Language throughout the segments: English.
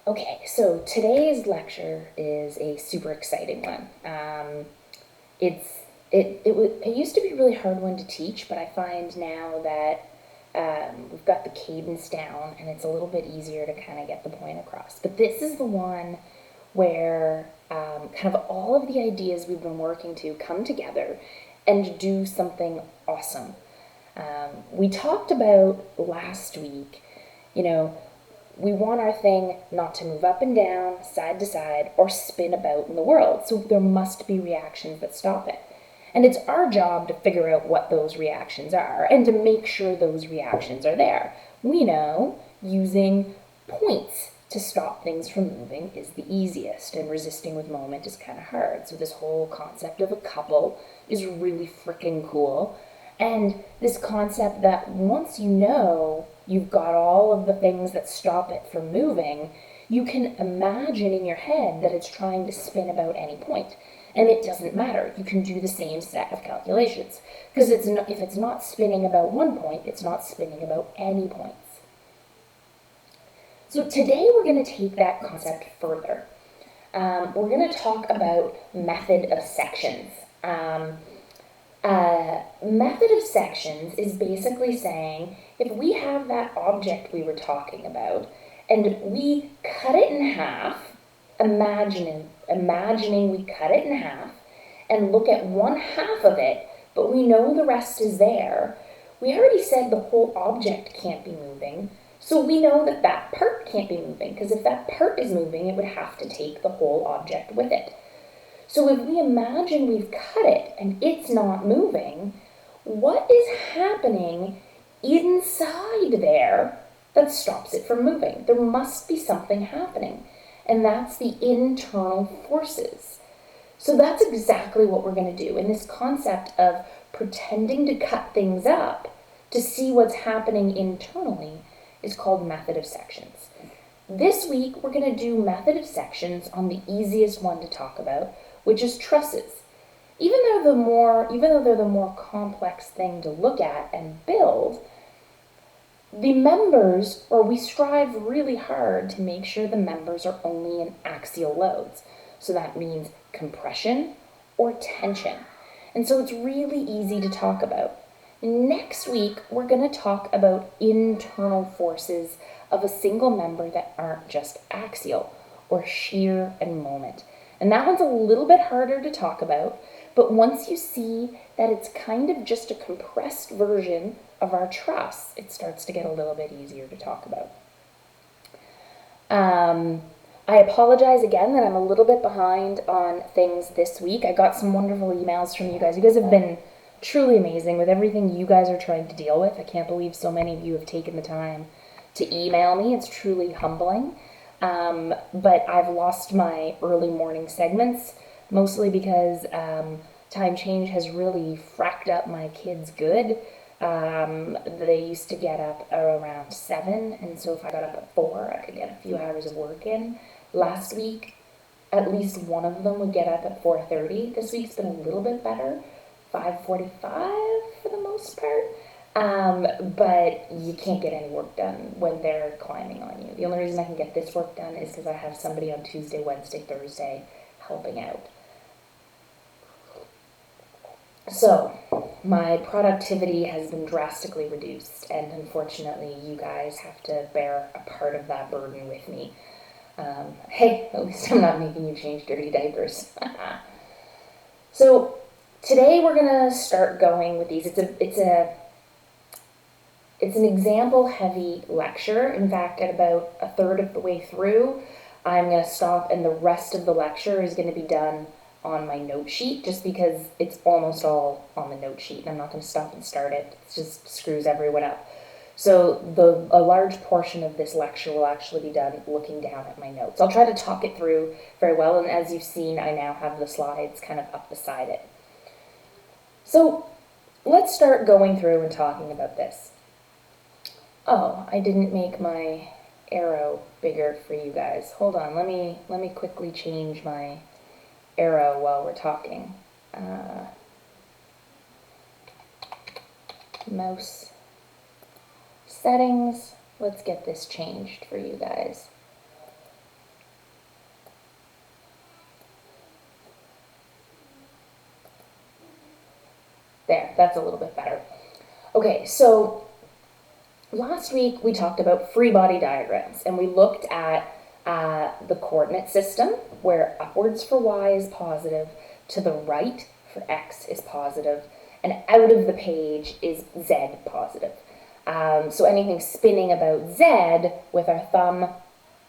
Okay, so today's lecture is a super exciting one. It used to be a really hard one to teach, but I find now that we've got the cadence down and it's a little bit easier to kind of get the point across. But this is the one where kind of all of the ideas we've been working to come together and do something awesome. We talked about last week, you know, we want our thing not to move up and down, side to side, or spin about in the world. So there must be reactions that stop it. And it's our job to figure out what those reactions are and to make sure those reactions are there. We know using points to stop things from moving is the easiest, and resisting with moment is kind of hard. So this whole concept of a couple is really freaking cool. And this concept that once you know you've got all of the things that stop it from moving, you can imagine in your head that it's trying to spin about any point. And it doesn't matter. You can do the same set of calculations. Because if it's not spinning about one point, it's not spinning about any points. So today we're going to take that concept further. We're going to talk about method of sections. Method of sections is basically saying if we have that object we were talking about and we cut it in half, imagining we cut it in half and look at one half of it, but we know the rest is there. We already said the whole object can't be moving, so we know that that part can't be moving, because if that part is moving, it would have to take the whole object with it. So if we imagine we've cut it and it's not moving, what is happening inside there that stops it from moving? There must be something happening, and that's the internal forces. So that's exactly what we're going to do in this concept of pretending to cut things up to see what's happening internally is called method of sections. This week we're going to do method of sections on the easiest one to talk about, which is trusses. Even though they're the more complex thing to look at and build, the members, or we strive really hard to make sure the members are only in axial loads. So that means compression or tension. And so it's really easy to talk about. Next week, we're going to talk about internal forces of a single member that aren't just axial, or shear and moment. And that one's a little bit harder to talk about, but once you see that it's kind of just a compressed version of our truss, it starts to get a little bit easier to talk about. I apologize again that I'm a little bit behind on things this week. I got some wonderful emails from you guys. You guys have been truly amazing with everything you guys are trying to deal with. I can't believe so many of you have taken the time to email me. It's truly humbling. But I've lost my early morning segments, mostly because time change has really fracked up my kids good. They used to get up around 7, and so if I got up at 4, I could get a few hours of work in. Last week, at least one of them would get up at 4:30. This week's been a little bit better, 5:45 for the most part. But you can't get any work done when they're climbing on you. The only reason I can get this work done is because I have somebody on Tuesday, Wednesday, Thursday helping out. So, my productivity has been drastically reduced, and unfortunately, you guys have to bear a part of that burden with me. Hey, at least I'm not making you change dirty diapers. So, today we're gonna start going with these. It's an example-heavy lecture. In fact, at about a third of the way through, I'm going to stop, and the rest of the lecture is going to be done on my note sheet, just because it's almost all on the note sheet, and I'm not going to stop and start it. It just screws everyone up. So a large portion of this lecture will actually be done looking down at my notes. I'll try to talk it through very well, and as you've seen, I now have the slides kind of up beside it. So let's start going through and talking about this. Oh, I didn't make my arrow bigger for you guys. Hold on, let me quickly change my arrow while we're talking. Mouse settings. Let's get this changed for you guys. There, that's a little bit better. Okay, so last week we talked about free body diagrams, and we looked at the coordinate system, where upwards for y is positive, to the right for x is positive, and out of the page is z positive. So anything spinning about z with our thumb,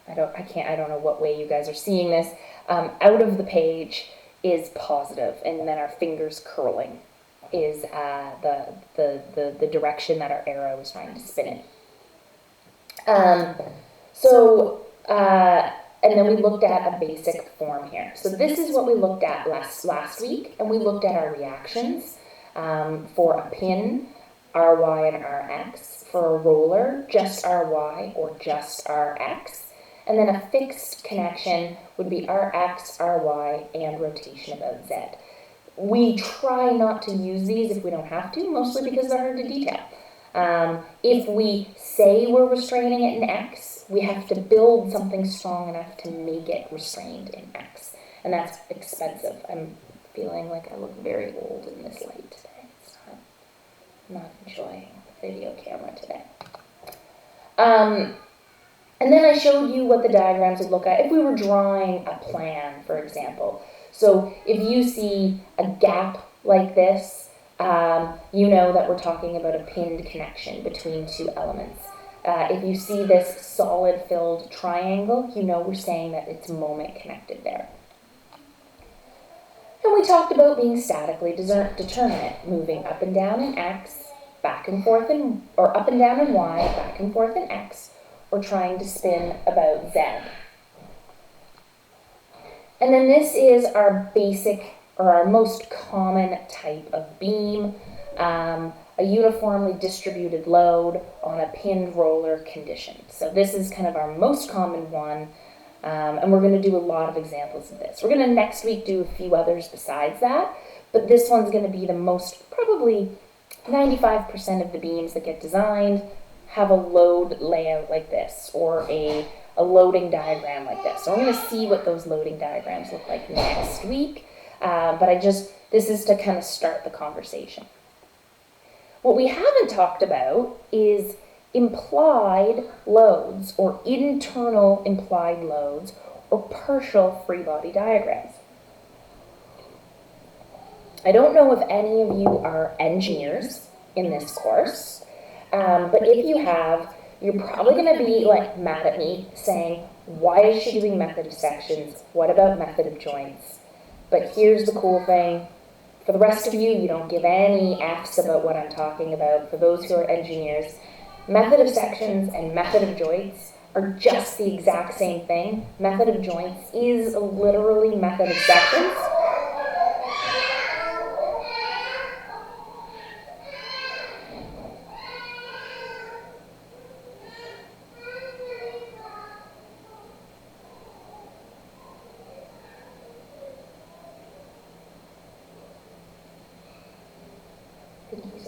I don't know what way you guys are seeing this, out of the page is positive, and then our fingers curling is the direction that our arrow is trying to spin in. And then we looked at a basic form here. So this is what we looked at last week, and we looked at our reactions for a pin, ry and rx, for a roller, just ry or just rx, and then a fixed connection would be rx, ry, and rotation about z. We try not to use these if we don't have to, mostly because they're hard to detail. If we say we're restraining it in x, we have to build something strong enough to make it restrained in x. And that's expensive. I'm feeling like I look very old in this light today. I'm not enjoying the video camera today. And then I showed you what the diagrams would look like if we were drawing a plan, for example. So if you see a gap like this, you know that we're talking about a pinned connection between two elements. If you see this solid filled triangle, you know we're saying that it's moment connected there. And we talked about being statically determinate, moving up and down in x, back and forth in, or up and down in y, back and forth in x, or trying to spin about z. And then this is our basic, or our most common type of beam, a uniformly distributed load on a pinned roller condition. So this is kind of our most common one, and we're going to do a lot of examples of this. We're going to next week do a few others besides that, but this one's going to be the most, probably 95% of the beams that get designed have a load layout like this, or a loading diagram like this. So I'm going to see what those loading diagrams look like next week, but this is to kind of start the conversation. What we haven't talked about is implied loads, or internal implied loads, or partial free body diagrams. I don't know if any of you are engineers in this course, but if you have, you're probably going to be like mad at me saying, why is she doing method of sections? What about method of joints? But here's the cool thing. For the rest of you, you don't give any F's about what I'm talking about. For those who are engineers, method of sections and method of joints are just the exact same thing. Method of joints is literally method of sections.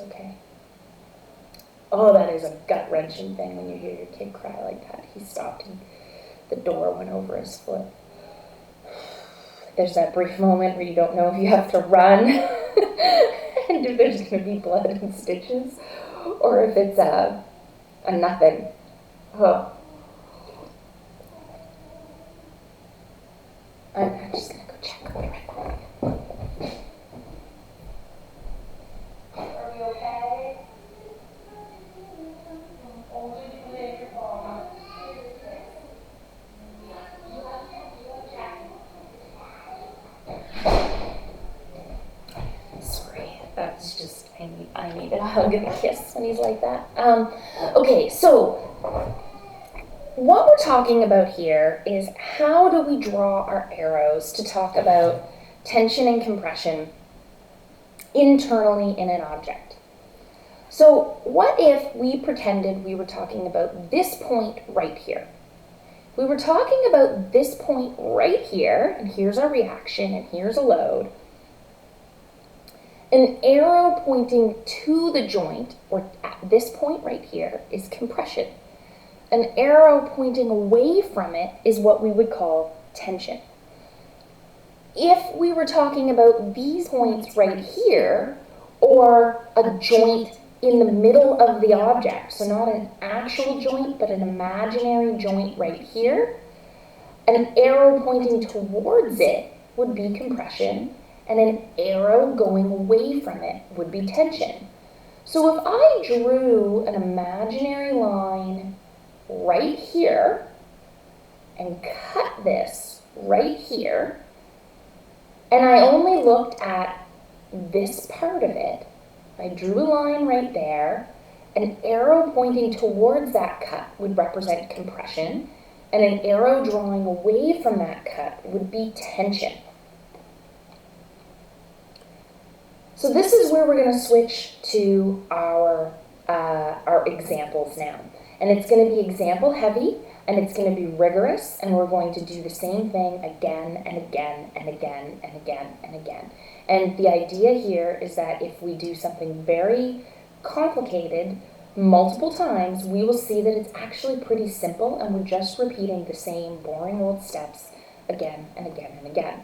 Okay. Oh, that is a gut-wrenching thing when you hear your kid cry like that. He stopped and the door went over his foot. There's that brief moment where you don't know if you have to run and if there's going to be blood and stitches, or if it's a nothing. Oh. I'm just going to go check. I'll be right back. That's just, I need a hug and a kiss when he's like that. Okay, so what we're talking about here is how do we draw our arrows to talk about tension and compression internally in an object. So what if we pretended we were talking about this point right here? We were talking about this point right here, and here's our reaction, and here's a load. An arrow pointing to the joint, or at this point right here, is compression. An arrow pointing away from it is what we would call tension. If we were talking about these points right here, or a joint in the middle of the object. So not an actual joint, but an imaginary joint right here. An arrow pointing towards it would be compression, and an arrow going away from it would be tension. So if I drew an imaginary line right here and cut this right here, and I only looked at this part of it, I drew a line right there, an arrow pointing towards that cut would represent compression, and an arrow drawing away from that cut would be tension. So this is where we're going to switch to our examples now. And it's going to be example heavy, and it's going to be rigorous, and we're going to do the same thing again and again and again and again and again. And the idea here is that if we do something very complicated multiple times, we will see that it's actually pretty simple, and we're just repeating the same boring old steps again and again and again.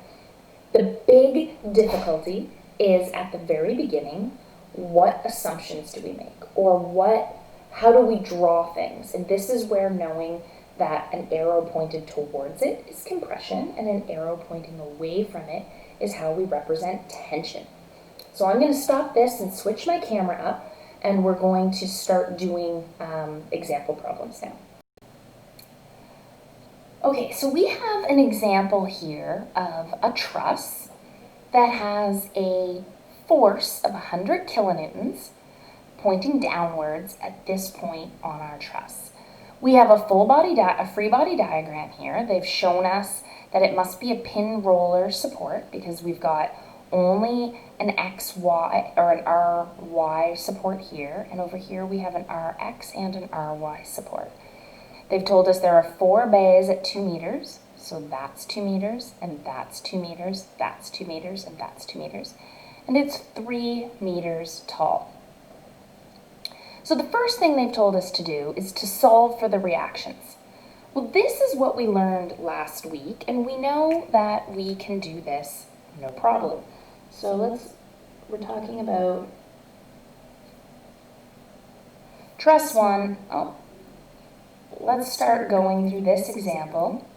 The big difficulty is at the very beginning, what assumptions do we make? Or how do we draw things? And this is where knowing that an arrow pointed towards it is compression, and an arrow pointing away from it is how we represent tension. So I'm going to stop this and switch my camera up, and we're going to start doing example problems now. Okay, so we have an example here of a truss that has a force of 100 kilonewtons pointing downwards at this point on our truss. We have a free body diagram here. They've shown us that it must be a pin roller support because we've got only an XY or an RY support here, and over here we have an RX and an RY support. They've told us there are 4 bays at 2 meters, so that's 2 meters, and that's 2 meters, that's 2 meters, and that's 2 meters, and it's 3 meters tall. So the first thing they've told us to do is to solve for the reactions. Well, this is what we learned last week, and we know that we can do this no problem. So we're talking about truss 1. Let's start going through this example.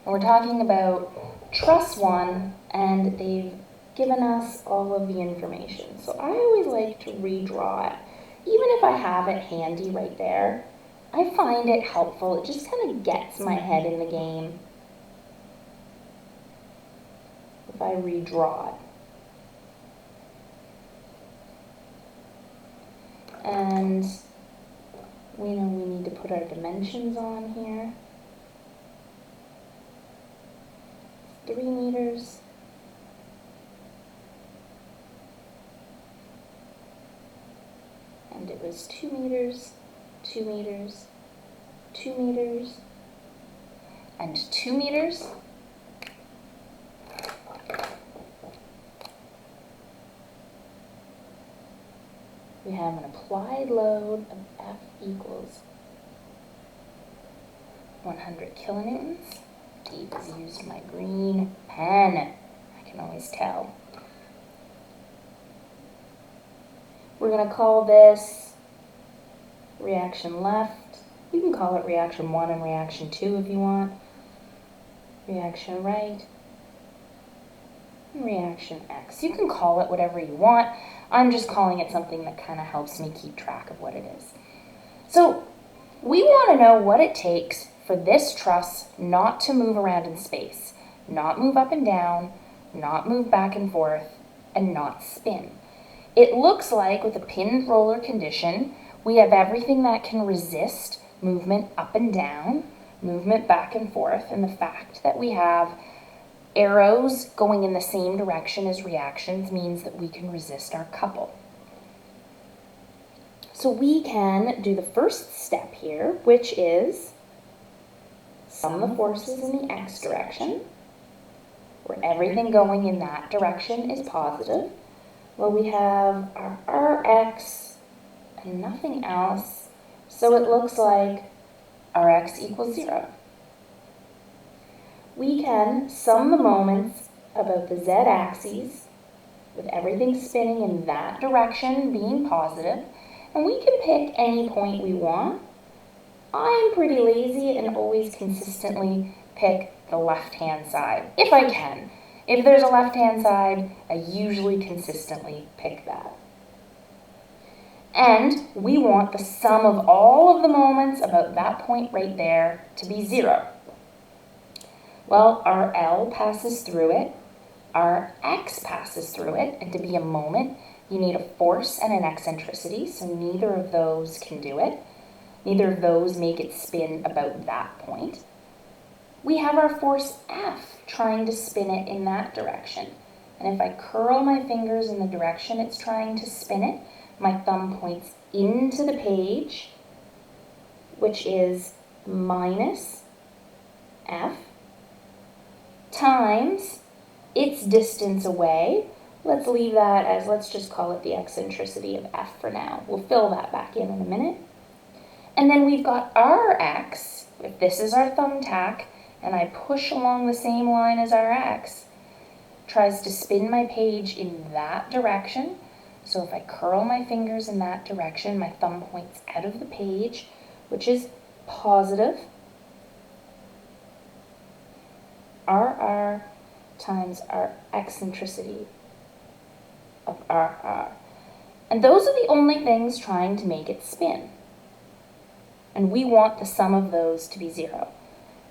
And we're talking about truss 1, and they've given us all of the information. So I always like to redraw it. Even if I have it handy right there, I find it helpful. It just kind of gets my head in the game if I redraw it. And we know we need to put our dimensions on here. 3 meters. And it was 2 meters, 2 meters, 2 meters, and 2 meters. We have an applied load of F equals 100 kilonewtons. Dave has used my green pen. I can always tell. We're going to call this reaction left. You can call it reaction 1 and reaction 2 if you want. Reaction right. And reaction X. You can call it whatever you want. I'm just calling it something that kind of helps me keep track of what it is. So we want to know what it takes for this truss not to move around in space, not move up and down, not move back and forth, and not spin. It looks like with a pinned roller condition, we have everything that can resist movement up and down, movement back and forth, and the fact that we have arrows going in the same direction as reactions means that we can resist our couple. So we can do the first step here, which is sum the forces in the X direction, where everything going in that direction is positive. Well, we have our Rx and nothing else, so it looks like Rx equals 0. We can sum the moments about the z-axis with everything spinning in that direction being positive, and we can pick any point we want. I'm pretty lazy and always consistently pick the left-hand side, if I can. If there's a left-hand side, I usually consistently pick that. And we want the sum of all of the moments about that point right there to be 0. Well, our L passes through it, our X passes through it, and to be a moment, you need a force and an eccentricity, so neither of those can do it. Neither of those make it spin about that point. We have our force F trying to spin it in that direction. And if I curl my fingers in the direction it's trying to spin it, my thumb points into the page, which is minus F, times its distance away. Let's leave that as, let's just call it the eccentricity of F for now. We'll fill that back in a minute. And then we've got our X, if this is our thumbtack, and I push along the same line as our X, tries to spin my page in that direction. So if I curl my fingers in that direction, my thumb points out of the page, which is positive. RR times our eccentricity of RR. And those are the only things trying to make it spin. And we want the sum of those to be 0.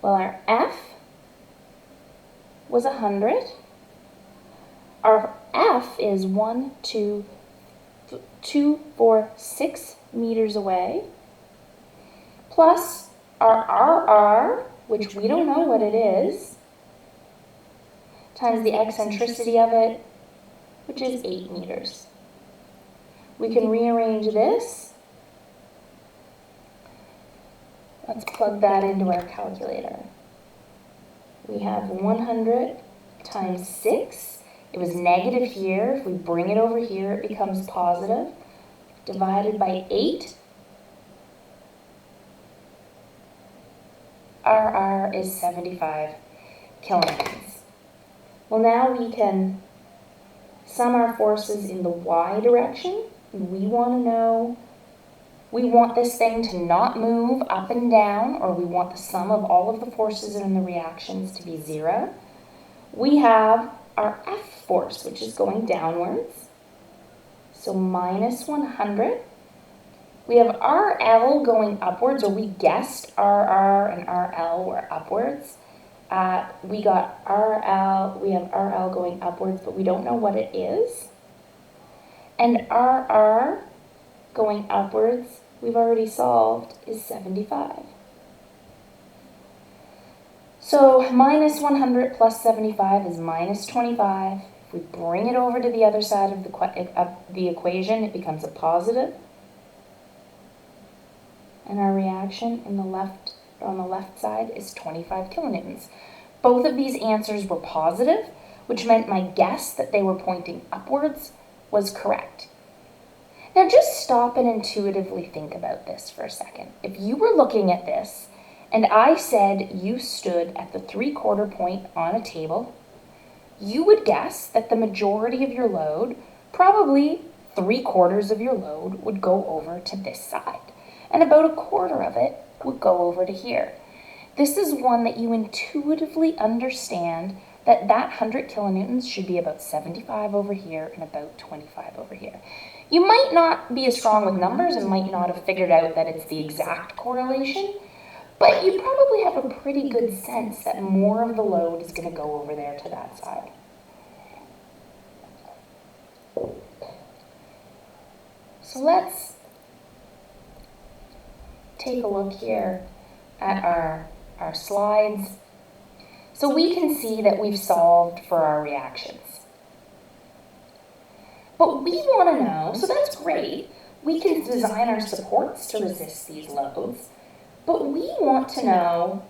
Well, our F was 100. Our F is 1, 2, 4, 6 meters away, plus our RR, which we don't know what it is, times the eccentricity of it, which is 8 meters. We can rearrange this. Let's plug that into our calculator. We have 100 times 6. It was negative here. If we bring it over here, it becomes positive. Divided by 8. RR is 75 kilonewtons. Well, now we can sum our forces in the y direction. We want to know, we want this thing to not move up and down, or we want the sum of all of the forces in the reactions to be 0. We have our F force, which is going downwards, so minus 100. We have RL going upwards, or we guessed RR and RL were upwards. We got RL, we have RL going upwards, but we don't know what it is. And RR going upwards, we've already solved, is 75. So minus 100 plus 75 is minus 25. If we bring it over to the other side of the equation, it becomes a positive. And our reaction on the left side is 25 kilonewtons. Both of these answers were positive, which meant my guess that they were pointing upwards was correct. Now just stop and intuitively think about this for a second. If you were looking at this, and I said you stood at the 3/4 point on a table, you would guess that the majority of your load, probably 3/4 of your load, would go over to this side. And about 1/4 of it would go over to here. This is one that you intuitively understand that 100 kilonewtons should be about 75 over here and about 25 over here. You might not be as strong with numbers and might not have figured out that it's the exact correlation, but you probably have a pretty good sense that more of the load is going to go over there to that side. So let's take a look here at our slides. So we can see that we've solved for our reactions. But we want to know, so that's great, we can design our supports to resist these loads, but we want to know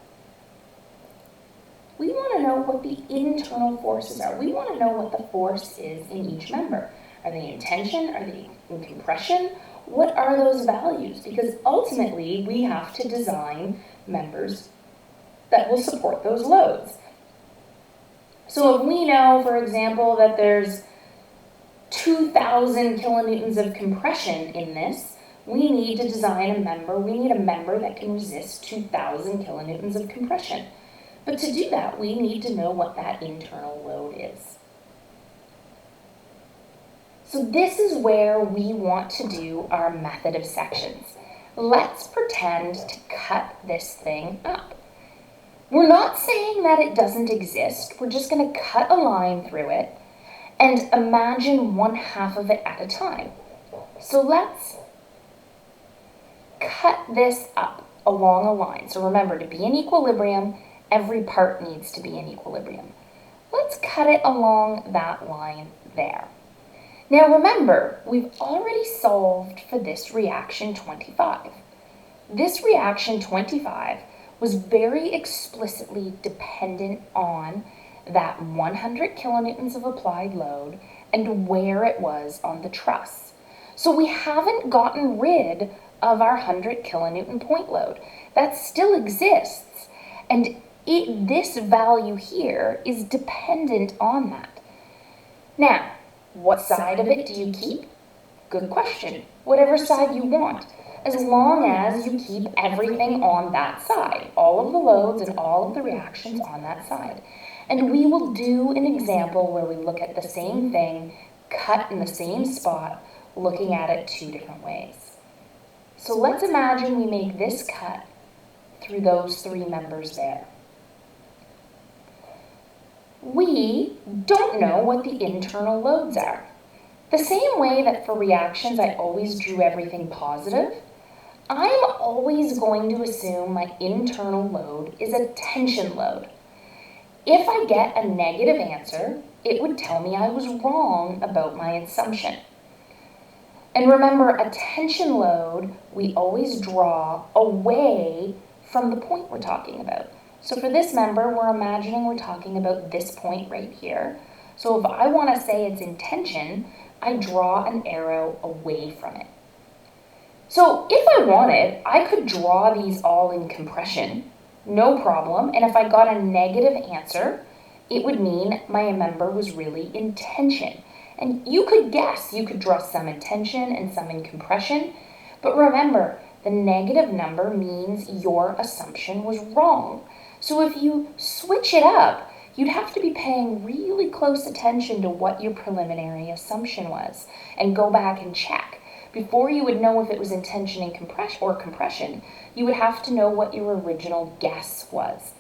what the internal forces are. We want to know what the force is in each member. Are they in tension? Are they in compression? What are those values? Because ultimately, we have to design members that will support those loads. So if we know, for example, that there's 2,000 kilonewtons of compression in this, we need to design a member, we need a member that can resist 2,000 kilonewtons of compression. But to do that, we need to know what that internal load is. So this is where we want to do our method of sections. Let's pretend to cut this thing up. We're not saying that it doesn't exist, we're just going to cut a line through it and imagine 1/2 of it at a time. So let's cut this up along a line. So remember, to be in equilibrium, every part needs to be in equilibrium. Let's cut it along that line there. Now remember, we've already solved for this reaction 25. This reaction 25 was very explicitly dependent on that 100 kilonewtons of applied load and where it was on the truss. So we haven't gotten rid of our 100 kilonewton point load. That still exists, and this value here is dependent on that. Now, what side of it do you keep? Good question. Whatever side you want, as long as you keep everything on that side, all of the loads and all of the reactions on that side. And we will do an example where we look at the same thing, cut in the same spot, looking at it 2 different ways. So let's imagine we make this cut through those 3 members there. We don't know what the internal loads are. The same way that for reactions I always drew everything positive, I'm always going to assume my internal load is a tension load. If I get a negative answer, it would tell me I was wrong about my assumption. And remember, a tension load we always draw away from the point we're talking about. So for this member, we're imagining we're talking about this point right here. So if I want to say it's in tension, I draw an arrow away from it. So if I wanted, I could draw these all in compression, no problem. And if I got a negative answer, it would mean my member was really in tension. And you could guess, you could draw some in tension and some in compression. But remember, the negative number means your assumption was wrong. So if you switch it up, you'd have to be paying really close attention to what your preliminary assumption was and go back and check. Before you would know if it was in tension and compression, you would have to know what your original guess was.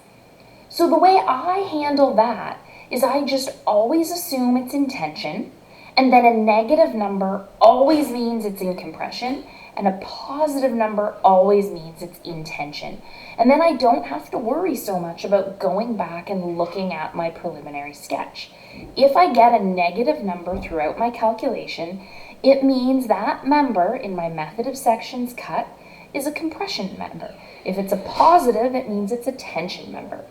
So the way I handle that is I just always assume it's in tension, and then a negative number always means it's in compression, and a positive number always means it's in tension. And then I don't have to worry so much about going back and looking at my preliminary sketch. If I get a negative number throughout my calculation, it means that member in my method of sections cut is a compression member. If it's a positive, it means it's a tension member.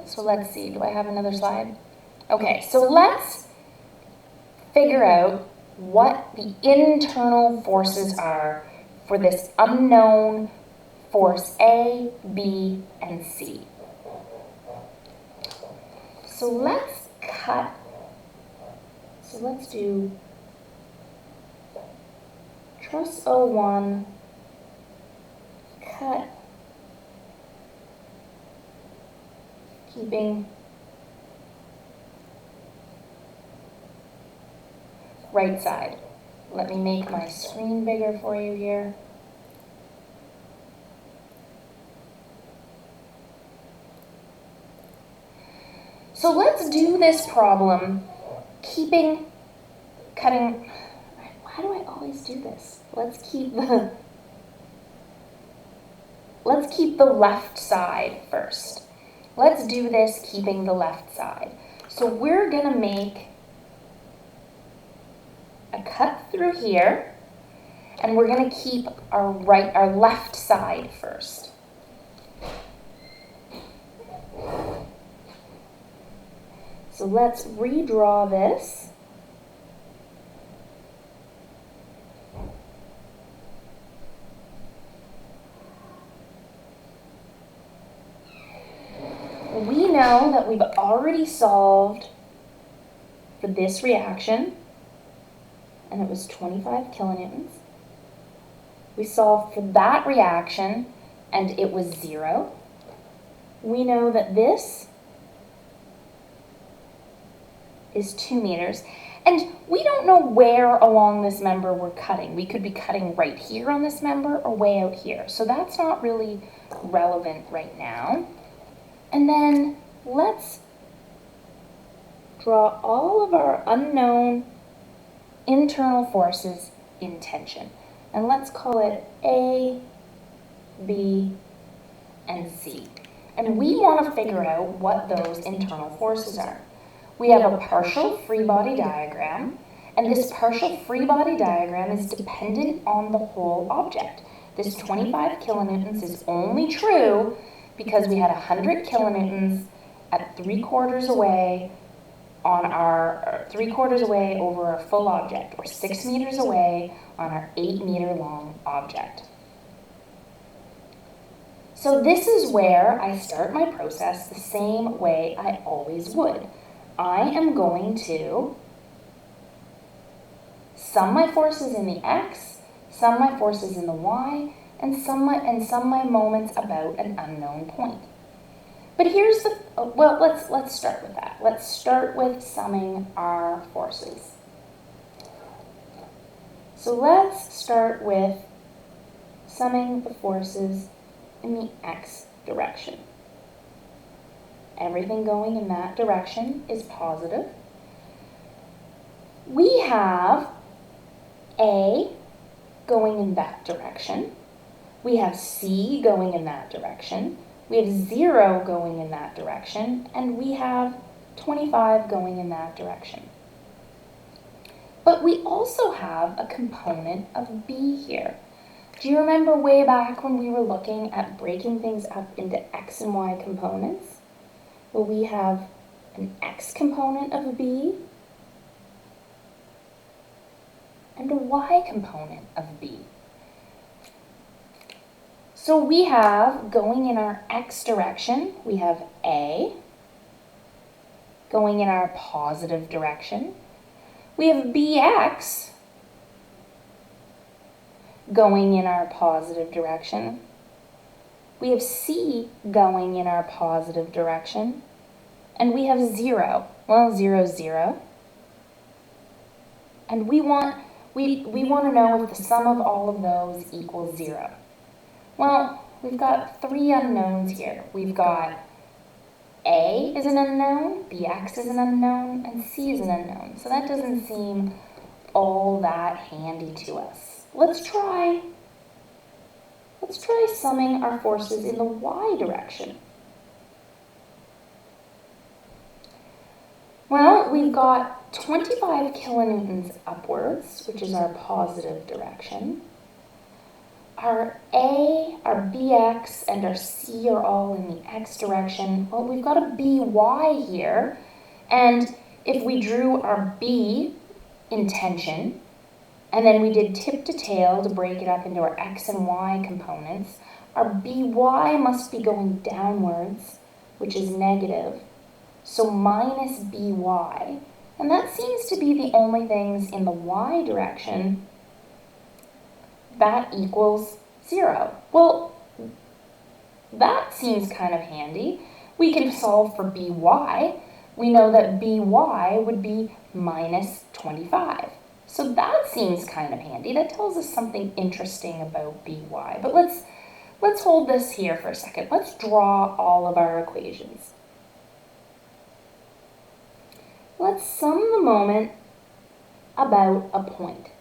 So let's see, do I have another slide? Okay, so let's figure out what the internal forces are for this unknown force A, B, and C. So let's do truss 01, cut, keeping right side. Let me make my screen bigger for you here. So let's do this problem cutting. Why do I always do this? Let's keep the left side first. Let's do this keeping the left side. So we're gonna make a cut through here, and we're gonna keep our left side first. So let's redraw this. We know that we've already solved for this reaction, and it was 25 kilonewtons. We solved for that reaction, and it was 0. We know that this is 2 meters. And we don't know where along this member we're cutting. We could be cutting right here on this member or way out here. So that's not really relevant right now. And then let's draw all of our unknown internal forces in tension. And let's call it A, B, and C. And we want to figure out what those internal forces are. We have a partial free body diagram, and this partial free body diagram is dependent on the whole object. This 25 kilonewtons is only true because we had 100 kilonewtons at 3/4 away on our 3/4 away over our full object, or 6 meters away on our 8-meter long object. So this is where I start my process the same way I always would. I am going to sum my forces in the x, sum my forces in the y, and sum my moments about an unknown point. But here's the, well, let's start with that. Let's start with summing our forces. So let's start with summing the forces in the x direction. Everything going in that direction is positive. We have A going in that direction. We have C going in that direction. We have 0 going in that direction. And we have 25 going in that direction. But we also have a component of B here. Do you remember way back when we were looking at breaking things up into x and y components? Well, we have an x component of B and a y component of B. So we have, going in our x direction, we have A. Going in our positive direction, we have BX. Going in our positive direction, we have C going in our positive direction, and we have 0. Well, 0, 0. And we want to know if the sum of all of those equals 0. Well, we've got 3 unknowns here. We've got A is an unknown, BX is an unknown, and C is an unknown. So that doesn't seem all that handy to us. Let's try summing our forces in the y direction. Well, we've got 25 kilonewtons upwards, which is our positive direction. Our A, our BX, and our C are all in the x direction. Well, we've got a BY here, and if we drew our B in tension, and then we did tip to tail to break it up into our x and y components, our BY must be going downwards, which is negative, so minus BY. And that seems to be the only things in the y direction that equals 0. Well, that seems kind of handy. We can solve for BY. We know that BY would be minus 25. So that seems kind of handy. That tells us something interesting about BY. But let's hold this here for a second. Let's draw all of our equations. Let's sum the moment about a point.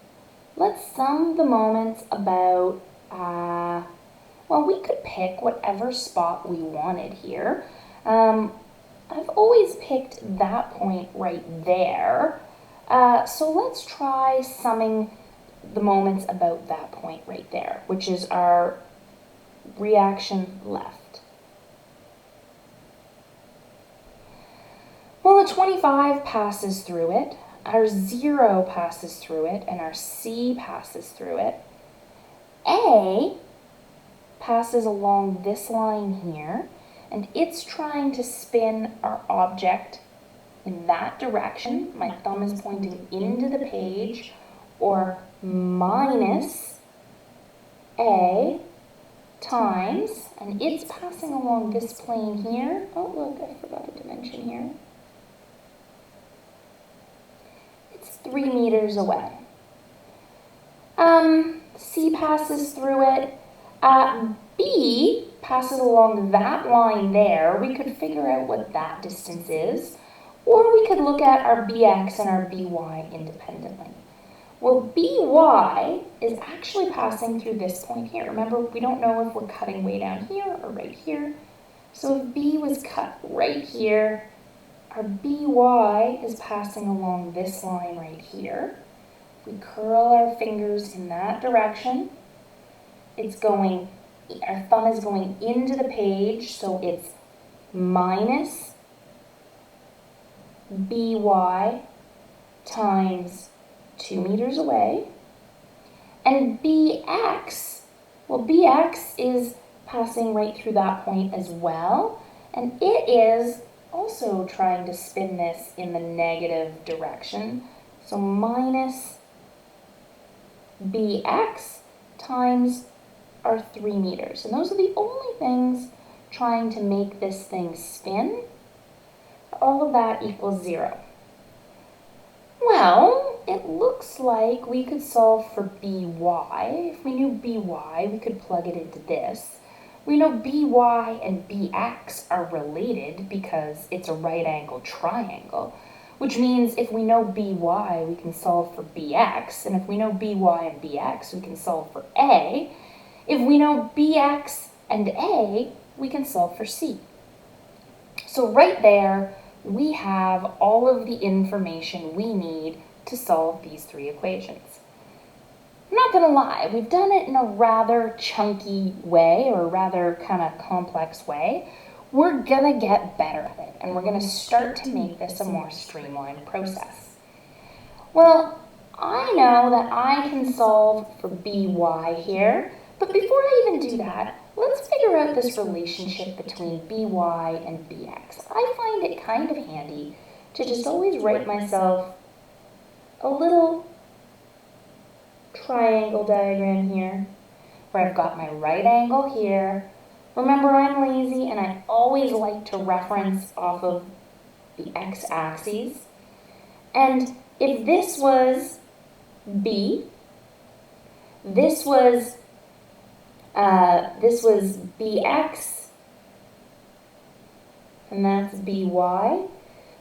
Let's sum the moments about, well, we could pick whatever spot we wanted here. I've always picked that point right there. So let's try summing the moments about that point right there, which is our reaction left. Well, the 25 passes through it, our 0 passes through it, and our C passes through it. A passes along this line here, and it's trying to spin our object in that direction. My thumb is pointing into the page, or minus A times, and it's passing along this plane here. Oh, look, I forgot a dimension here. It's 3 meters away. C passes through it. B passes along that line there. We could figure out what that distance is, or we could look at our BX and our BY independently. Well, BY is actually passing through this point here. Remember, we don't know if we're cutting way down here or right here. So if B was cut right here, our BY is passing along this line right here. We curl our fingers in that direction. It's going, our thumb is going into the page, so it's minus BY times 2 meters away. And BX, well, BX is passing right through that point as well, and it is also trying to spin this in the negative direction. So minus BX times our 3 meters. And those are the only things trying to make this thing spin. All of that equals 0. Well, it looks like we could solve for BY. If we knew BY, we could plug it into this. We know BY and BX are related because it's a right-angled triangle, which means if we know BY, we can solve for BX, and if we know BY and BX, we can solve for A. If we know BX and A, we can solve for C. So right there, we have all of the information we need to solve these 3 equations. I'm not going to lie, we've done it in a rather chunky way, or a rather kind of complex way. We're going to get better at it, and we're going to start to make this a more streamlined process. Well, I know that I can solve for BY here, but before I even do that, let's figure out this relationship between BY and BX. I find it kind of handy to just always write myself a little triangle diagram here, where I've got my right angle here. Remember, I'm lazy and I always like to reference off of the x-axis. And if this was B, this was BX, and that's BY.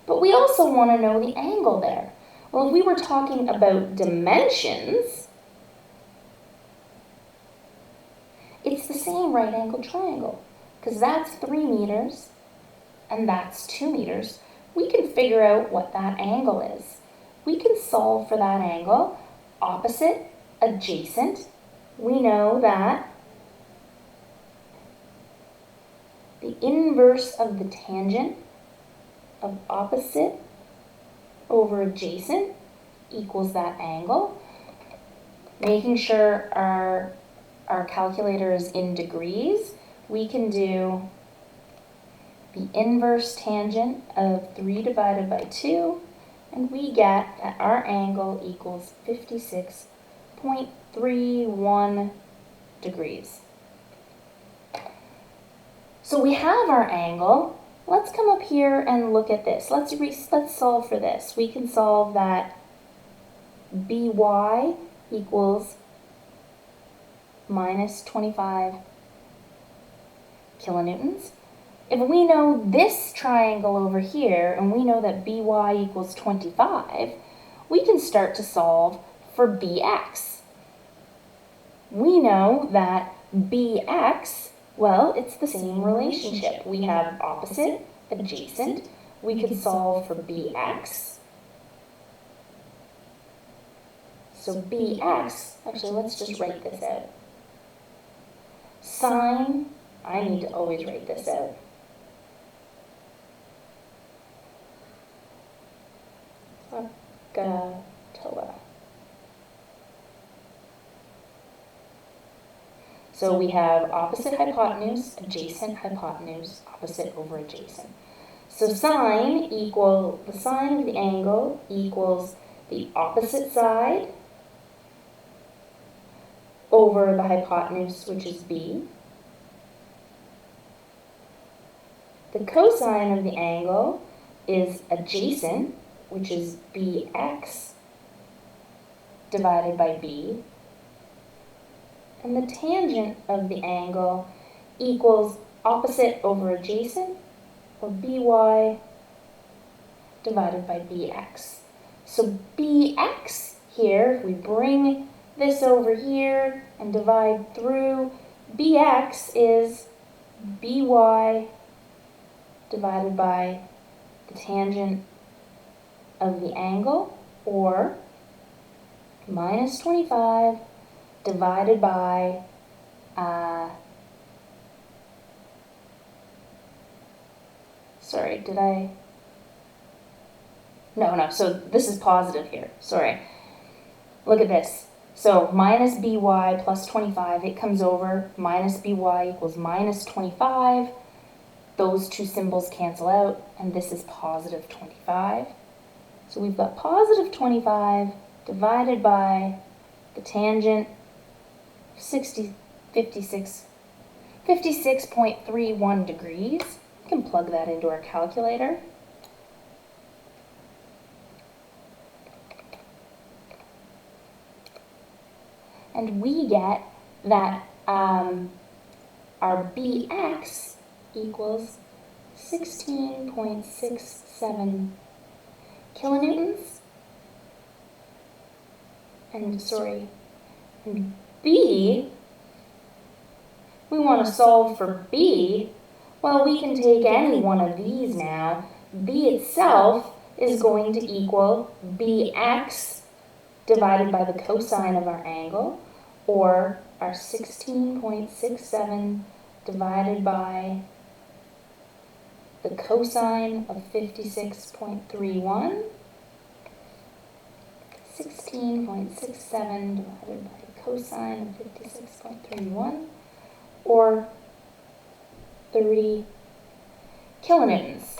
But we also want to know the angle there. Well, if we were talking about dimensions, it's the same right-angled triangle, because that's 3 meters and that's 2 meters. We can figure out what that angle is. We can solve for that angle. Opposite, adjacent. We know that the inverse of the tangent of opposite over adjacent equals that angle. Making sure our calculator is in degrees, we can do the inverse tangent of 3 divided by 2, and we get that our angle equals 56.31 degrees. So we have our angle. Let's come up here and look at this. Let's solve for this. We can solve that BY equals minus 25 kilonewtons. If we know this triangle over here, and we know that BY equals 25, we can start to solve for BX. We know that BX, well, it's the same relationship. We have opposite, adjacent. We could solve for BX. So BX, actually, let's just write this out. Sine, I need to always write this out. Toa. So we have opposite hypotenuse, opposite over adjacent. So the sine of the angle equals the opposite side over the hypotenuse, which is b. The cosine of the angle is adjacent, which is bx divided by b. And the tangent of the angle equals opposite over adjacent, or by divided by bx. So bx here, if we bring this over here and divide through, bx is by divided by the tangent of the angle, or minus 25 divided by so this is positive here, sorry. Look at this. So minus by plus 25, it comes over, minus by equals minus 25. Those two symbols cancel out, and this is positive 25. So we've got positive 25 divided by the tangent 56.31 degrees. We can plug that into our calculator. And we get that our bx equals 16.67 kilonewtons. And b, we want to solve for b. Well, we can take any one of these now. B itself is going to equal bx divided by the cosine of our angle, or our 16.67 divided by the cosine of 56.31. 16.67 divided by the cosine of 56.31, or 30 kilonewtons.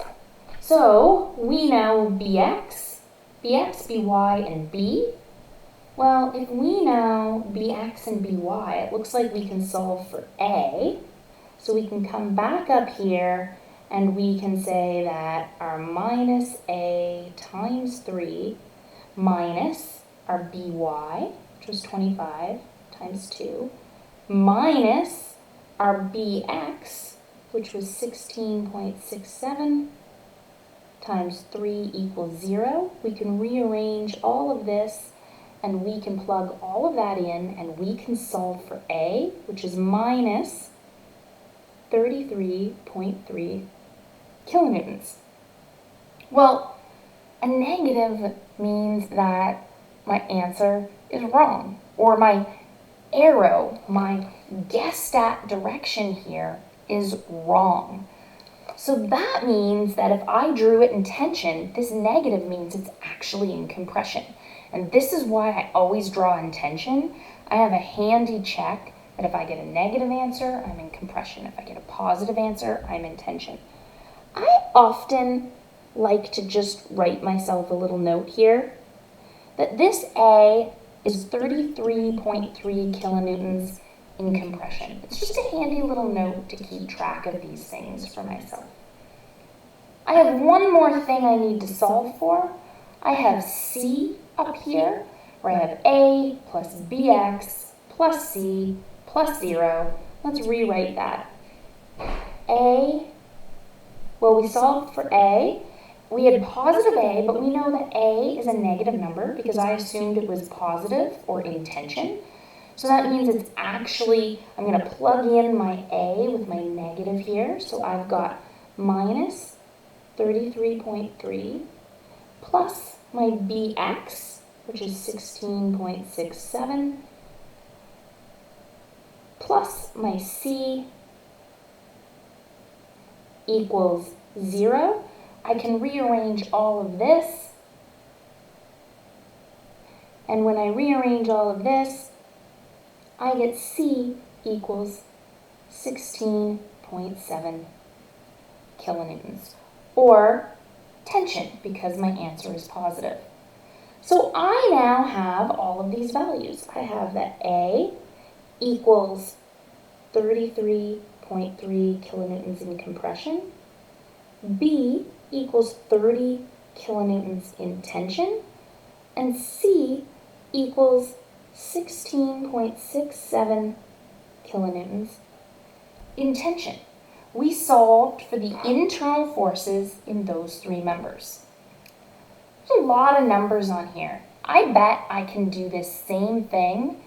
So we know bx, by, and b. Well, if we know bx and by, it looks like we can solve for a. So we can come back up here and we can say that our minus a times 3 minus our by, which was 25 times 2, minus our bx, which was 16.67 times 3 equals 0. We can rearrange all of this and we can plug all of that in and we can solve for a, which is minus 33.3 kilonewtons. Well, a negative means that my answer is wrong, or my arrow, my guessed at direction here is wrong. So that means that if I drew it in tension, this negative means it's actually in compression. And this is why I always draw in tension. I have a handy check that if I get a negative answer, I'm in compression. If I get a positive answer, I'm in tension. I often like to just write myself a little note here that this A is 33.3 kilonewtons in compression. It's just a handy little note to keep track of these things for myself. I have one more thing I need to solve for. I have C up here, where I have A plus BX plus C plus 0. Let's rewrite that. A, well, we solved for A. We had positive A, but we know that A is a negative number because I assumed it was positive or in tension. So that means it's actually, I'm going to plug in my A with my negative here. So I've got minus 33.3 plus my BX, which is 16.67, plus my C equals 0. I can rearrange all of this. And when I rearrange all of this, I get C equals 16.7 kilonewtons, or tension, because my answer is positive. So I now have all of these values. I have that A equals 33.3 kilonewtons in compression, B equals 30 kilonewtons in tension, and C equals 16.67 kilonewtons in tension. We solved for the internal forces in those three members. There's a lot of numbers on here. I bet I can do this same thing,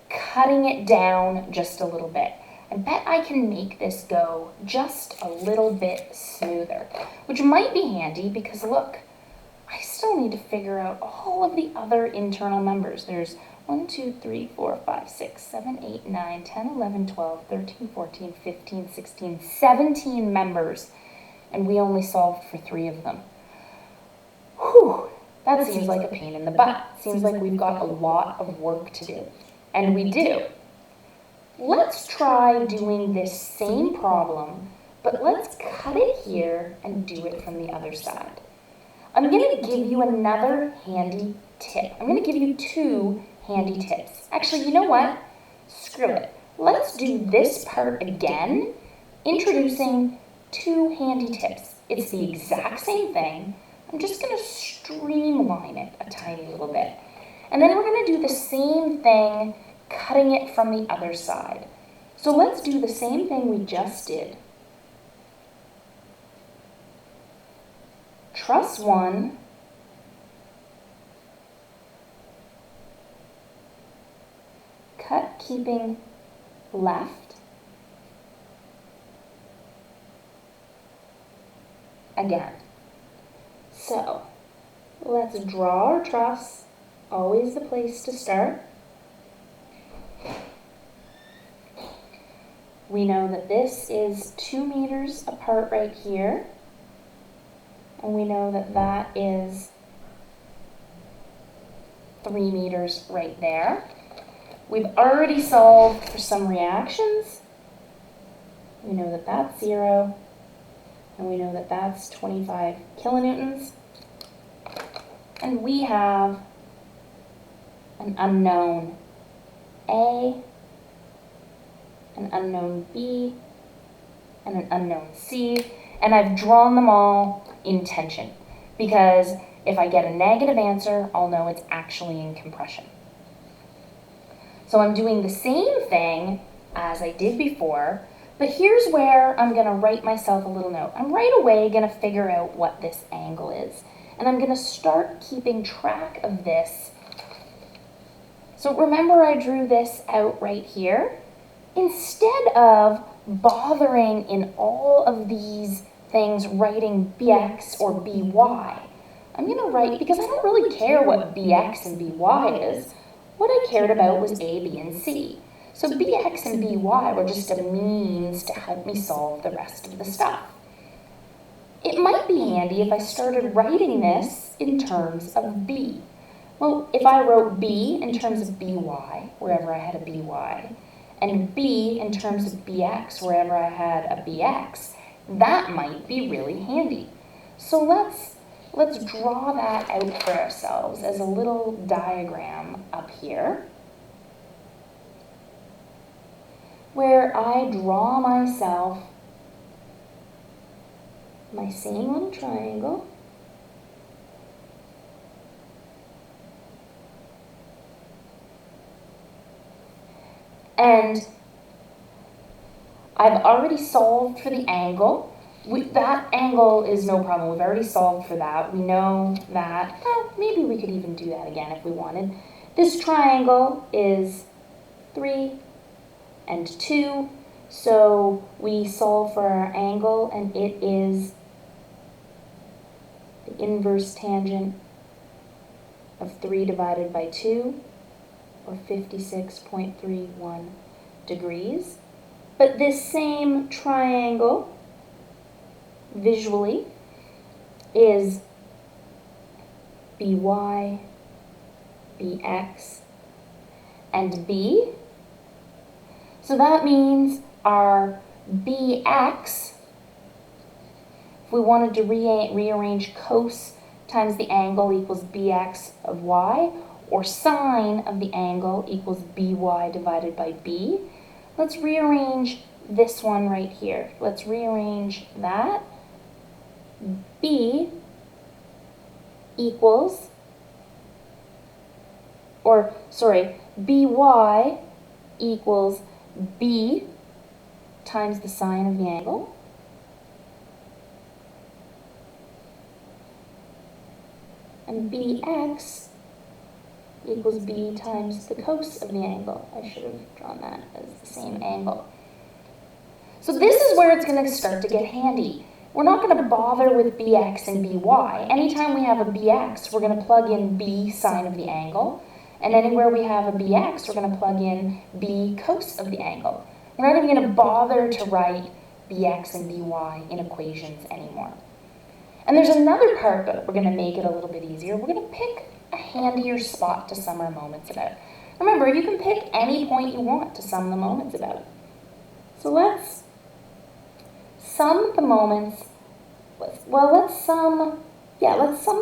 cutting it down just a little bit. I bet I can make this go just a little bit smoother, which might be handy because look, I still need to figure out all of the other internal members. There's 1, 2, 3, 4, 5, 6, 7, 8, 9, 10, 11, 12, 13, 14, 15, 16, 17 members, and we only solved for 3 of them. Whew, that seems like a pain in the butt. Seems like we've got a lot of work to do, and we do. Let's try doing this same problem, but let's cut it here and do it from the other side. I'm going to give you another handy tip. I'm going to give you 2 handy tips. Actually, you know what? Screw it. Let's do this part again, introducing 2 handy tips. It's the exact same thing. I'm just going to streamline it a tiny little bit. And then we're going to do the same thing, cutting it from the other side. So let's do the same thing we just did. Truss 1, cut keeping left, again. So let's draw our truss, always the place to start. We know that this is 2 meters apart right here, and we know that that is 3 meters right there. We've already solved for some reactions. We know that that's 0, and we know that that's 25 kilonewtons. And we have an unknown A, an unknown B, and an unknown C, and I've drawn them all in tension, because if I get a negative answer, I'll know it's actually in compression. So I'm doing the same thing as I did before, but here's where I'm going to write myself a little note. I'm right away going to figure out what this angle is, and I'm going to start keeping track of this. So remember I drew this out right here? Instead of bothering in all of these things writing bx or by, I'm going to write, because I don't really care what bx and by is, what I cared about was a, b, and c. So bx and by were just a means to help me solve the rest of the stuff. It might be handy if I started writing this in terms of b. Well, if I wrote b in terms of by, wherever I had a by, and b in terms of bx wherever I had a bx, that might be really handy. So let's draw that out for ourselves as a little diagram up here, where I draw myself my same little triangle. And I've already solved for the angle. That angle is no problem. We've already solved for that. We know that, maybe we could even do that again if we wanted. This triangle is 3 and 2. So we solve for our angle, and it is the inverse tangent of 3 divided by 2, or 56.31 degrees. But this same triangle, visually, is by, bx, and b. So that means our BX, if we wanted to rearrange cos times the angle equals BX of y, or sine of the angle equals BY divided by B. Let's rearrange this one right here. Let's rearrange that. B equals, or sorry, BY equals B times the sine of the angle. And BX equals B times the cos of the angle. I should have drawn that as the same angle. So this is where it's going to start to get handy. We're not going to bother with BX and BY. Anytime we have a BX, we're going to plug in B sine of the angle. And anywhere we have a BX, we're going to plug in B cos of the angle. We're not even going to bother to write BX and BY in equations anymore. And there's another part that we're going to make it a little bit easier. We're going to pick a handier spot to sum our moments about. Remember, you can pick any point you want to sum the moments about. So let's sum the moments. Let's sum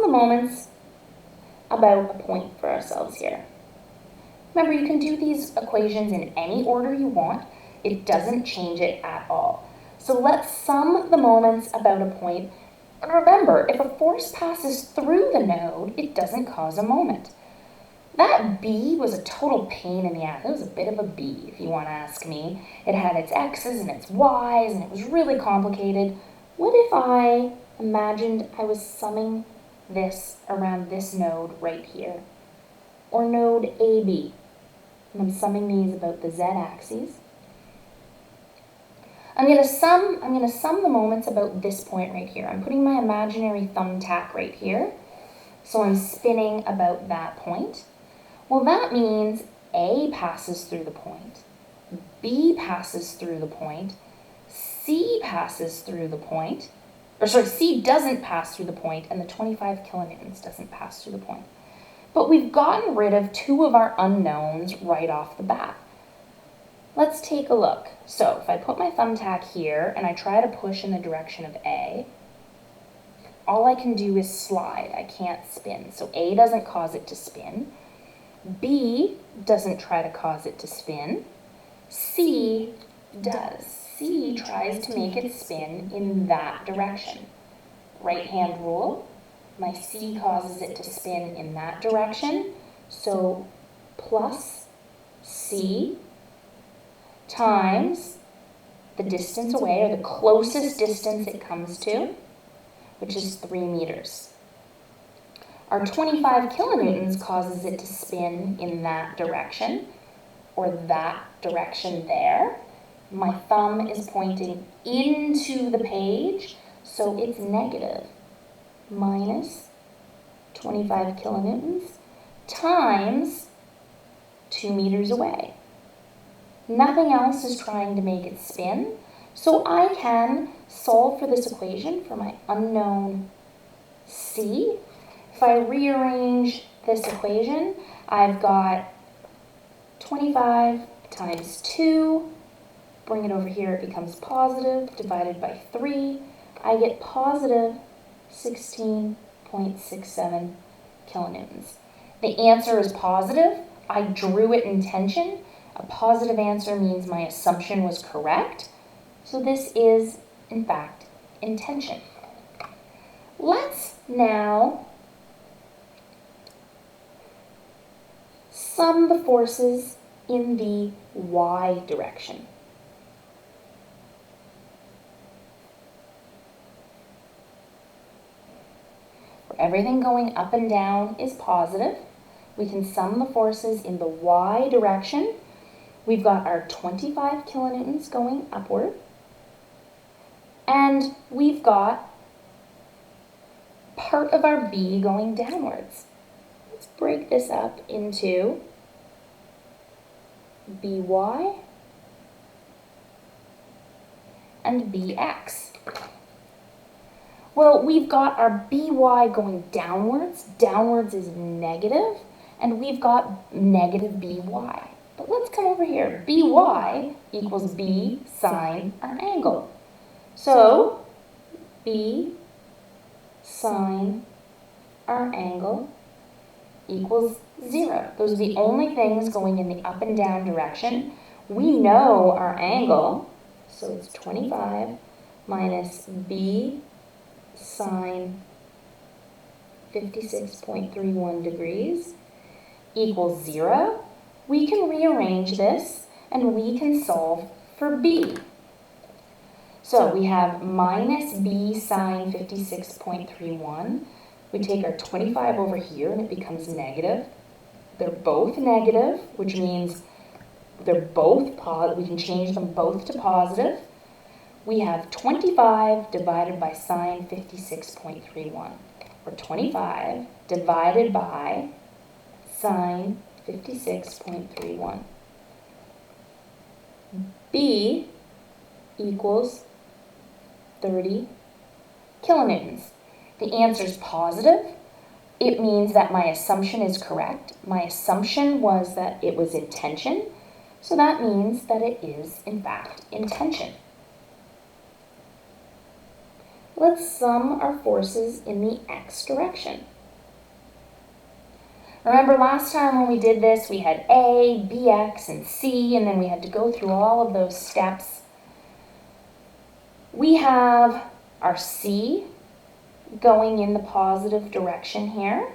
the moments about a point for ourselves here. Remember, you can do these equations in any order you want. It doesn't change it at all. So let's sum the moments about a point. And remember, if a force passes through the node, it doesn't cause a moment. That B was a total pain in the ass. It was a bit of a B, if you want to ask me. It had its X's and its Y's, and it was really complicated. What if I imagined I was summing this around this node right here? Or node AB. And I'm summing these about the z-axis. I'm going to sum the moments about this point right here. I'm putting my imaginary thumbtack right here. So I'm spinning about that point. Well, that means A passes through the point, B passes through the point, C passes through the point, C doesn't pass through the point, and the 25 kilonewtons doesn't pass through the point. But we've gotten rid of two of our unknowns right off the bat. Let's take a look. So if I put my thumbtack here and I try to push in the direction of A, all I can do is slide. I can't spin. So A doesn't cause it to spin. B doesn't try to cause it to spin. C does. C tries to make it spin in that direction. Right-hand rule. My C causes it to spin in that direction. So plus C times the distance away, or the closest distance it comes to, which is 3 meters. Our 25 kilonewtons causes it to spin in that direction, or that direction there. My thumb is pointing into the page, so it's negative minus 25 kilonewtons times 2 meters away. Nothing else is trying to make it spin, so I can solve for this equation for my unknown C. If I rearrange this equation, I've got 25 times 2, bring it over here, it becomes positive, divided by 3, I get positive 16.67 kilonewtons. The answer is positive. I drew it in tension. A positive answer means my assumption was correct. So this is, in fact, in tension. Let's now sum the forces in the y direction. Where everything going up and down is positive, we can sum the forces in the y direction. We've got our 25 kilonewtons going upward, and we've got part of our B going downwards. Let's break this up into BY and BX. Well, we've got our BY going downwards. Downwards is negative, and we've got negative BY. But let's come over here. BY equals B sine our angle. So B sine our angle equals 0. Those are the only things going in the up and down direction. We know our angle, so it's 25 minus B sine 56.31 degrees equals 0. We can rearrange this and we can solve for B. So we have minus B sine 56.31. We take our 25 over here and it becomes negative. They're both negative, which means they're both positive. We can change them both to positive. We have 25 divided by sine 56.31, or 25 divided by sine 56.31. B equals 30 kilonewtons. The answer is positive. It means that my assumption is correct. My assumption was that it was in tension, so that means that it is, in fact, in tension. Let's sum our forces in the x direction. Remember last time when we did this, we had A, Bx, and C, and then we had to go through all of those steps. We have our C going in the positive direction here,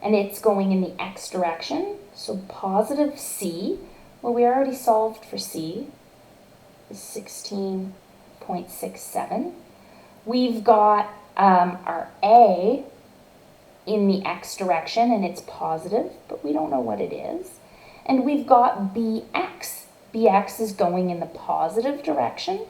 and it's going in the x direction, so positive C. Well, we already solved for C, is 16.67. We've got our A in the x direction, and it's positive, but we don't know what it is. And we've got Bx. Bx is going in the positive direction,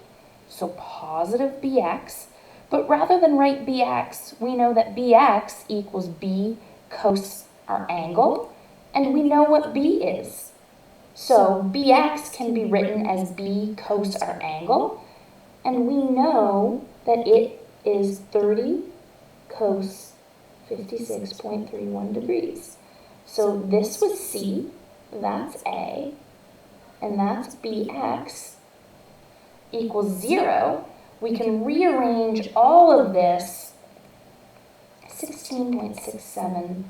so positive Bx. But rather than write Bx, we know that Bx equals B cos our angle, and we know what B is. So Bx can be written as B cos our angle, and we know that it is 30 cos 56.31 degrees. So this was C, that's A, and that's Bx equals 0. We can rearrange all of this, 16.67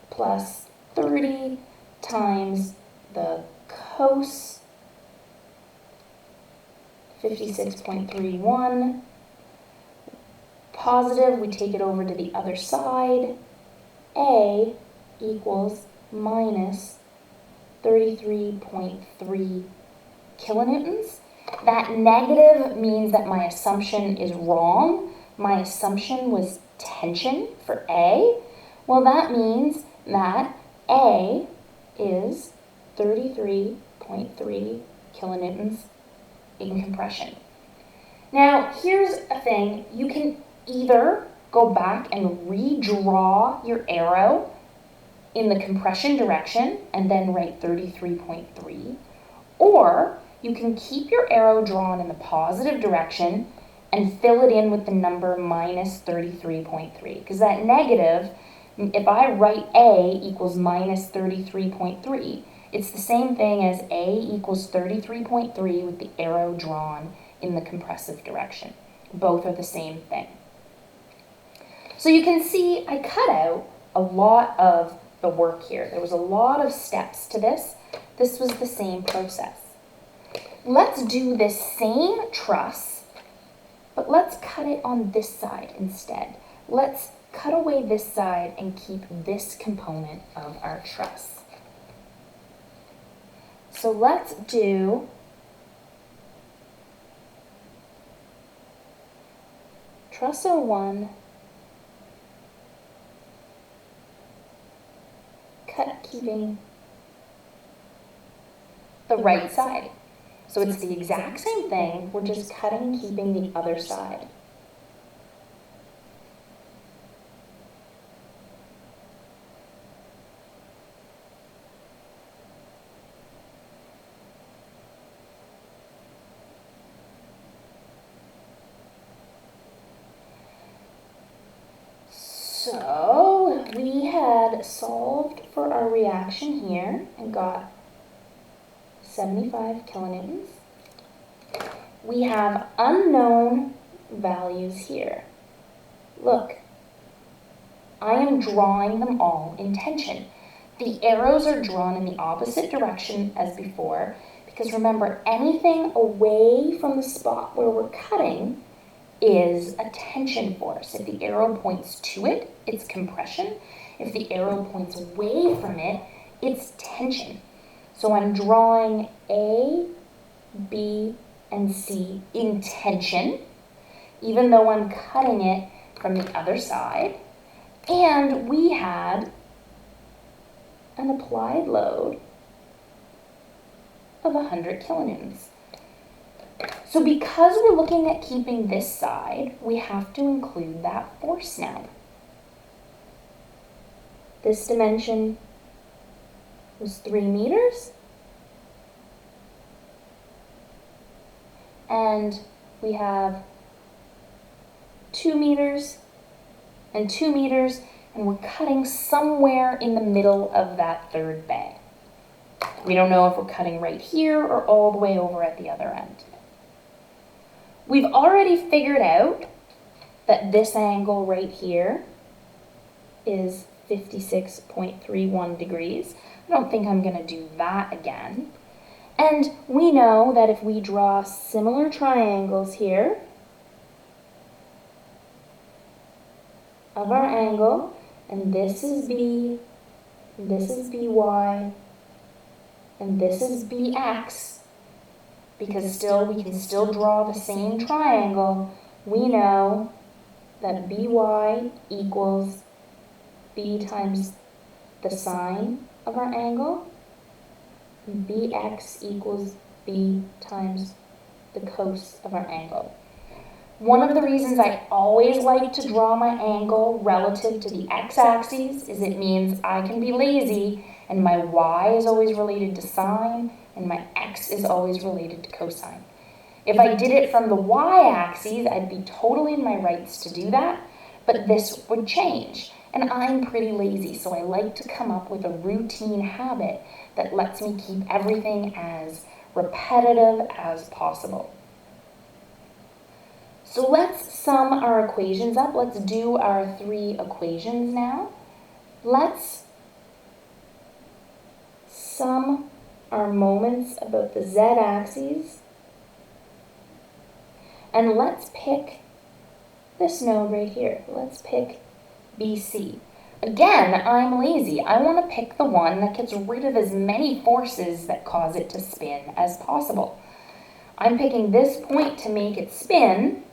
plus 30 times the cos 56.31. Positive, we take it over to the other side. A equals minus 33.3 kilonewtons. That negative means that my assumption is wrong. My assumption was tension for A. Well, that means that A is 33.3 kilonewtons in compression. Now, here's a thing. You can either go back and redraw your arrow in the compression direction and then write 33.3, or you can keep your arrow drawn in the positive direction and fill it in with the number minus 33.3, because that negative, if I write A equals minus 33.3, it's the same thing as A equals 33.3 with the arrow drawn in the compressive direction. Both are the same thing. So you can see I cut out a lot of the work here. There was a lot of steps to this. This was the same process. Let's do this same truss, but let's cut it on this side instead. Let's cut away this side and keep this component of our truss. So let's do truss 01, cut keeping the right side. So it's the exact same thing, we're just cutting keeping the other side. So we had solved for our reaction here and got 75 kilonewtons. We have unknown values here. Look, I am drawing them all in tension. The arrows are drawn in the opposite direction as before, because remember, anything away from the spot where we're cutting is a tension force. If the arrow points to it, it's compression. If the arrow points away from it, it's tension. So I'm drawing A, B, and C in tension, even though I'm cutting it from the other side. And we had an applied load of 100 kilonewtons. So because we're looking at keeping this side, we have to include that force now. This dimension was 3 meters. And we have 2 meters and 2 meters, and we're cutting somewhere in the middle of that third bay. We don't know if we're cutting right here or all the way over at the other end. We've already figured out that this angle right here is 56.31 degrees. I don't think I'm going to do that again. And we know that if we draw similar triangles here of our angle, and this is B, this is BY, and this is BX, because we can still draw the same triangle, we know that BY equals B times the sine of our angle, and BX equals B times the cos of our angle. One of the reasons I always like to draw my angle relative to the x-axis is it means I can be lazy and my y is always related to sine and my x is always related to cosine. If I did it from the y-axis, I'd be totally in my rights to do that, but this would change. And I'm pretty lazy, so I like to come up with a routine habit that lets me keep everything as repetitive as possible. So let's sum our equations up. Let's do our 3 equations now. Let's sum our moments about the z-axis. And let's pick this node right here. Let's pick BC. Again, I'm lazy. I want to pick the one that gets rid of as many forces that cause it to spin as possible. I'm picking this point to make it spin,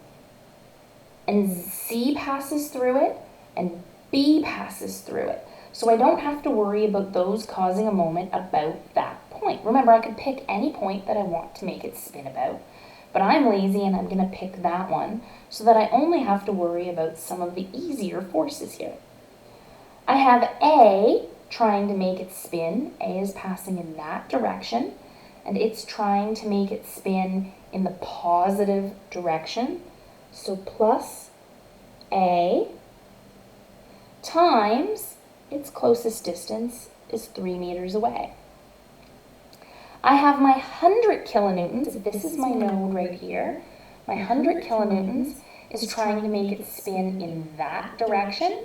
and C passes through it, and B passes through it. So I don't have to worry about those causing a moment about that point. Remember, I could pick any point that I want to make it spin about, but I'm lazy and I'm going to pick that one so that I only have to worry about some of the easier forces here. I have A trying to make it spin. A is passing in that direction, and it's trying to make it spin in the positive direction. So plus A times its closest distance is 3 meters away. I have my 100 kilonewtons. This is my node right here. My 100 kilonewtons is trying to make it spin in that direction,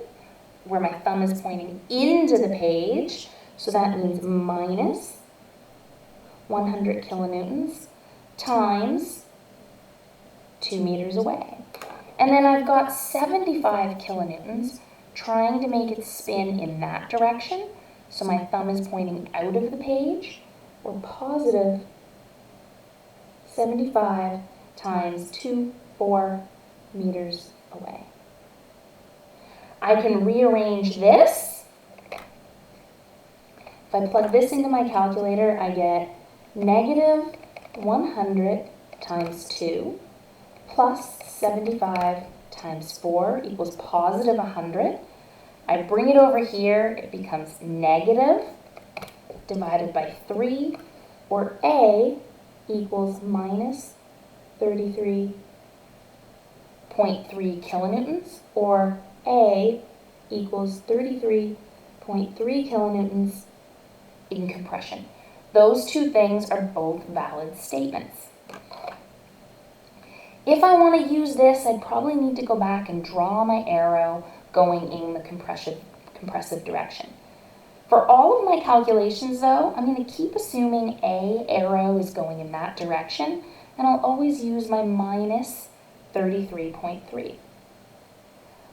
where my thumb is pointing into the page. So that means minus 100 kilonewtons times 2 meters away. And then I've got 75 kilonewtons trying to make it spin in that direction. So my thumb is pointing out of the page, or positive 75 times 4 meters away. I can rearrange this. If I plug this into my calculator, I get negative 100 times 2 plus 75 times 4 equals positive 100. I bring it over here, it becomes negative divided by 3, or A equals minus 33.3 kilonewtons, or A equals 33.3 kilonewtons in compression. those two things are both valid statements. If I want to use this, I'd probably need to go back and draw my arrow going in the compressive direction. For all of my calculations though, I'm going to keep assuming A arrow is going in that direction, and I'll always use my minus 33.3.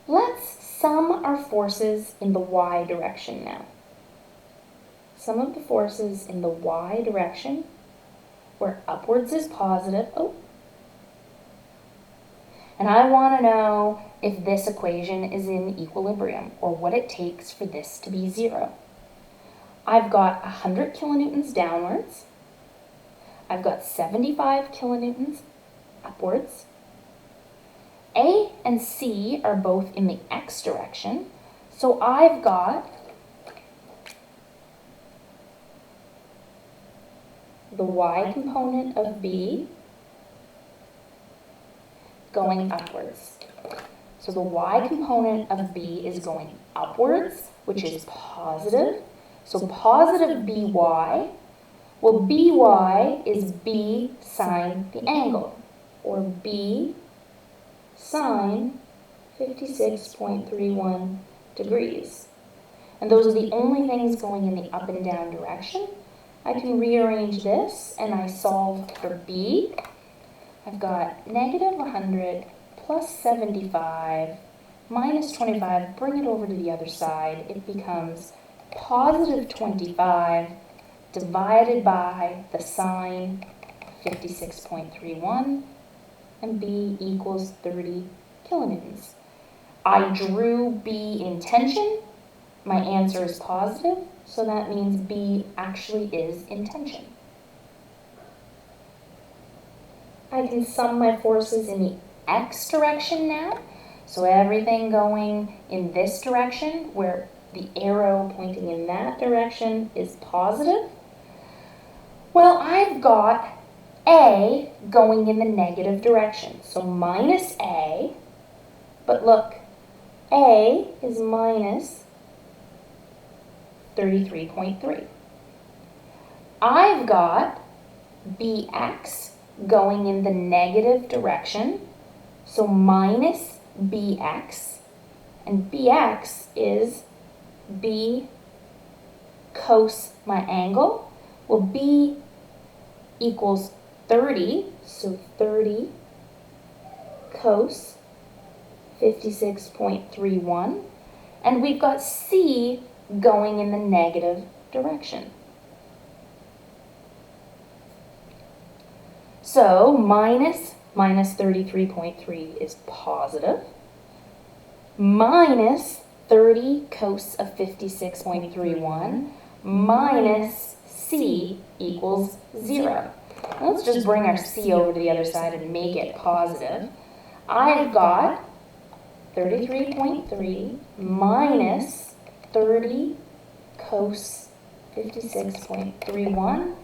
Let's sum our forces in the y direction now. Sum of the forces in the y direction, where upwards is positive, and I want to know if this equation is in equilibrium, or what it takes for this to be 0. I've got 100 kilonewtons downwards. I've got 75 kilonewtons upwards. A and C are both in the x direction, so I've got the y component of B going upwards. So the y component of B is going upwards, which is positive. So positive BY, well, BY is B sine the angle, or B sine 56.31 degrees. And those are the only things going in the up and down direction. I can rearrange this and I solve for B. I've got negative 100 plus 75 minus 25, bring it over to the other side. It becomes positive 25 divided by the sine 56.31, and B equals 30 kilonewtons. I drew B in tension. My answer is positive, so that means B actually is in tension. I can sum my forces in the x direction now. So everything going in this direction, where the arrow pointing in that direction is positive. Well, I've got A going in the negative direction. So minus A, but look, A is minus 33.3. I've got BX going in the negative direction, so minus BX, and BX is B cos my angle. Well, B equals 30, so 30 cos 56.31, and we've got C going in the negative direction. So minus 33.3 is positive, minus 30 cos of 56.31 minus C equals 0. Let's just bring our C over to the other side and make it positive. I've got 33.3 minus 30 cos 56.31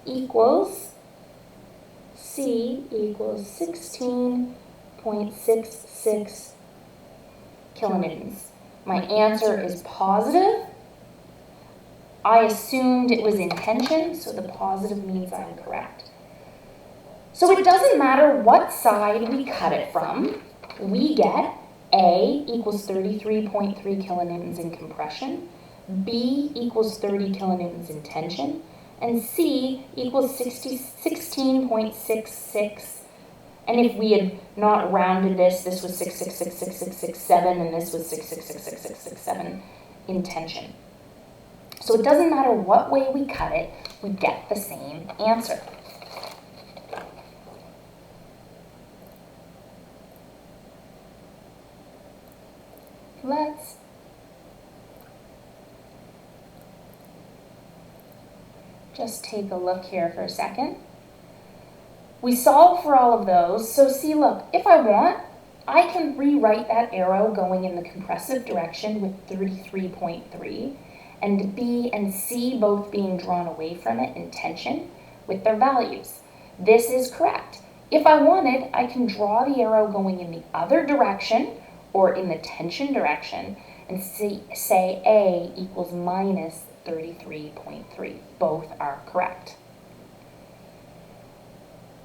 equals C equals 16.66 kilonewtons. My answer is positive. I assumed it was in tension, so the positive means I'm correct. So it doesn't matter what side we cut it from, we get A equals 33.3 kilonewtons in compression, B equals 30 kilonewtons in tension, and C equals 16.66. And if we had not rounded this was 6666667, and this was 6666667 in tension. So it doesn't matter what way we cut it, we get the same answer. Let's just take a look here for a second. We solve for all of those, so see, look, if I want, I can rewrite that arrow going in the compressive direction with 33.3, and B and C both being drawn away from it in tension with their values. This is correct. If I wanted, I can draw the arrow going in the other direction, or in the tension direction, and say A equals minus 33.3. Both are correct.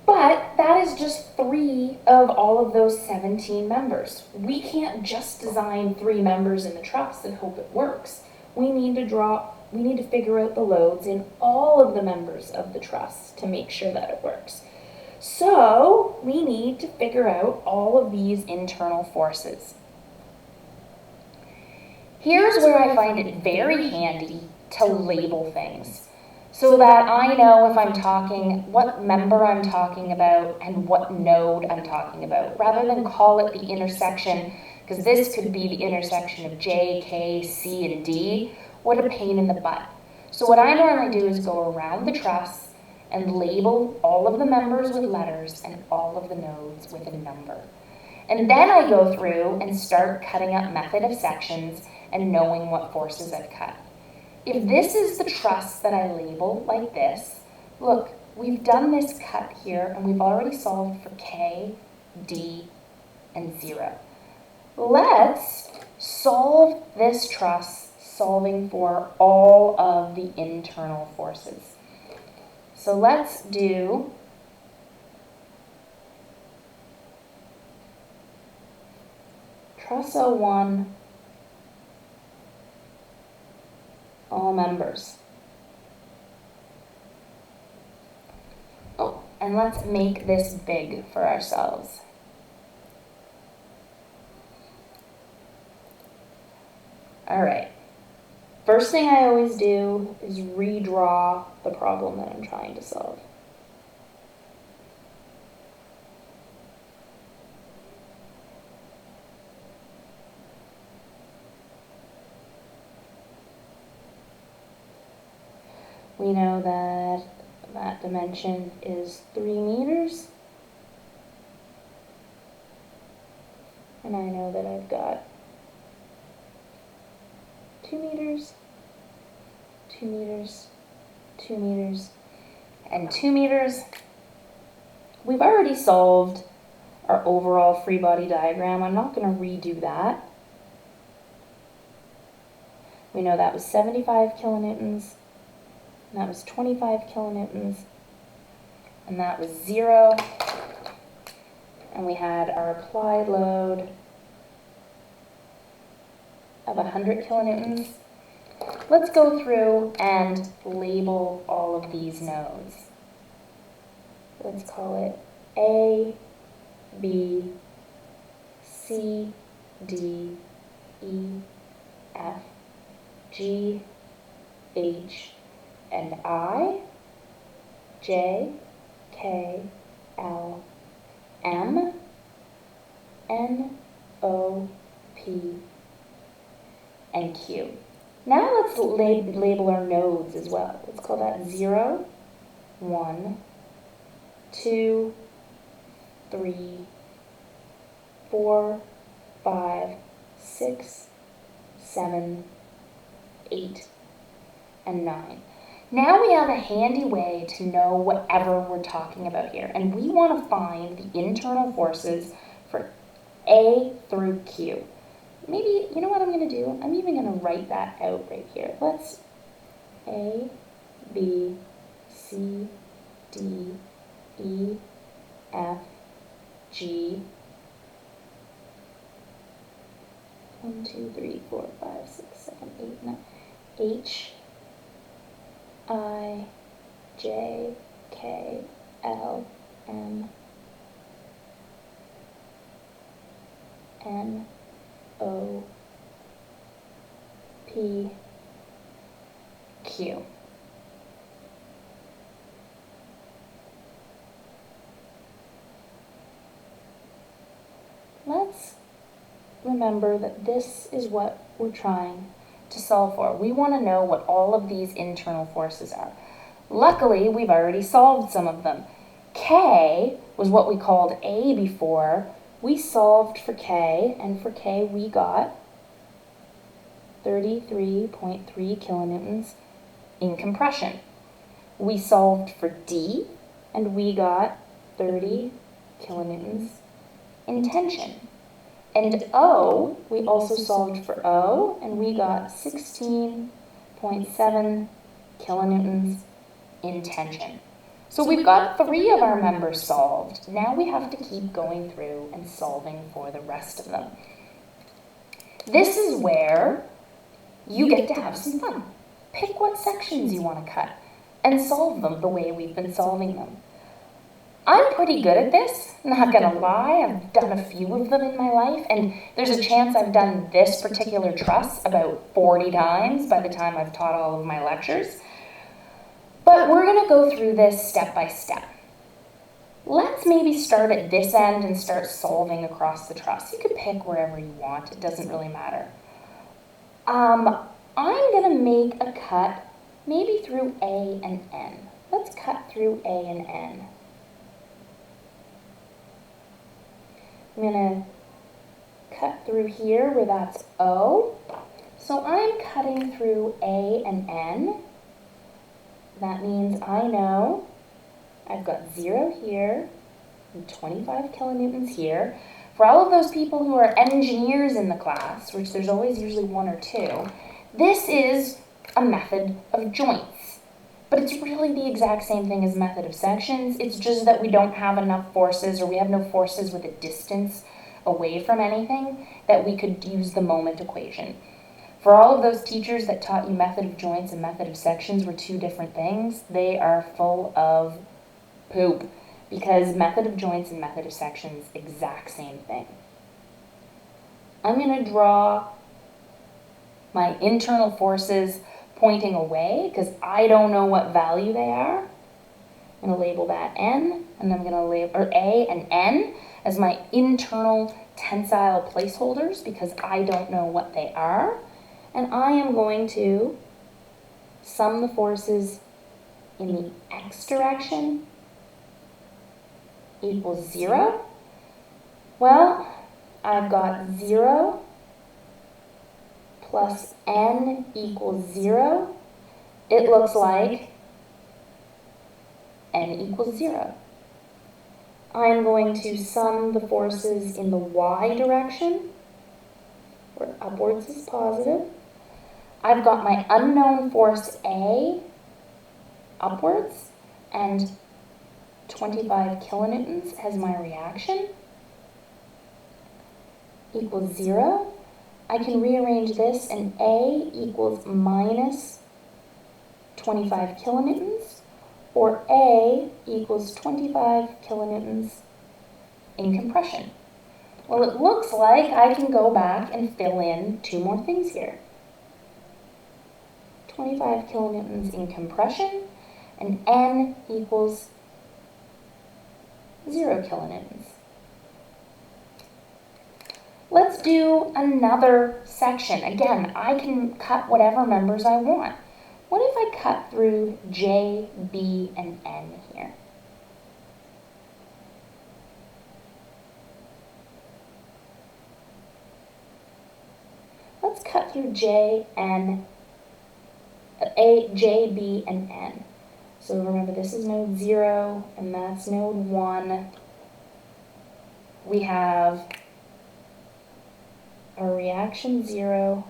But that is just 3 of all of those 17 members. We can't just design 3 members in the truss and hope it works. We need to figure out the loads in all of the members of the truss to make sure that it works. So we need to figure out all of these internal forces. Here's where I find it very handy to label things, so that I know if I'm talking, what member I'm talking about and what node I'm talking about, rather than call it the intersection, because this could be the intersection of J, K, C, and D. What a pain in the butt. So what I normally do is go around the truss and label all of the members with letters and all of the nodes with a number. And then I go through and start cutting up method of sections and knowing what forces I've cut. If this is the truss that I label like this, look, we've done this cut here and we've already solved for K, D, and 0. Let's solve this truss, solving for all of the internal forces. So let's do truss 01, all members. Oh, and let's make this big for ourselves. All right. First thing I always do is redraw the problem that I'm trying to solve. We know that that dimension is 3 meters. And I know that I've got 2 meters, 2 meters, 2 meters, and 2 meters. We've already solved our overall free body diagram. I'm not going to redo that. We know that was 75 kilonewtons. And that was 25 kilonewtons, and that was 0, and we had our applied load of 100 kilonewtons. Let's go through and label all of these nodes. Let's call it A, B, C, D, E, F, G, H, and I, J, K, L, M, N, O, P, and Q. Now let's label our nodes as well. Let's call that 0, 1, 2, 3, 4, 5, 6, 7, 8, and 9. Now we have a handy way to know whatever we're talking about here, and we want to find the internal forces for A through Q. Maybe, you know what I'm going to do? I'm even going to write that out right here. Let's A, B, C, D, E, F, G, 1, 2, 3, 4, 5, 6, 7, 8, 9, H, I, J, K, L, M, N, O, P, Q. Let's remember that this is what we're trying to solve for. We want to know what all of these internal forces are. Luckily, we've already solved some of them. K was what we called A before. We solved for K, and for K we got 33.3 kilonewtons in compression. We solved for D, and we got 30 kilonewtons in tension. And O, we also solved for O, and we got 16 56.7 kilonewtons in tension. So we've got 3 of our members solved. Now we have to keep going through and solving for the rest of them. This is where you get to have some fun. Pick what sections you want to cut and solve them the way we've been solving them. I'm pretty good at this, not gonna lie. I've done a few of them in my life, and there's a chance I've done this particular truss about 40 times by the time I've taught all of my lectures. But we're gonna go through this step by step. Let's maybe start at this end and start solving across the truss. You could pick wherever you want, it doesn't really matter. I'm gonna make a cut maybe through A and N. Let's cut through A and N. I'm going to cut through here where that's O. So I'm cutting through A and N. That means I know I've got 0 here and 25 kilonewtons here. For all of those people who are engineers in the class, which there's always usually 1 or 2, this is a method of joints. But it's really the exact same thing as method of sections. It's just that we don't have enough forces, or we have no forces with a distance away from anything, that we could use the moment equation. For all of those teachers that taught you method of joints and method of sections were 2 different things, they are full of poop, because method of joints and method of sections, exact same thing. I'm going to draw my internal forces pointing away, because I don't know what value they are. I'm going to label that N, and I'm going to label A and N as my internal tensile placeholders, because I don't know what they are. And I am going to sum the forces in the X direction equals 0. Well, I've got 0 plus N equals 0, it looks like N equals 0. I'm going to sum the forces in the Y direction, where upwards is positive. I've got my unknown force A upwards, and 25 kilonewtons as my reaction equals 0. I can rearrange this, and A equals minus 25 kilonewtons, or A equals 25 kilonewtons in compression. Well, it looks like I can go back and fill in 2 more things here. 25 kilonewtons in compression, and N equals 0 kilonewtons. Let's do another section. Again, I can cut whatever members I want. What if I cut through J, B, and N here? Let's cut through J, B, and N. So remember, this is node 0, and that's node 1. We have our reaction 0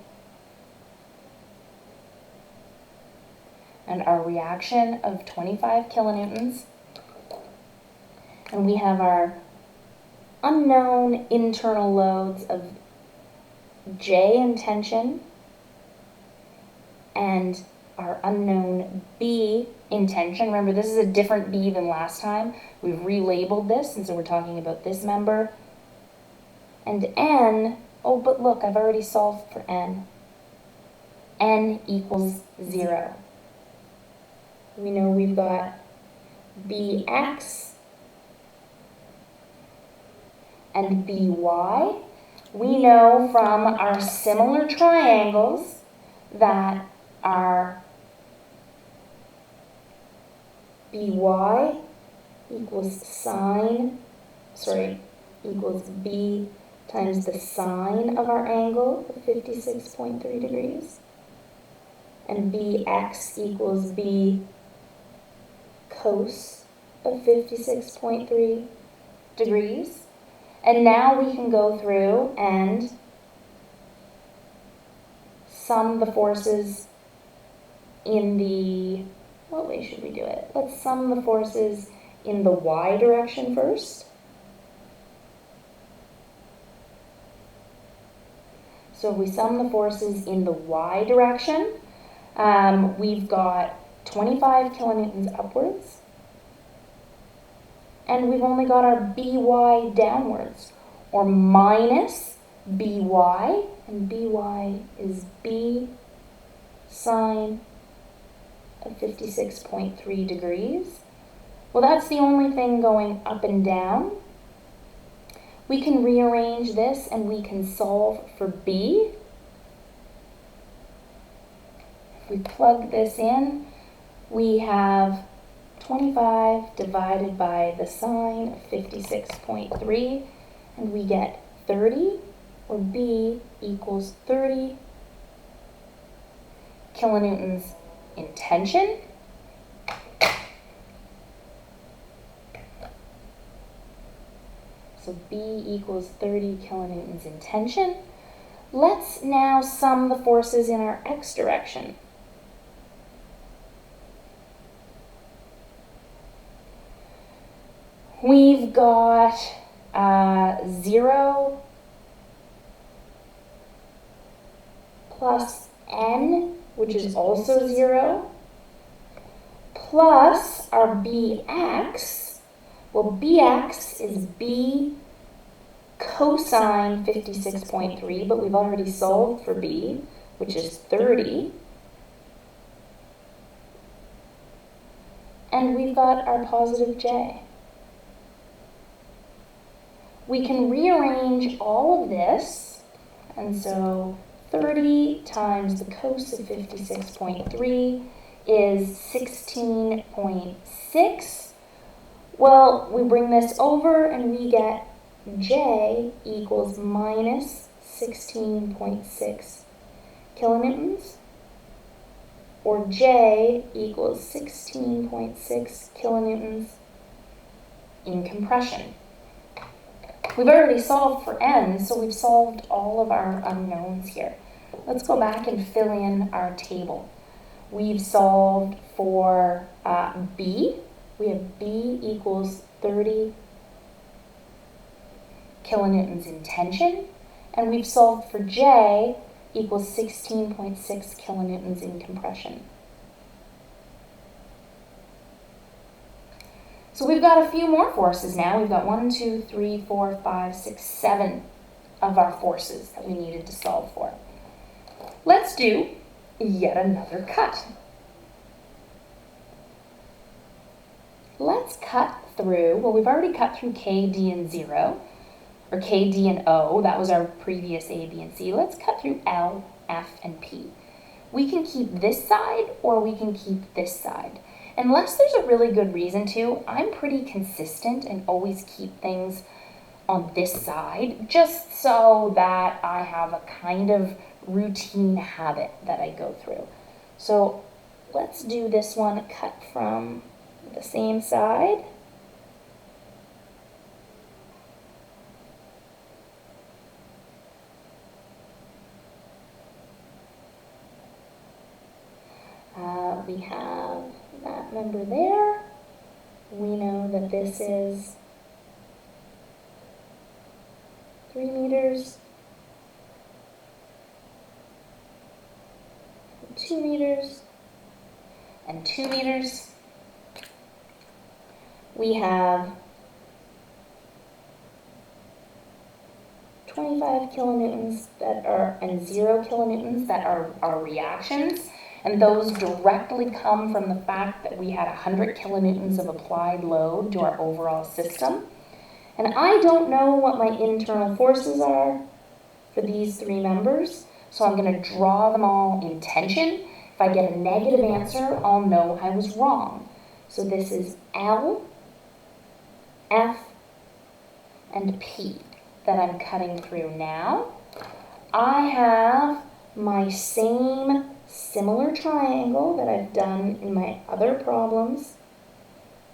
and our reaction of 25 kilonewtons. And we have our unknown internal loads of J in tension and our unknown B in tension. Remember, this is a different B than last time. We've relabeled this, and so we're talking about this member. And N, oh, but look, I've already solved for N. N equals 0. We know we've got Bx and By. We know from our similar triangles that our By equals equals B times the sine of our angle of 56.3 degrees. And Bx equals B cos of 56.3 degrees. And now we can go through and sum the forces in the, what way should we do it? Let's sum the forces in the y direction first. So if we sum the forces in the y direction, we've got 25 kilonewtons upwards, and we've only got our by downwards, or minus by, and by is b sine of 56.3 degrees. Well, that's the only thing going up and down. We can rearrange this and we can solve for b. If we plug this in, we have 25 divided by the sine of 56.3, and we get 30, or b equals 30 kilonewtons in tension. So b equals 30 kilonewtons in tension. Let's now sum the forces in our x direction. We've got 0 plus n, which is also 0, plus our bx. Well, bx is b cosine 56.3, but we've already solved for b, which is 30. And we've got our positive j. We can rearrange all of this, and so 30 times the cos of 56.3 is 16.6. Well, we bring this over and we get j equals minus 16.6 kilonewtons, or j equals 16.6 kilonewtons in compression. We've already solved for n, so we've solved all of our unknowns here. Let's go back and fill in our table. We've solved for b. We have b equals 30 kilonewtons in tension, and we've solved for j equals 16.6 kilonewtons in compression. So we've got a few more forces now. We've got 1, 2, 3, 4, 5, 6, 7 of our forces that we needed to solve for. Let's do yet another cut. Let's cut through, well, we've already cut through K, D, and 0, or K, D, and O. That was our previous A, B, and C. Let's cut through L, F, and P. We can keep this side, or we can keep this side. Unless there's a really good reason to, I'm pretty consistent and always keep things on this side, just so that I have a kind of routine habit that I go through. So let's do this one cut from the same side. We have that number there. We know that this is 3 meters, 2 meters, and 2 meters. We have 25 kilonewtons that are, and 0 kilonewtons that are our reactions. And those directly come from the fact that we had 100 kilonewtons of applied load to our overall system. And I don't know what my internal forces are for these 3 members, so I'm going to draw them all in tension. If I get a negative answer, I'll know I was wrong. So this is L, F, and P that I'm cutting through now. I have my same similar triangle that I've done in my other problems,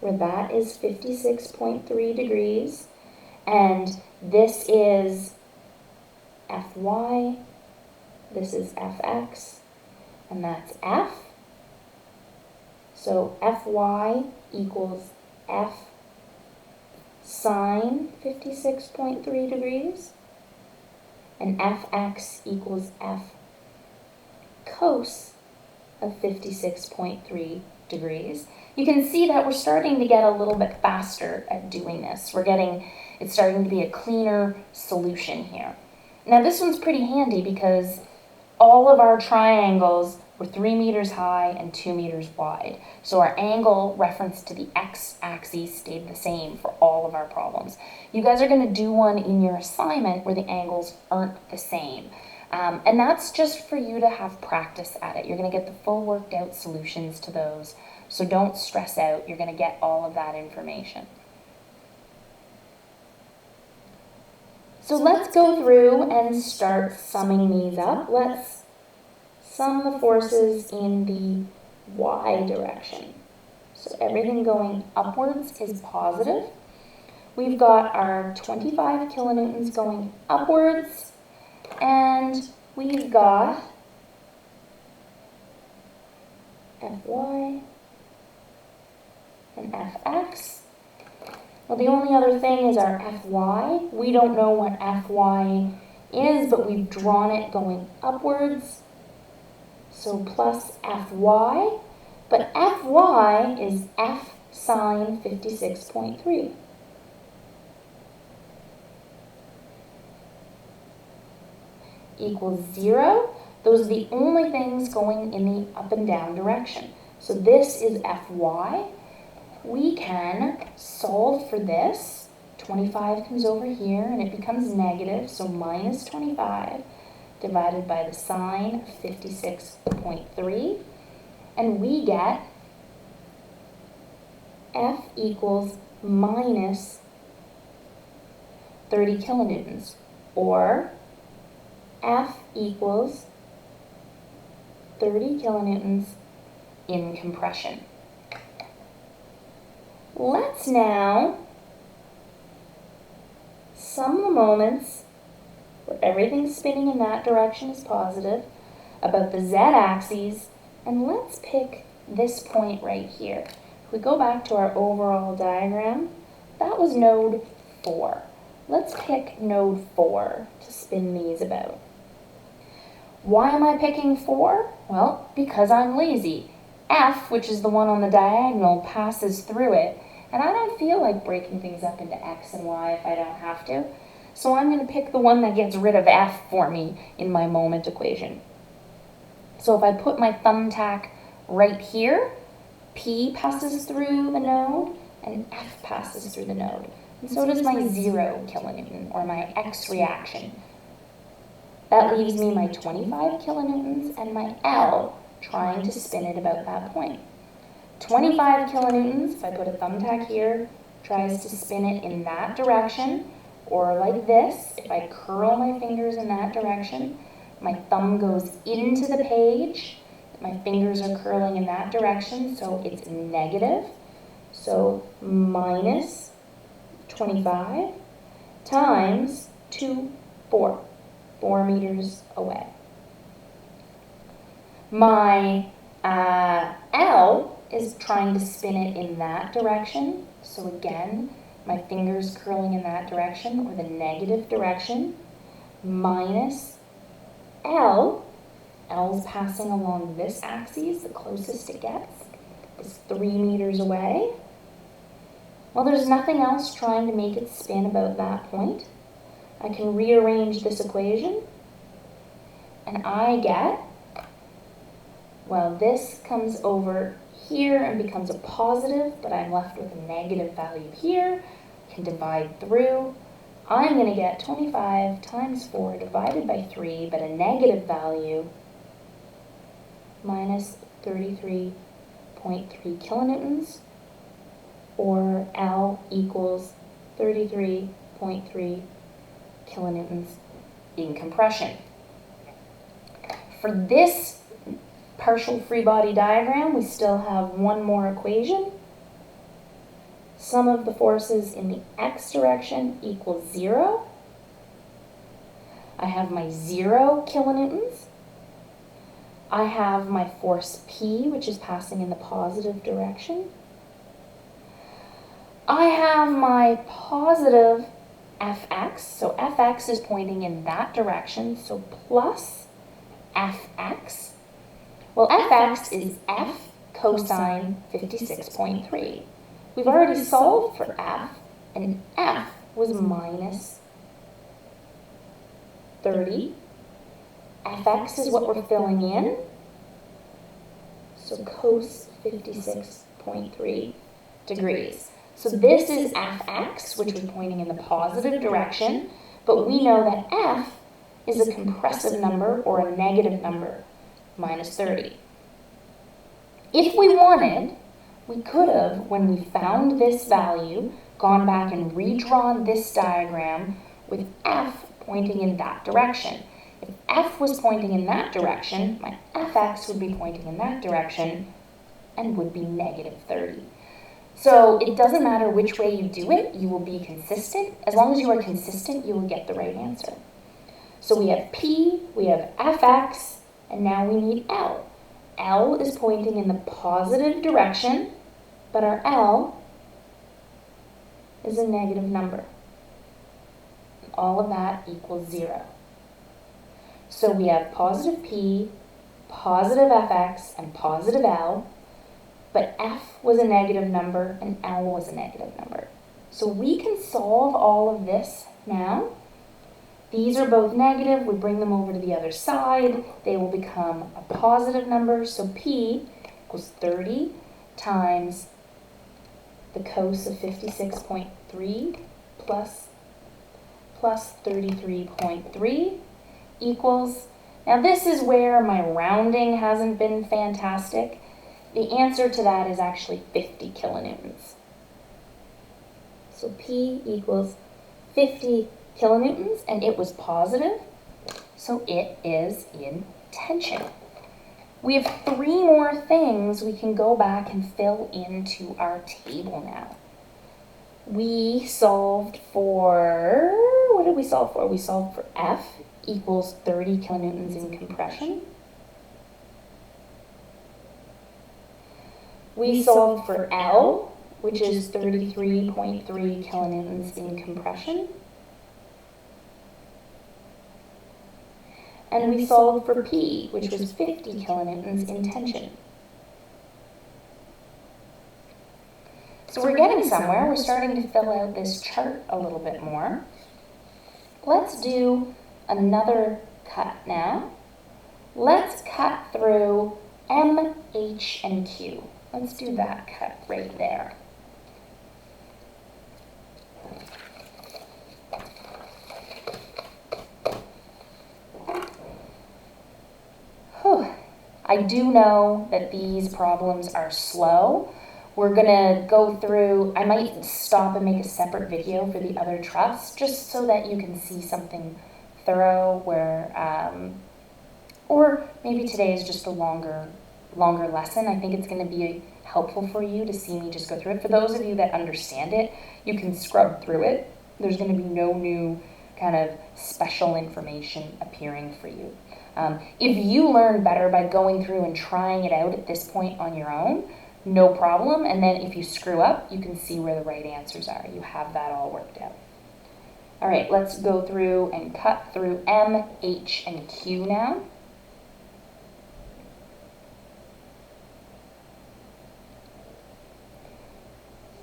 where that is 56.3 degrees, and this is Fy, this is Fx, and that's F, So Fy equals F sine 56.3 degrees, and Fx equals F cos of 56.3 degrees. You can see that we're starting to get a little bit faster at doing this. It's starting to be a cleaner solution here. Now this one's pretty handy because all of our triangles were 3 meters high and 2 meters wide. So our angle reference to the x-axis stayed the same for all of our problems. You guys are going to do one in your assignment where the angles aren't the same. And that's just for you to have practice at it. You're going to get the full worked out solutions to those. So don't stress out. You're going to get all of that information. So let's go through and start summing these up. Let's sum the forces in the y direction. So everything going upwards is positive. We've got our 25 kilonewtons going upwards, and we've got Fy and Fx. Well, the only other thing is our Fy. We don't know what Fy is, but we've drawn it going upwards. So plus Fy, but Fy is F sine 56.3. Equals 0. Those are the only things going in the up and down direction. So this is Fy. We can solve for this. 25 comes over here and it becomes negative, so minus 25 divided by the sine of 56.3, and we get F equals minus 30 kilonewtons, or F equals 30 kilonewtons in compression. Let's now sum the moments where everything's spinning in that direction is positive about the z-axis, and let's pick this point right here. If we go back to our overall diagram, that was node 4. Let's pick node 4 to spin these about. Why am I picking 4? Well, because I'm lazy. F, which is the one on the diagonal, passes through it, and I don't feel like breaking things up into x and y if I don't have to. So I'm going to pick the one that gets rid of F for me in my moment equation. So if I put my thumbtack right here, P passes through the node and F passes through the node. And so does my 0 kilonewton, or my X reaction. That leaves me my 25 kilonewtons and my L trying to spin it about that point. 25 kilonewtons, if I put a thumbtack here, tries to spin it in that direction. Or like this, if I curl my fingers in that direction, my thumb goes into the page, my fingers are curling in that direction, so it's negative. So minus 25 times 4 meters away. My L is trying to spin it in that direction, so again, my fingers curling in that direction, or the negative direction, minus L. L's passing along this axis, the closest it gets, is 3 meters away. Well, there's nothing else trying to make it spin about that point. I can rearrange this equation, and I get, well, this comes over here and becomes a positive, but I'm left with a negative value here. Can divide through. I'm going to get 25 times 4 divided by 3, but a negative value, minus 33.3 kilonewtons, or L equals 33.3 kilonewtons in compression. For this partial free body diagram, we still have one more equation. Sum of the forces in the x direction equals 0. I have my 0 kilonewtons. I have my force P, which is passing in the positive direction. I have my positive Fx, so Fx is pointing in that direction, so plus Fx. Well, Fx is F cosine 56.3. We've already solved for F, and F was minus 30. Fx is what we're filling in, so cos 56.3 degrees. So this is Fx, which was pointing in the positive direction, but we know that F is a compressive number or a negative number, minus 30. If we wanted, we could have, when we found this value, gone back and redrawn this diagram with F pointing in that direction. If F was pointing in that direction, my Fx would be pointing in that direction and would be negative 30. So it doesn't matter which way you do it, you will be consistent. As long as you are consistent, you will get the right answer. So we have P, we have Fx, and now we need L. L is pointing in the positive direction, but our L is a negative number. All of that equals 0. So we have positive P, positive Fx, and positive L, but F was a negative number and L was a negative number. So we can solve all of this now. These are both negative. We bring them over to the other side. They will become a positive number. So P equals 30 times the cos of 56.3 plus 33.3 equals, now this is where my rounding hasn't been fantastic. The answer to that is actually 50 kilonewtons. So P equals 50 kilonewtons, and it was positive, so it is in tension. We have 3 more things we can go back and fill into our table now. We solved for, what did we solve for? We solved for F equals 30 kilonewtons in compression. We solved for L, which is 33.3 kilonewtons in compression. And we solved for P, which was 50 kilonewtons in tension. So we're getting somewhere. We're starting to fill out this chart a little bit more. Let's do another cut now. Let's cut through M, H, and Q. Let's do that cut right there. Whew. I do know that these problems are slow. We're going to go through, I might stop and make a separate video for the other truss, just so that you can see something thorough where, or maybe today is just a longer lesson. I think it's going to be helpful for you to see me just go through it. For those of you that understand it, you can scrub through it. There's going to be no new kind of special information appearing for you. If you learn better by going through and trying it out at this point on your own, no problem. And then if you screw up, you can see where the right answers are. You have that all worked out. All right, let's go through and cut through M, H, and Q now.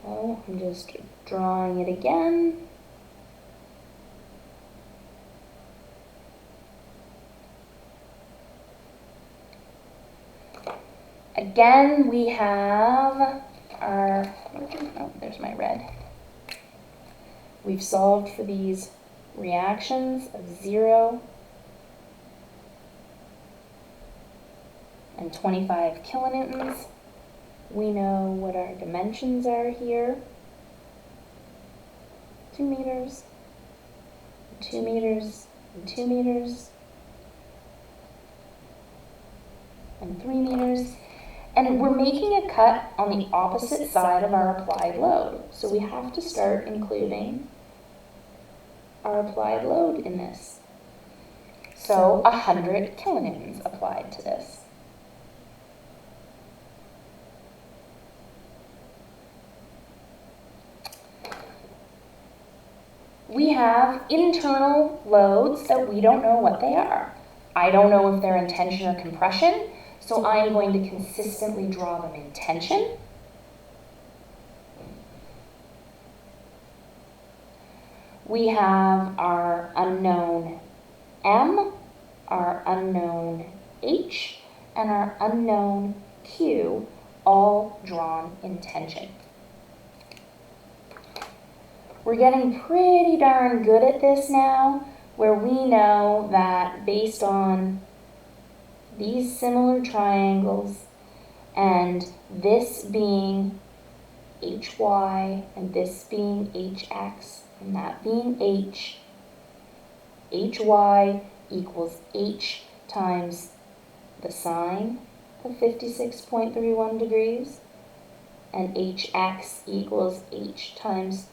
So I'm just drawing it again. Again, we have our, oh, there's my red. We've solved for these reactions of 0 and 25 kilonewtons. We know what our dimensions are here. 2 meters, 2 meters, and 2 meters, and 3 meters. And we're making a cut on the opposite side of our applied load. So we have to start including our applied load in this. So 100 kilonewtons applied to this. we have internal loads that we don't know what they are. I don't know if they're in tension or compression, so I'm going to consistently draw them in tension. We have our unknown M, our unknown H, and our unknown Q, all drawn in tension. We're getting pretty darn good at this now, where we know that based on these similar triangles, and this being HY, and this being HX, and that being H, HY equals H times the sine of 56.31 degrees, and HX equals H times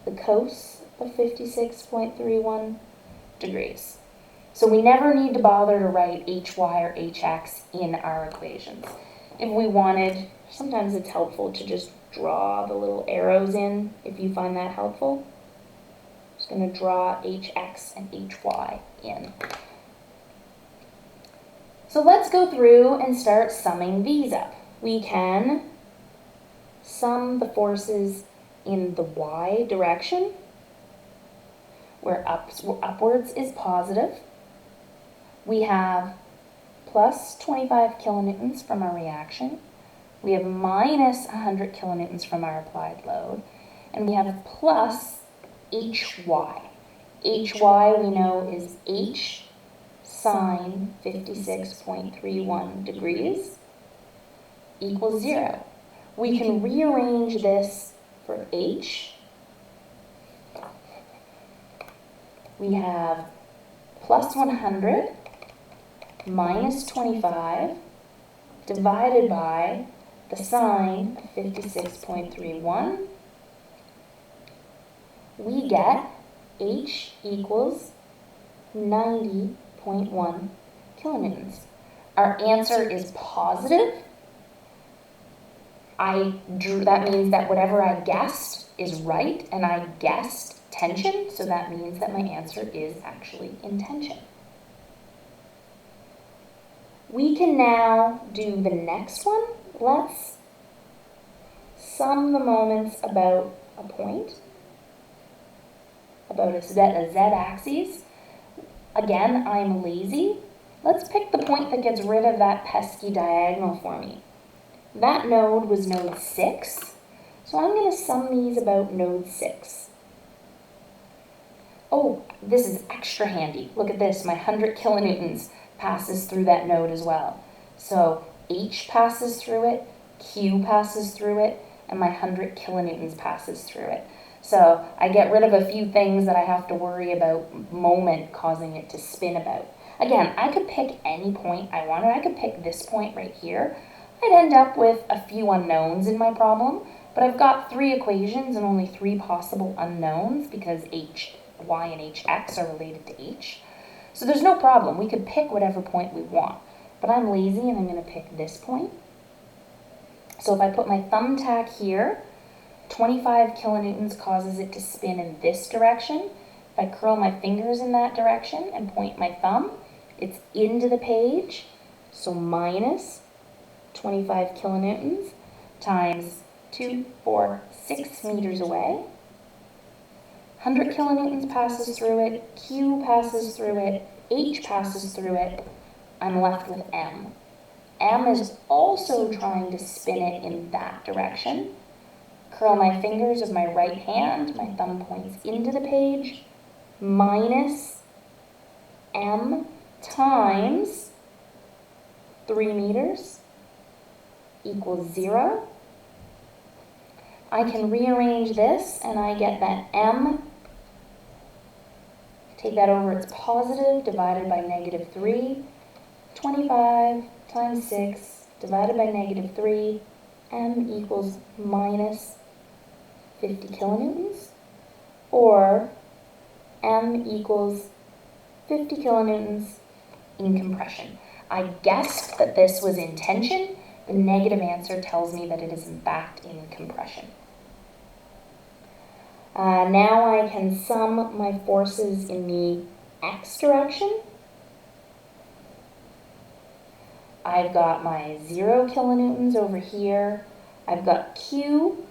the cos of 56.31 degrees. So we never need to bother to write HY or HX in our equations. If we wanted, sometimes it's helpful to just draw the little arrows in, if you find that helpful. I'm just going to draw HX and HY in. So let's go through and start summing these up. We can sum the forces in the y direction, where upwards is positive. We have plus 25 kilonewtons from our reaction. We have minus 100 kilonewtons from our applied load. And we have plus HY. HY we know is H sine 56.31 degrees equals 0. We can rearrange this for H. We have plus 100 minus 25 divided by the sine of 56.31. We get H equals 90.1 kilonewtons. Our answer is positive. That means that whatever I guessed is right, and I guessed tension, so that means that my answer is actually in tension. We can now do the next one. Let's sum the moments about a point, about a z-axis. Again, I'm lazy. Let's pick the point that gets rid of that pesky diagonal for me. That node was node 6, so I'm going to sum these about node 6. Oh, this is extra handy. Look at this, my 100 kilonewtons passes through that node as well. So H passes through it, Q passes through it, and my 100 kilonewtons passes through it. So I get rid of a few things that I have to worry about moment causing it to spin about. Again, I could pick any point I wanted. I could pick this point right here. I'd end up with a few unknowns in my problem, but I've got 3 equations and only 3 possible unknowns because H, Y, and HX are related to H. So there's no problem. We could pick whatever point we want, but I'm lazy and I'm going to pick this point. So if I put my thumbtack here, 25 kilonewtons causes it to spin in this direction. If I curl my fingers in that direction and point my thumb, it's into the page, so minus 25 kilonewtons times 2, 4, 6 meters away. 100 kilonewtons passes through it, Q passes through it, H passes through it. I'm left with M. M is also trying to spin it in that direction. Curl my fingers of my right hand, my thumb points into the page, minus M times 3 meters equals 0. I can rearrange this and I get that M, take that over, it's positive, divided by negative 3. 25 times 6 divided by negative 3, M equals minus 50 kilonewtons, or M equals 50 kilonewtons in compression. I guessed that this was in tension. The negative answer tells me that it is in fact in compression. Now I can sum my forces in the x direction. I've got my 0 kilonewtons over here. I've got Q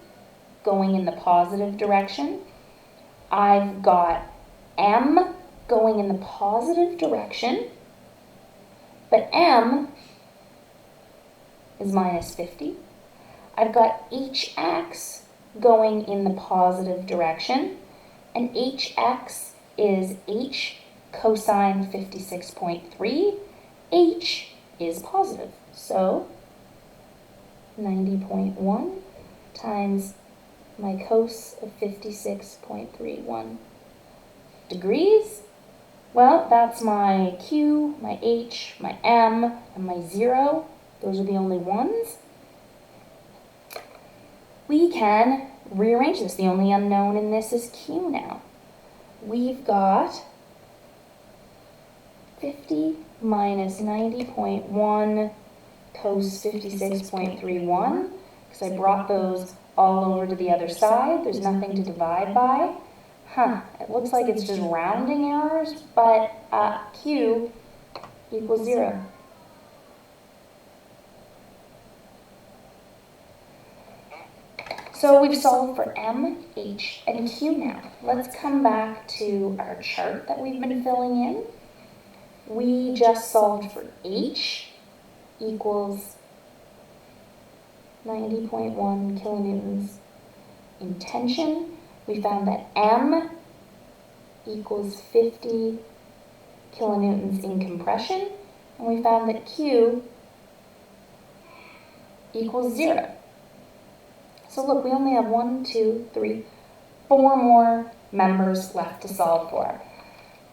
going in the positive direction. I've got M going in the positive direction, but M is minus 50. I've got HX going in the positive direction, and HX is H cosine 56.3. H is positive, so 90.1 times my cos of 56.31 degrees. Well, that's my Q, my H, my M, and my 0. Those are the only ones. We can rearrange this. The only unknown in this is Q now. We've got 50 minus 90.1 cos 56.31, because I brought those all over to the other side. There's nothing to divide by. It looks like it's just rounding errors, but Q equals 0. So we've solved for M, H, and Q now. Let's come back to our chart that we've been filling in. We just solved for H equals 90.1 kilonewtons in tension. We found that M equals 50 kilonewtons in compression, and we found that Q equals 0. So look, we only have 1, 2, 3, 4 more members left to solve for.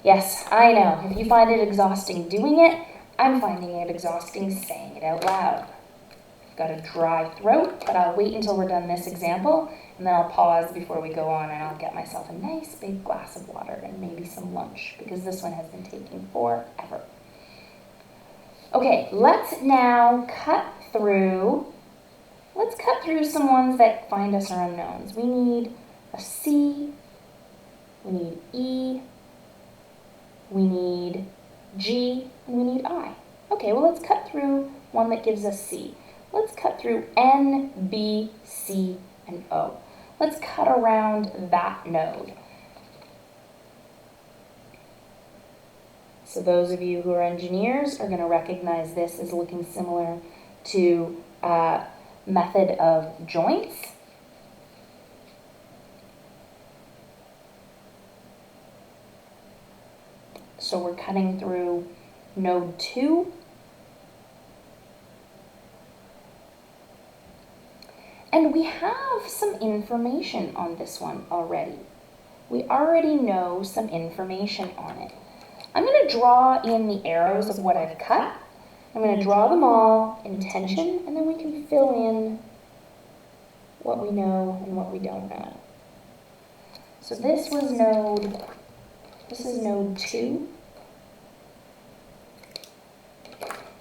Yes, I know, if you find it exhausting doing it, I'm finding it exhausting saying it out loud. I've got a dry throat, but I'll wait until we're done this example, and then I'll pause before we go on, and I'll get myself a nice big glass of water and maybe some lunch, because this one has been taking forever. Okay, let's now cut through some ones that find us our unknowns. We need a C, we need E, we need G, and we need I. Okay, well, let's cut through one that gives us C. Let's cut through N, B, C, and O. Let's cut around that node. So those of you who are engineers are going to recognize this as looking similar to method of joints. So we're cutting through node 2. And we have some information on this one already. We already know some information on it. I'm going to draw in the arrows of what I've cut. I'm going to draw them all in tension, and then we can fill in what we know and what we don't know. So this is node 2.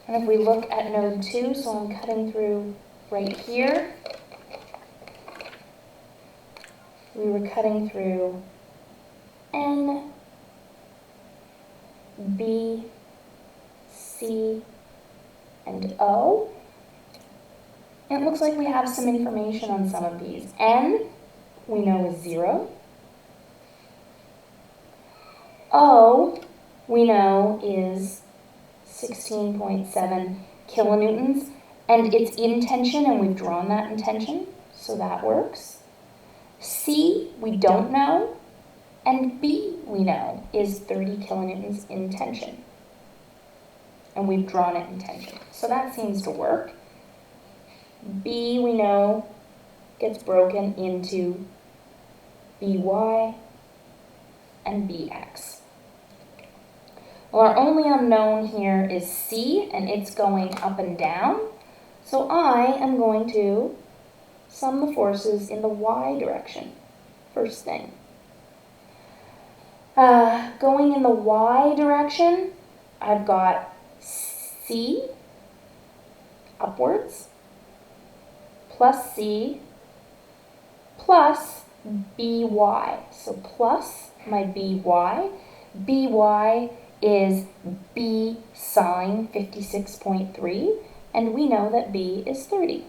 And if we look at node 2, so I'm cutting through right here, we were cutting through N, B, C, and O. And it looks like we have some information on some of these. N, we know is 0. O, we know is 16.7 kilonewtons, and it's in tension, and we've drawn that in tension, so that works. C, we don't know, and B, we know, is 30 kilonewtons in tension, and we've drawn it in tension, so that seems to work. B, we know, gets broken into By and Bx. Well, our only unknown here is C, and it's going up and down. So I am going to sum the forces in the y direction, first thing. Going in the y direction, I've got C upwards, plus C, plus by. So plus my by. By is b sine 56.3, and we know that b is 30.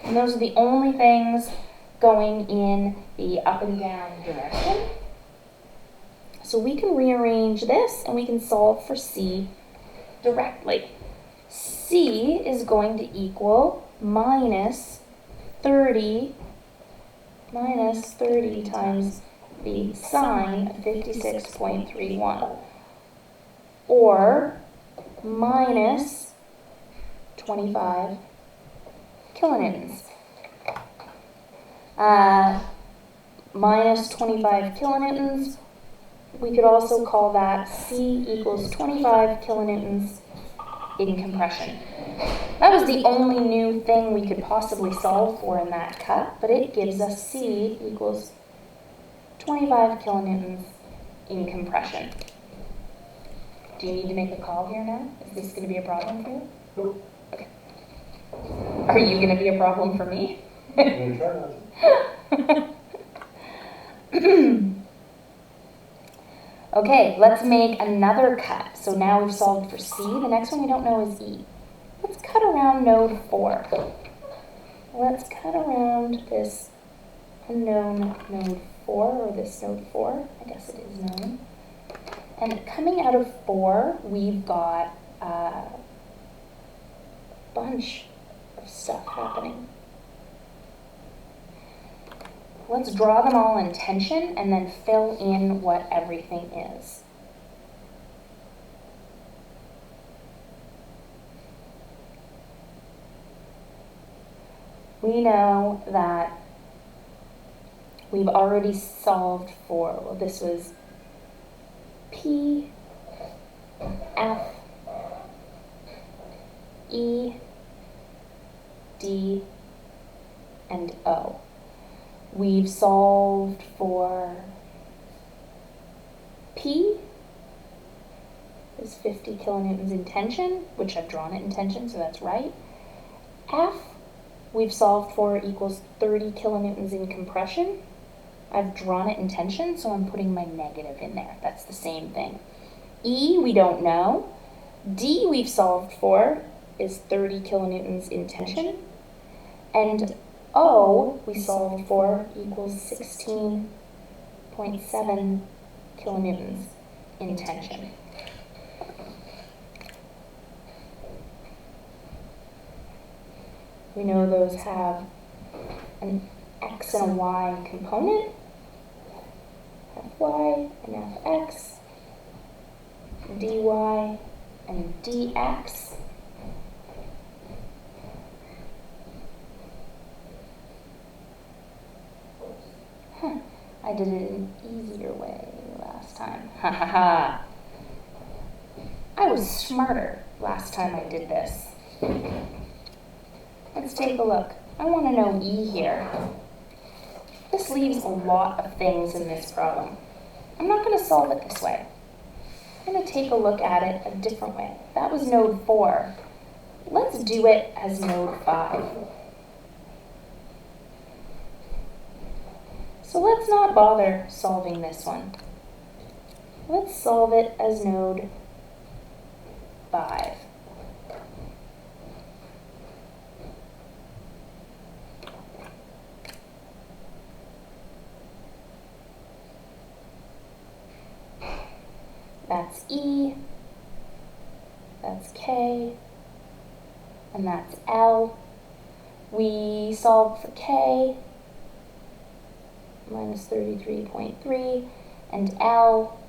And those are the only things going in the up and down direction. So we can rearrange this and we can solve for C directly. C is going to equal minus 30 times the sine of 56.31, or minus 25 kilonewtons. Minus 25 kilonewtons, we could also call that C equals 25 kilonewtons in compression. That was the only new thing we could possibly solve for in that cut, but it gives us C equals 25 kilonewtons in compression. Do you need to make a call here now? Is this going to be a problem for you? Nope. Okay. Are you going to be a problem for me? I'm going to try not to. Okay, let's make another cut. So now we've solved for C. The next one we don't know is E. Let's cut around node 4. Let's cut around this unknown node 4, or this node 4. I guess it is known. And coming out of 4, we've got a bunch of stuff happening. Let's draw them all in tension and then fill in what everything is. We know that we've already solved for, well, this was P, F, E, D, and O. We've solved for P is 50 kilonewtons in tension, which I've drawn it in tension, so that's right. F, we've solved for equals 30 kilonewtons in compression. I've drawn it in tension, so I'm putting my negative in there. That's the same thing. E, we don't know. D, we've solved for is 30 kilonewtons in tension. And O, we solved for equals 16.7 kilonewtons in tension. We know those have an X and a Y component, Fy and Fx, dy and dx. I did it an easier way last time. Ha ha ha. I was smarter last time I did this. Let's take a look. I want to know E here. This leaves a lot of things in this problem. I'm not going to solve it this way. I'm going to take a look at it a different way. That was node 4. Let's do it as node 5. So let's not bother solving this one. Let's solve it as node 5. That's E, that's K, and that's L. We solved for K, minus 33.3, and L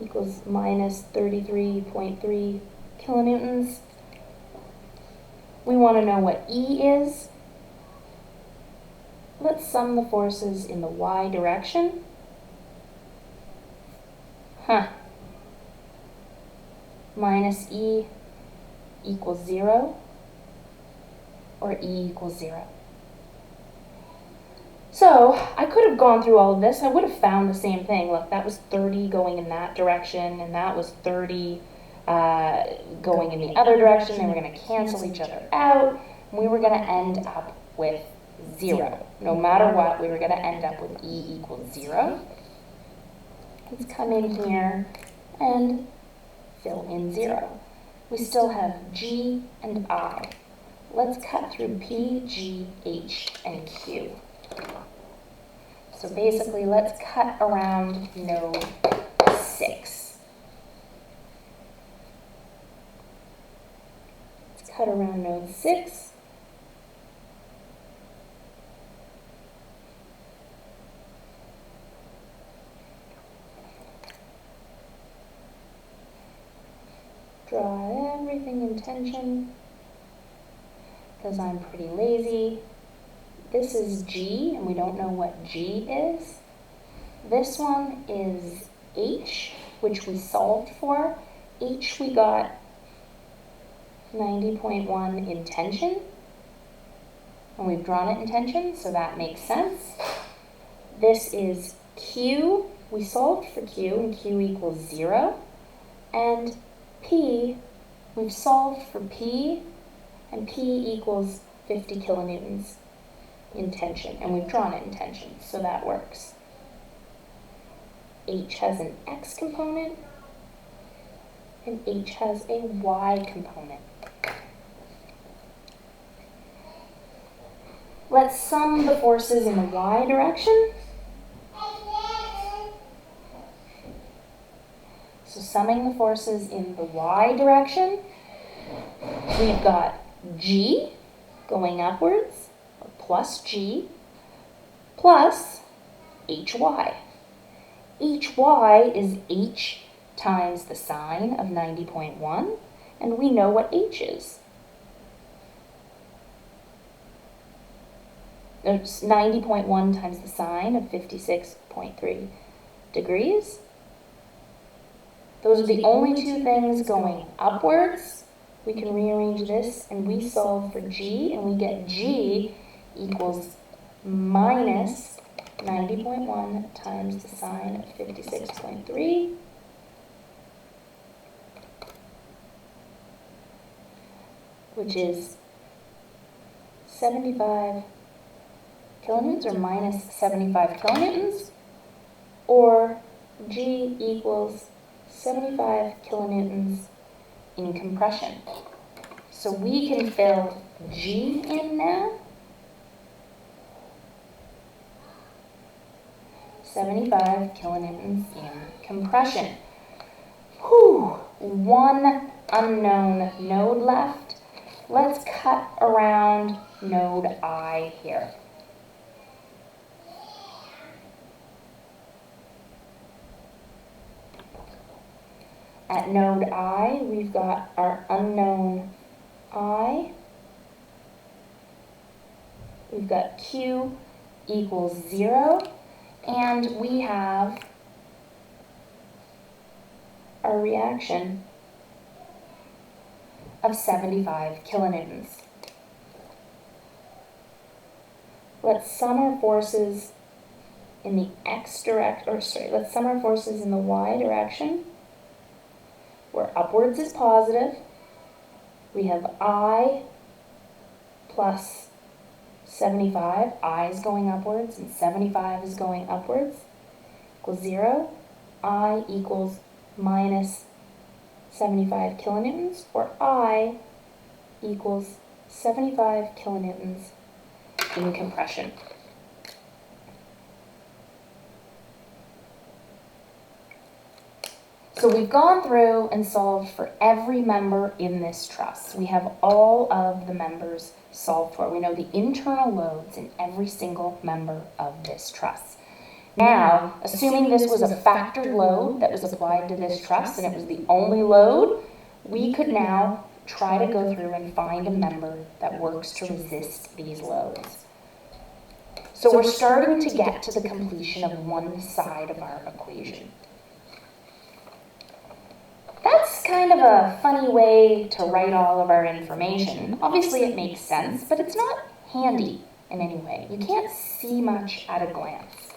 equals minus 33.3 kilonewtons. We want to know what E is. Let's sum the forces in the Y direction. Minus E equals 0, or E equals 0. So I could have gone through all of this. I would have found the same thing. Look, that was 30 going in that direction, and that was 30 going in the other direction. They were going to cancel each other out. And we were going to end up with 0. No matter what, we were going to end up with E equals 0. Let's come in here and fill in 0. We still have G and I. Let's cut through P, G, H, and Q. So basically, let's cut around node 6. Let's cut around node 6. Draw everything in tension, because I'm pretty lazy. This is G, and we don't know what G is. This one is H, which we solved for. H we got 90.1 in tension, and we've drawn it in tension, so that makes sense. This is Q. We solved for Q, and Q equals 0. And P, we've solved for P, and P equals 50 kilonewtons in tension, and we've drawn it in tension, so that works. H has an X component, and H has a Y component. Let's sum the forces in the Y direction. So summing the forces in the Y direction, we've got G going upwards, or plus G, plus HY. HY is H times the sine of 90.1, and we know what H is. It's 90.1 times the sine of 56.3 degrees. Those are the only two things going upwards. We can rearrange this, and we solve for G, and we get G equals minus 90.1 times the sine of 56.3. Which is 75 kilonewtons, or minus 75 kilonewtons, or G equals 75 kilonewtons in compression. So we can fill G in now. 75 kilonewtons in compression. Whew, one unknown node left. Let's cut around node I here. At node I, we've got our unknown I. We've got Q equals 0, and we have our reaction of 75 kilonewtons. Let's sum our forces in the let's sum our forces in the Y direction, where upwards is positive. We have I plus 75, I is going upwards, and 75 is going upwards, equals 0. I equals minus 75 kilonewtons, or I equals 75 kilonewtons in compression. So we've gone through and solved for every member in this truss. We have all of the members solved for. We know the internal loads in every single member of this truss. Now, assuming this was a factored load that was applied to this truss and it was the only load, we could now try to go through and find a member that works to resist these loads. So we're starting to get to the completion of one side of our equation. That's kind of a funny way to write all of our information. Obviously it makes sense, but it's not handy in any way. You can't see much at a glance.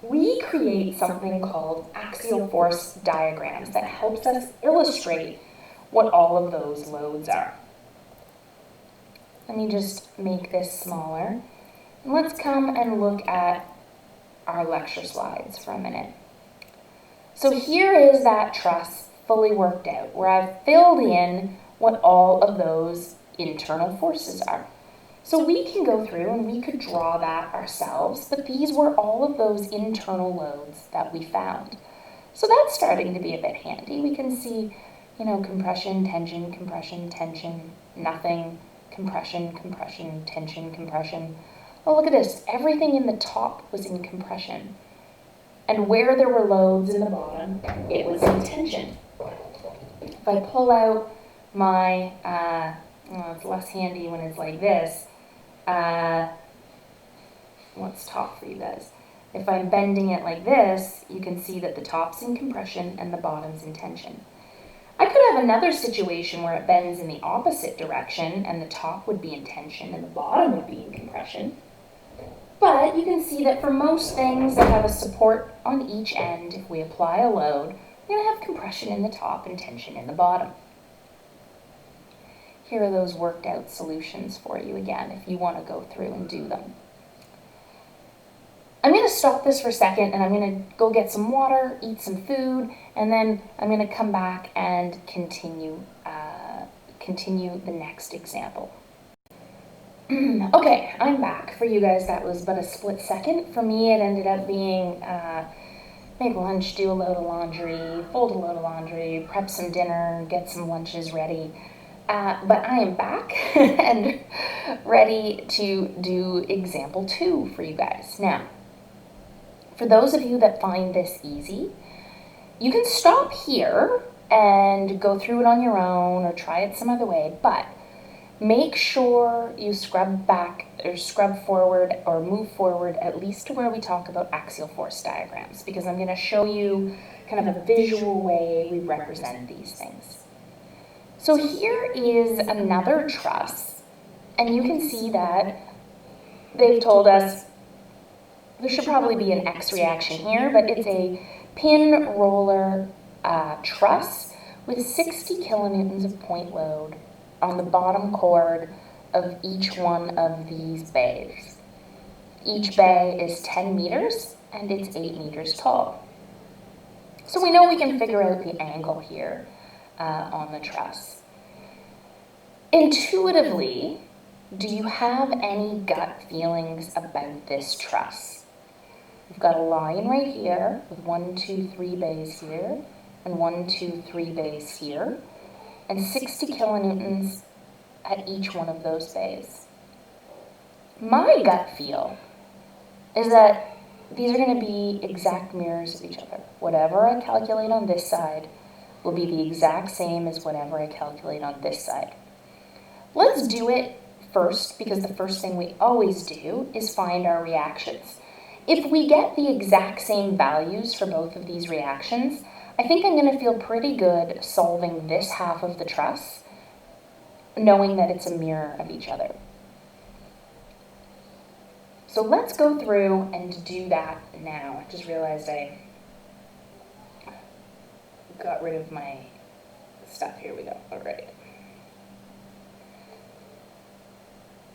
we create something called axial force diagrams that helps us illustrate what all of those loads are. Let me just make this smaller. And let's come and look at our lecture slides for a minute. So here is that truss fully worked out, where I've filled in what all of those internal forces are. So we can go through and we could draw that ourselves, but these were all of those internal loads that we found. So that's starting to be a bit handy. We can see, compression, tension, nothing, compression, tension, compression. Oh, look at this. Everything in the top was in compression. And where there were loads in the bottom, it was in tension. If I pull out my, it's less handy when it's like this. Let's talk for you guys. If I'm bending it like this, you can see that the top's in compression and the bottom's in tension. I could have another situation where it bends in the opposite direction and the top would be in tension and the bottom would be in compression. But you can see that for most things that have a support on each end, if we apply a load, we're going to have compression in the top and tension in the bottom. Here are those worked out solutions for you again, if you want to go through and do them. I'm going to stop this for a second and I'm going to go get some water, eat some food, and then I'm going to come back and continue the next example. Okay, I'm back. For you guys, that was but a split second. For me, it ended up being make lunch, do a load of laundry, fold a load of laundry, prep some dinner, get some lunches ready. But I am back and ready to do example 2 for you guys. Now, for those of you that find this easy, you can stop here and go through it on your own or try it some other way, but make sure you scrub back or scrub forward or move forward at least to where we talk about axial force diagrams, because I'm going to show you kind of a visual way we represent these things. So here is another truss, and you can see that they've told us there should probably be an X reaction here, but it's a pin roller truss with 60 kilonewtons of point load on the bottom chord of each one of these bays. Each bay is 10 meters and it's 8 meters tall. So we know we can figure out the angle here on the truss. Intuitively, do you have any gut feelings about this truss? We've got a line right here with 1, 2, 3 bays here and 1, 2, 3 bays here, and 60 kilonewtons at each one of those bays. My gut feel is that these are going to be exact mirrors of each other. Whatever I calculate on this side will be the exact same as whatever I calculate on this side. Let's do it first, because the first thing we always do is find our reactions. If we get the exact same values for both of these reactions, I think I'm going to feel pretty good solving this half of the truss, knowing that it's a mirror of each other. So let's go through and do that now. I just realized I got rid of my stuff. Here we go. All right.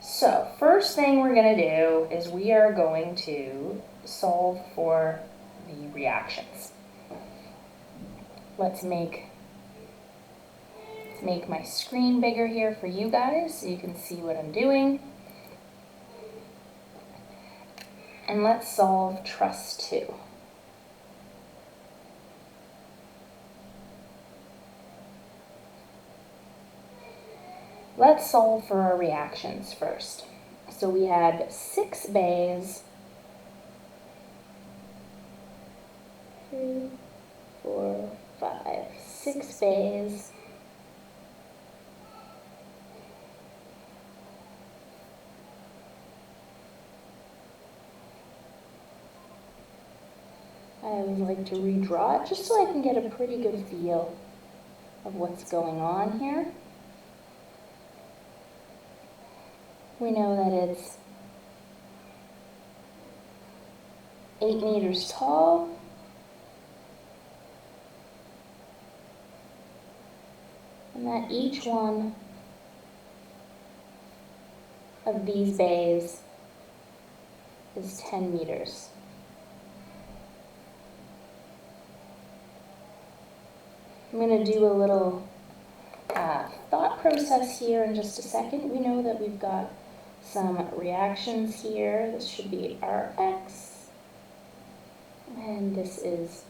So first thing we're going to do is we are going to solve for the reactions. Let's make my screen bigger here for you guys so you can see what I'm doing. And let's solve truss 2. Let's solve for our reactions first. So we had 6 bays, 3, 4, 5, 6 bays. I always like to redraw it just so I can get a pretty good feel of what's going on here. We know that it's 8 meters tall. And that each one of these bays is 10 meters. I'm going to do a little thought process here in just a second. We know that we've got some reactions here. This should be Rx, and this is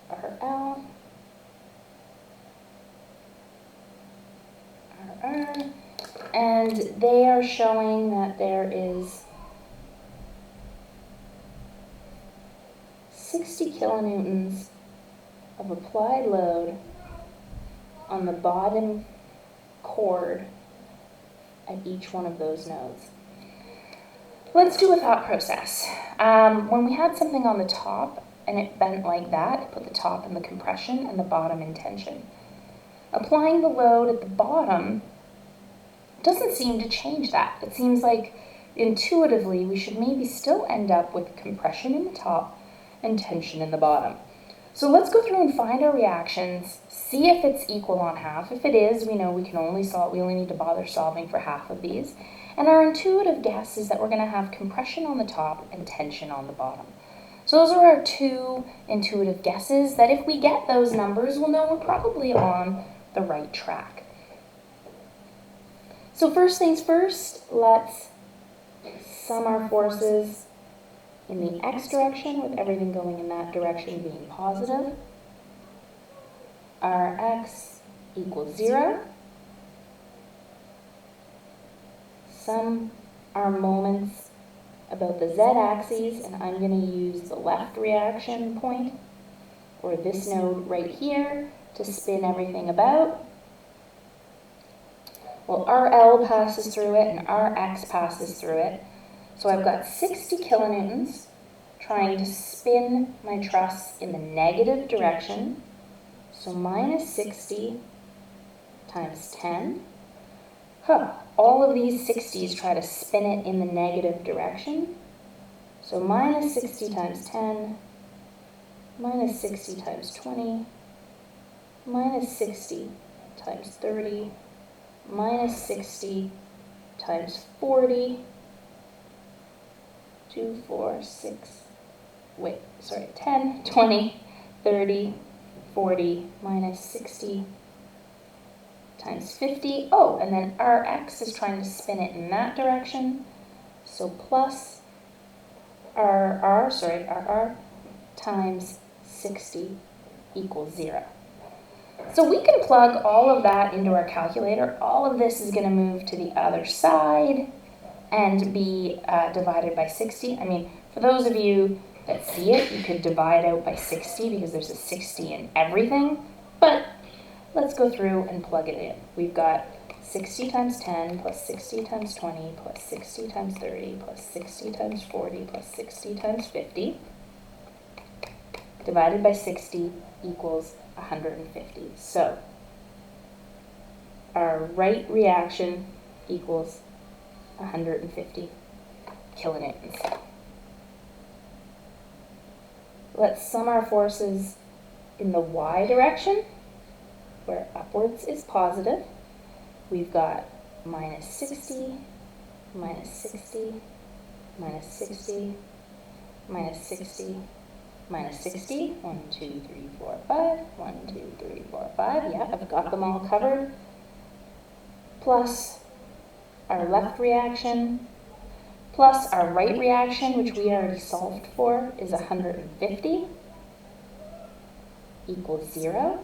RL, RR, and they are showing that there is 60 kilonewtons of applied load on the bottom cord at each one of those nodes. Let's do a thought process. When we had something on the top and it bent like that, it put the top in the compression and the bottom in tension. Applying the load at the bottom doesn't seem to change that. It seems like intuitively we should maybe still end up with compression in the top and tension in the bottom. So let's go through and find our reactions, see if it's equal on half. If it is, we know we only need to bother solving for half of these. And our intuitive guess is that we're going to have compression on the top and tension on the bottom. So those are our two intuitive guesses that if we get those numbers, we'll know we're probably on the right track. So first things first, let's sum our forces in the x direction, with everything going in that direction being positive. Rx equals 0. Sum our moments about the z-axis, and I'm going to use the left reaction point, or this node right here, to spin everything about. Well, RL passes through it, and Rx passes through it. So I've got 60 kilonewtons trying to spin my truss in the negative direction. So minus 60 times 10. All of these 60s try to spin it in the negative direction. So minus 60 times 10, minus 60 times 20, minus 60 times 30, minus 60 times 40, 2, 4, 6, 10, 20, 30, 40, minus 60 times 50. Oh, and then Rx is trying to spin it in that direction. So plus RR times 60 equals 0. So we can plug all of that into our calculator. All of this is going to move to the other side and be divided by 60. I mean, for those of you that see it, you could divide out by 60 because there's a 60 in everything. But let's go through and plug it in. We've got 60 times 10 plus 60 times 20 plus 60 times 30 plus 60 times 40 plus 60 times 50 divided by 60 equals 150. So our right reaction equals 150 kilonewtons. Let's sum our forces in the y direction, where upwards is positive. We've got minus 60, minus 60, minus 60, minus 60, minus 60. 1, 2, 3, 4, 5. 1, 2, 3, 4, 5. Yeah, I've got them all covered. Plus our left reaction, plus our right reaction, which we already solved for, is 150, equals 0.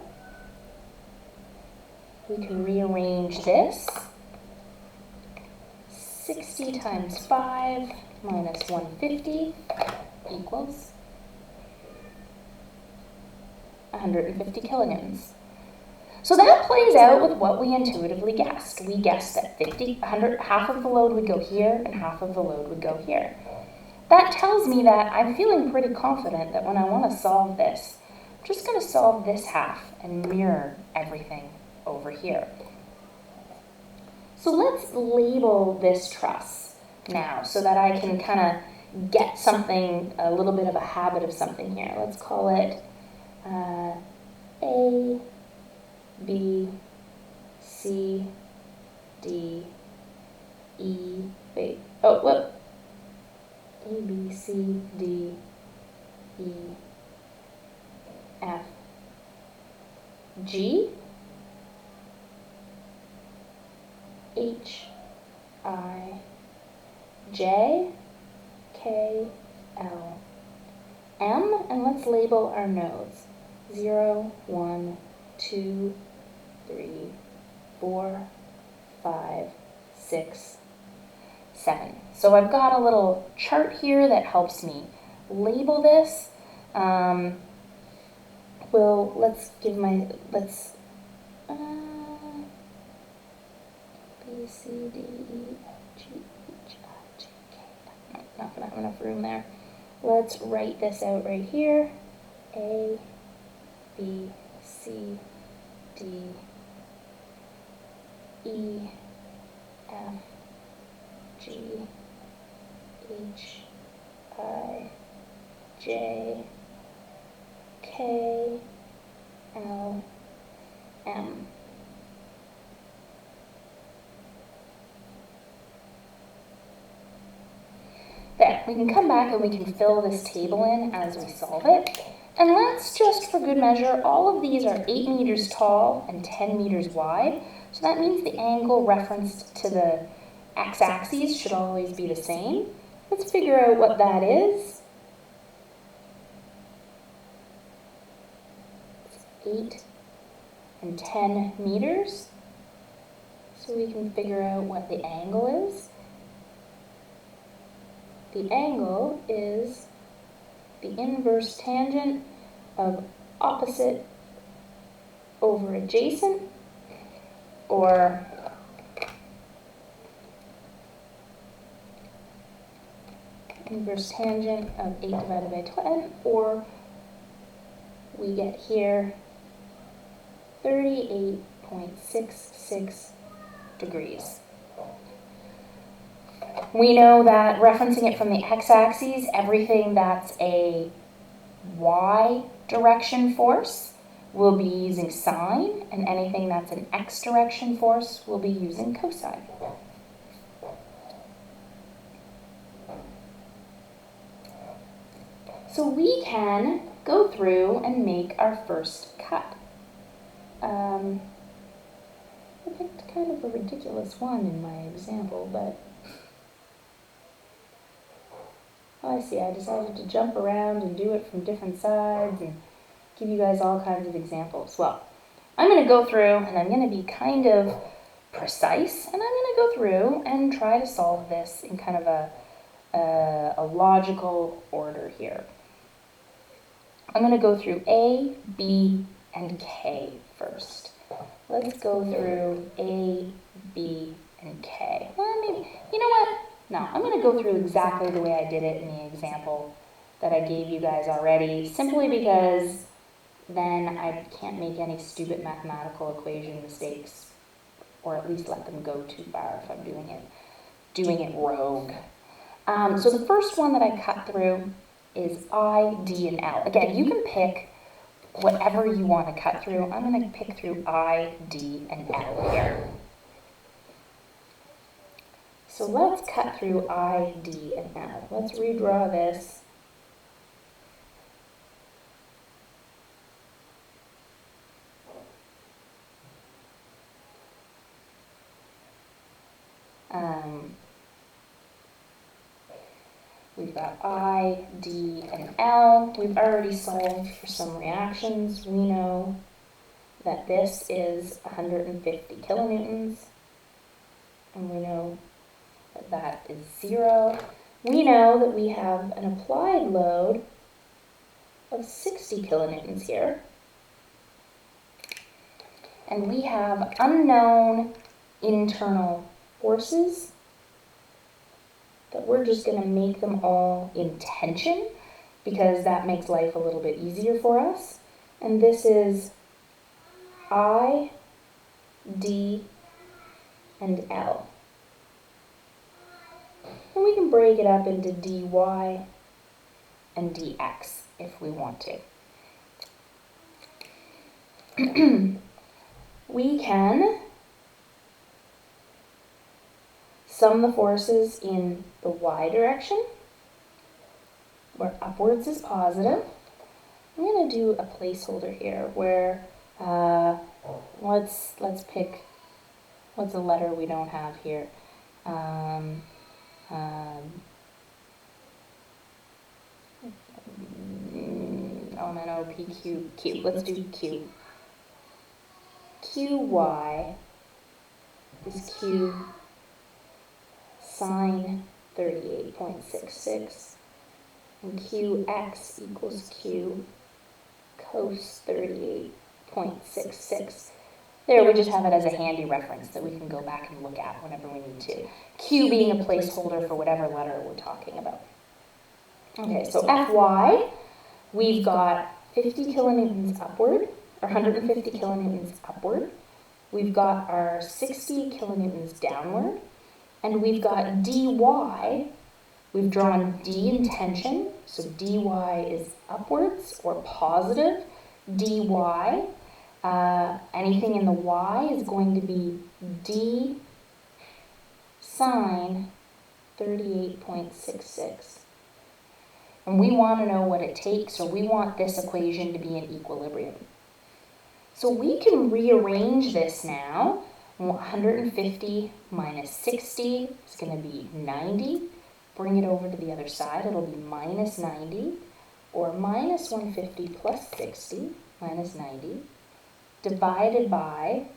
We can rearrange this. 60 times 5 minus 150 equals 150 kilonewtons. So that plays out with what we intuitively guessed. We guessed that half of the load would go here and half of the load would go here. That tells me that I'm feeling pretty confident that when I want to solve this, I'm just going to solve this half and mirror everything over here. So let's label this truss now so that I can kind of get something, a little bit of a habit of something here. Let's call it A, B, C, D, E, wait, oh, whoop. A, B, C, D, E, F, G, H, I, J, K, L, M, and let's label our nodes. 0, 1, 2, 3, 4, 5, 6, 7. So I've got a little chart here that helps me label this. Let's B, C, D, E, F, G, H, I, J, K. No, not gonna have enough room there. Let's write this out right here. A, B, C, D, E, F, G, H, I, J, K, L, M. There, we can come back and we can fill this table in as we solve it. And let's just, for good measure, all of these are 8 meters tall and 10 meters wide. So that means the angle referenced to the x-axis should always be the same. Let's figure out what that is. It's 8 and 10 meters. So we can figure out what the angle is. The angle is the inverse tangent of opposite over adjacent, or inverse tangent of 8 divided by 10, or we get here 38.66 degrees. We know that referencing it from the x-axis, everything that's a y direction force will be using sine, and anything that's an x direction force will be using cosine. So we can go through and make our first cut. I picked kind of a ridiculous one in my example, but I see, I decided to jump around and do it from different sides and give you guys all kinds of examples. Well, I'm going to go through and I'm going to be kind of precise, and I'm going to go through and try to solve this in kind of a logical order here. I'm going to go through A, B, and K first. Let's go through A, B, and K. Well, maybe, you know what? No, I'm going to go through exactly the way I did it in the example that I gave you guys already, simply because then I can't make any stupid mathematical equation mistakes, or at least let them go too far if I'm doing it rogue. So the first one that I cut through is I, D, and L. Again, you can pick whatever you want to cut through. I'm going to pick through I, D, and L here. So let's cut through I, D, and L. Let's redraw this. We've got I, D, and L. We've already solved for some reactions. We know that this is 150 kilonewtons, and we know that that is 0. We know that we have an applied load of 60 kilonewtons here, and we have unknown internal forces that we're just going to make them all in tension, because that makes life a little bit easier for us. And this is I, D, and L. And we can break it up into dy and dx if we want to. We can sum the forces in the y direction, where upwards is positive. I'm going to do a placeholder here where let's pick, what's a letter we don't have here? Oh no, P, Q, Q. Let's do Q. QY is Q sine 38.66, and QX equals Q cos 38.66. There, we just have it as a handy reference that we can go back and look at whenever we need to. Q being a placeholder for whatever letter we're talking about. Okay, so Fy, we've got 50 kilonewtons upward, or 150 kilonewtons upward. We've got our 60 kilonewtons downward, and we've got dy. We've drawn d in tension, so dy is upwards or positive. dy, anything in the y is going to be d sine 38.66. And we want to know what it takes, or we want this equation to be in equilibrium. So we can rearrange this now. 150 minus 60 is going to be 90. Bring it over to the other side, it'll be minus 90, or minus 150 plus 60, minus 90, divided by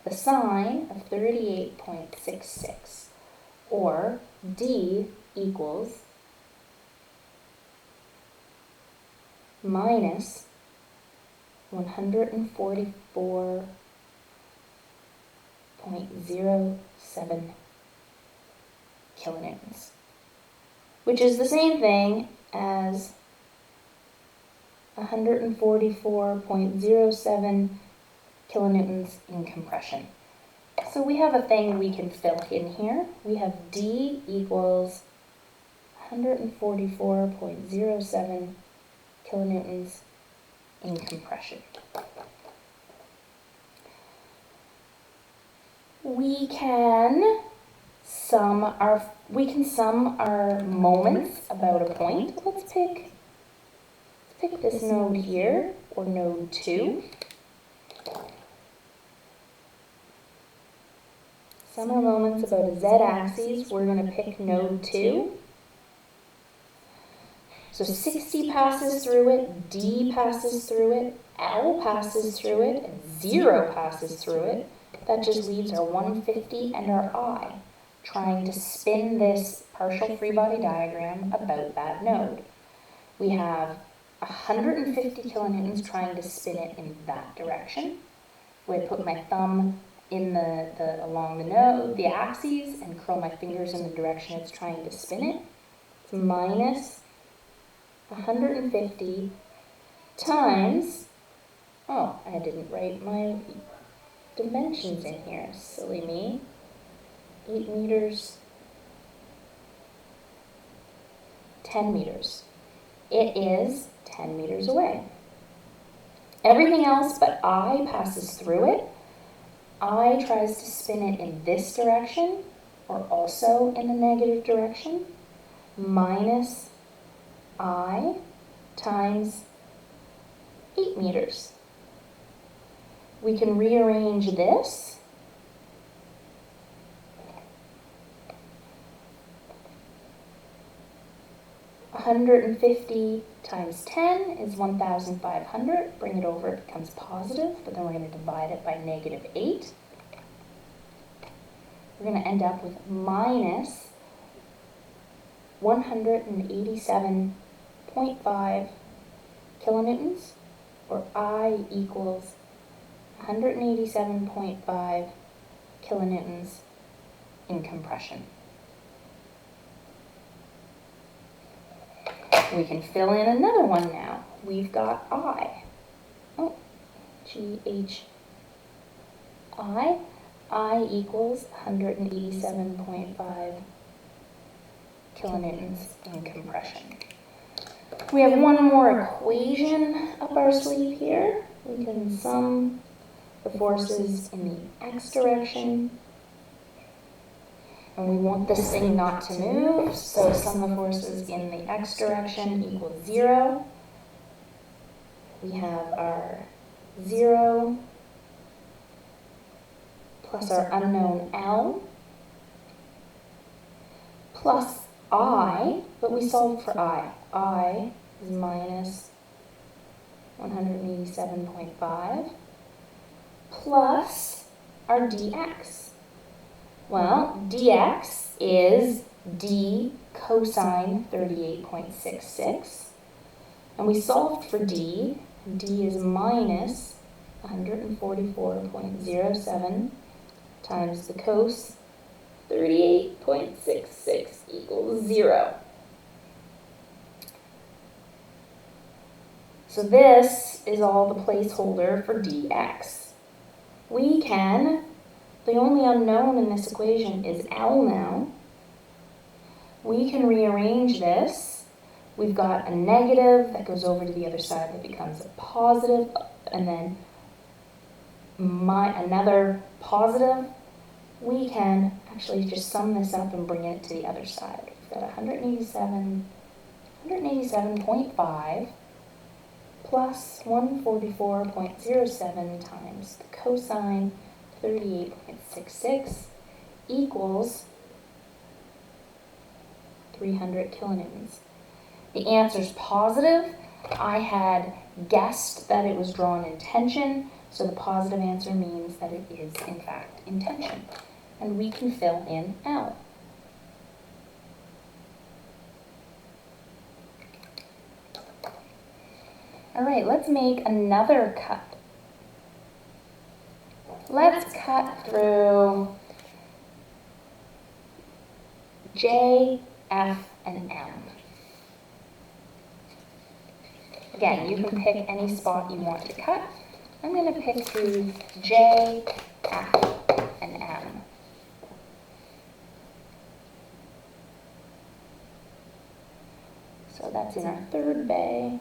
the sine of 38.66, or d equals minus 144.07 kilonewtons, which is the same thing as 144.07 kilonewtons in compression. So we have a thing we can fill in here. We have D equals 144.07 kilonewtons in compression. We can sum our moments about a point. Let's pick this node here, or node 2. Sum our moments about a z-axis. We're going to pick node 2. So 60 passes through it, D passes through it, L passes through it, and 0 passes through it. That just leaves our 150 and our I, trying to spin this partial free body diagram about that node. We have 150 kilonewtons trying to spin it in that direction. So I put my thumb in along the node, the axes, and curl my fingers in the direction it's trying to spin it. It's minus 150 times, oh, I didn't write my dimensions in here, silly me. 8 meters, 10 meters. It is 10 meters away. Everything else but I passes through it. I tries to spin it in this direction, or also in the negative direction, minus I times 8 meters. We can rearrange this. $150 times 10 is 1,500. Bring it over, it becomes positive, but then we're going to divide it by negative 8. We're going to end up with minus 187.5 kilonewtons, or I equals 187.5 kilonewtons in compression. We can fill in another one now. We've got I. Oh, I equals 187.5 kilonewtons in compression. We have one more equation up our sleeve here. We can sum the forces in the x direction. And we want this thing not to move, so sum the forces in the x direction equals 0. We have our 0 plus our unknown L plus I, but we solved for I. I is minus 187.5 plus our dx. Well, dx is d cosine 38.66. And we solved for d. D is minus 144.07 times the cos 38.66 equals 0. So this is all the placeholder for dx. We can, the only unknown in this equation is L now. We can rearrange this. We've got a negative that goes over to the other side that becomes a positive, and then another positive. We can actually just sum this up and bring it to the other side. We've got 187.5 plus 144.07 times the cosine 38.66 equals 300 kilonewtons. The answer is positive. I had guessed that it was drawn in tension, so the positive answer means that it is in fact in tension. And we can fill in L. All right, let's make another cut. Let's cut through J, F, and M. Again, you can pick any spot you want to cut. I'm going to pick through J, F, and M. So that's in our third bay.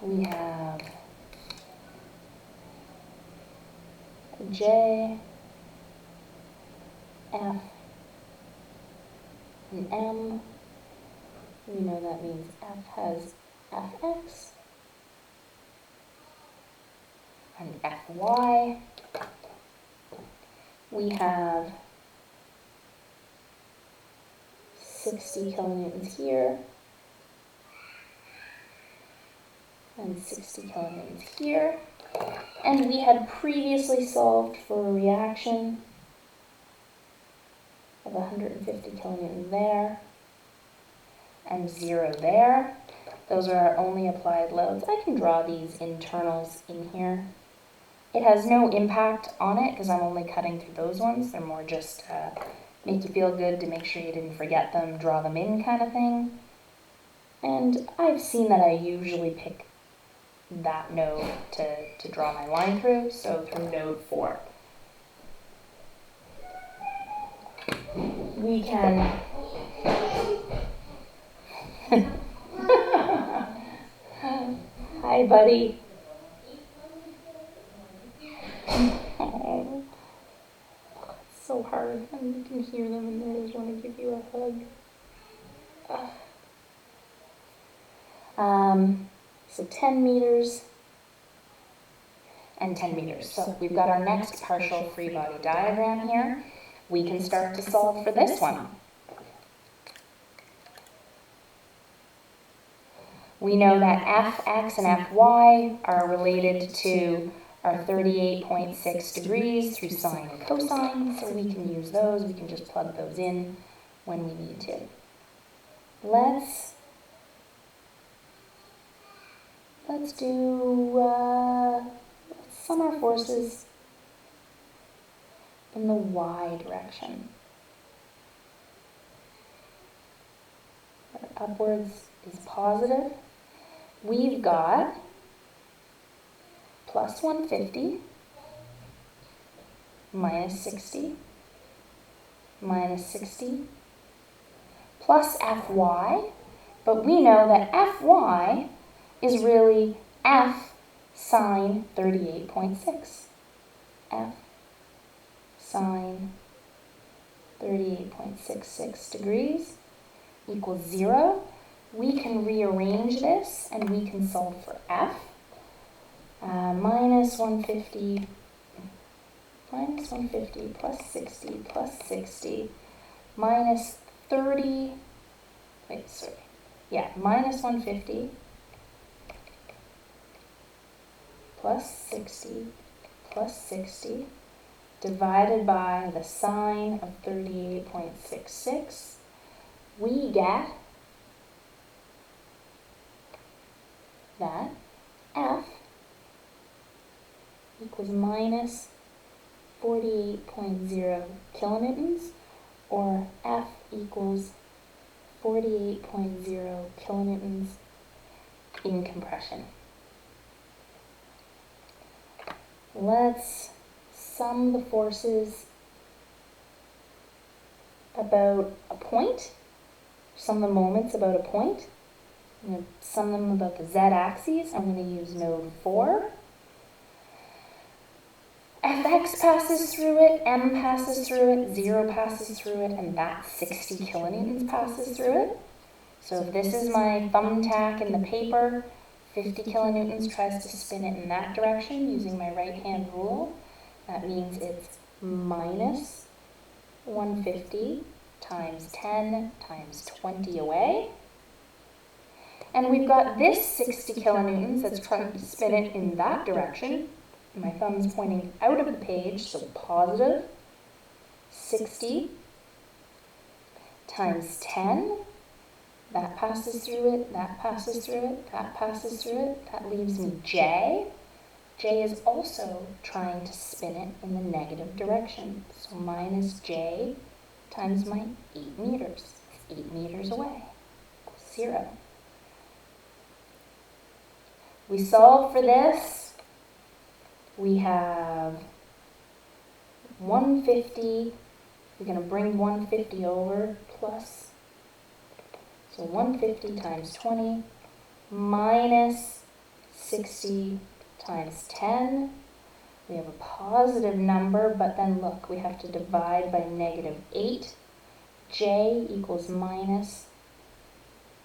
We have J, F, and M. We know that means F has Fx and Fy. We have 60 kilonewtons here and 60 kilonewtons here. And we had previously solved for a reaction of 150 kilonewtons there and 0 there. Those are our only applied loads. I can draw these internals in here. It has no impact on it because I'm only cutting through those ones. They're more just make you feel good, to make sure you didn't forget them, draw them in kind of thing. And I've seen that I usually pick that node to draw my line through, so through node 4. We can Hi, buddy. Oh, it's so hard, and you can hear them and they just want to give you a hug. So 10 meters and 10 meters. So we've got our next partial free body diagram here. We can start to solve for this one. We know that Fx and Fy are related to our 38.6 degrees through sine and cosine, so we can use those. We can just plug those in when we need to. Let's sum our forces in the y direction. Upwards is positive, we've got plus 150 minus 60 minus 60 plus Fy, but we know that Fy is really F sine 38.6. F sine 38.66 degrees equals 0. We can rearrange this and we can solve for F. Minus 150 plus 60 minus 30, minus 150 plus 60 divided by the sine of 38.66, we get that F equals minus 48.0 kilonewtons, or F equals 48.0 kilonewtons in compression. Let's sum the forces about a point, sum the moments about a point. I'm going to sum them about the z-axis. I'm going to use node 4. Fx passes through it, m passes through it, 0 passes through it, and that 60 kilonewtons passes through it. So if this is my thumbtack in the paper, 50 kilonewtons tries to spin it in that direction using my right hand rule. That means it's minus 150 times 10 times 20 away. And we've got this 60 kilonewtons that's trying to spin it in that direction. My thumb's pointing out of the page, so positive 60 times 10. That passes through it, that passes through it, that passes through it. That leaves me J. J is also trying to spin it in the negative direction. So minus J times my 8 meters. It's 8 meters away. 0. We solve for this. We have 150. We're going to bring 150 over plus. So 150 times 20 minus 60 times 10. We have a positive number, but then look, we have to divide by negative 8. J equals minus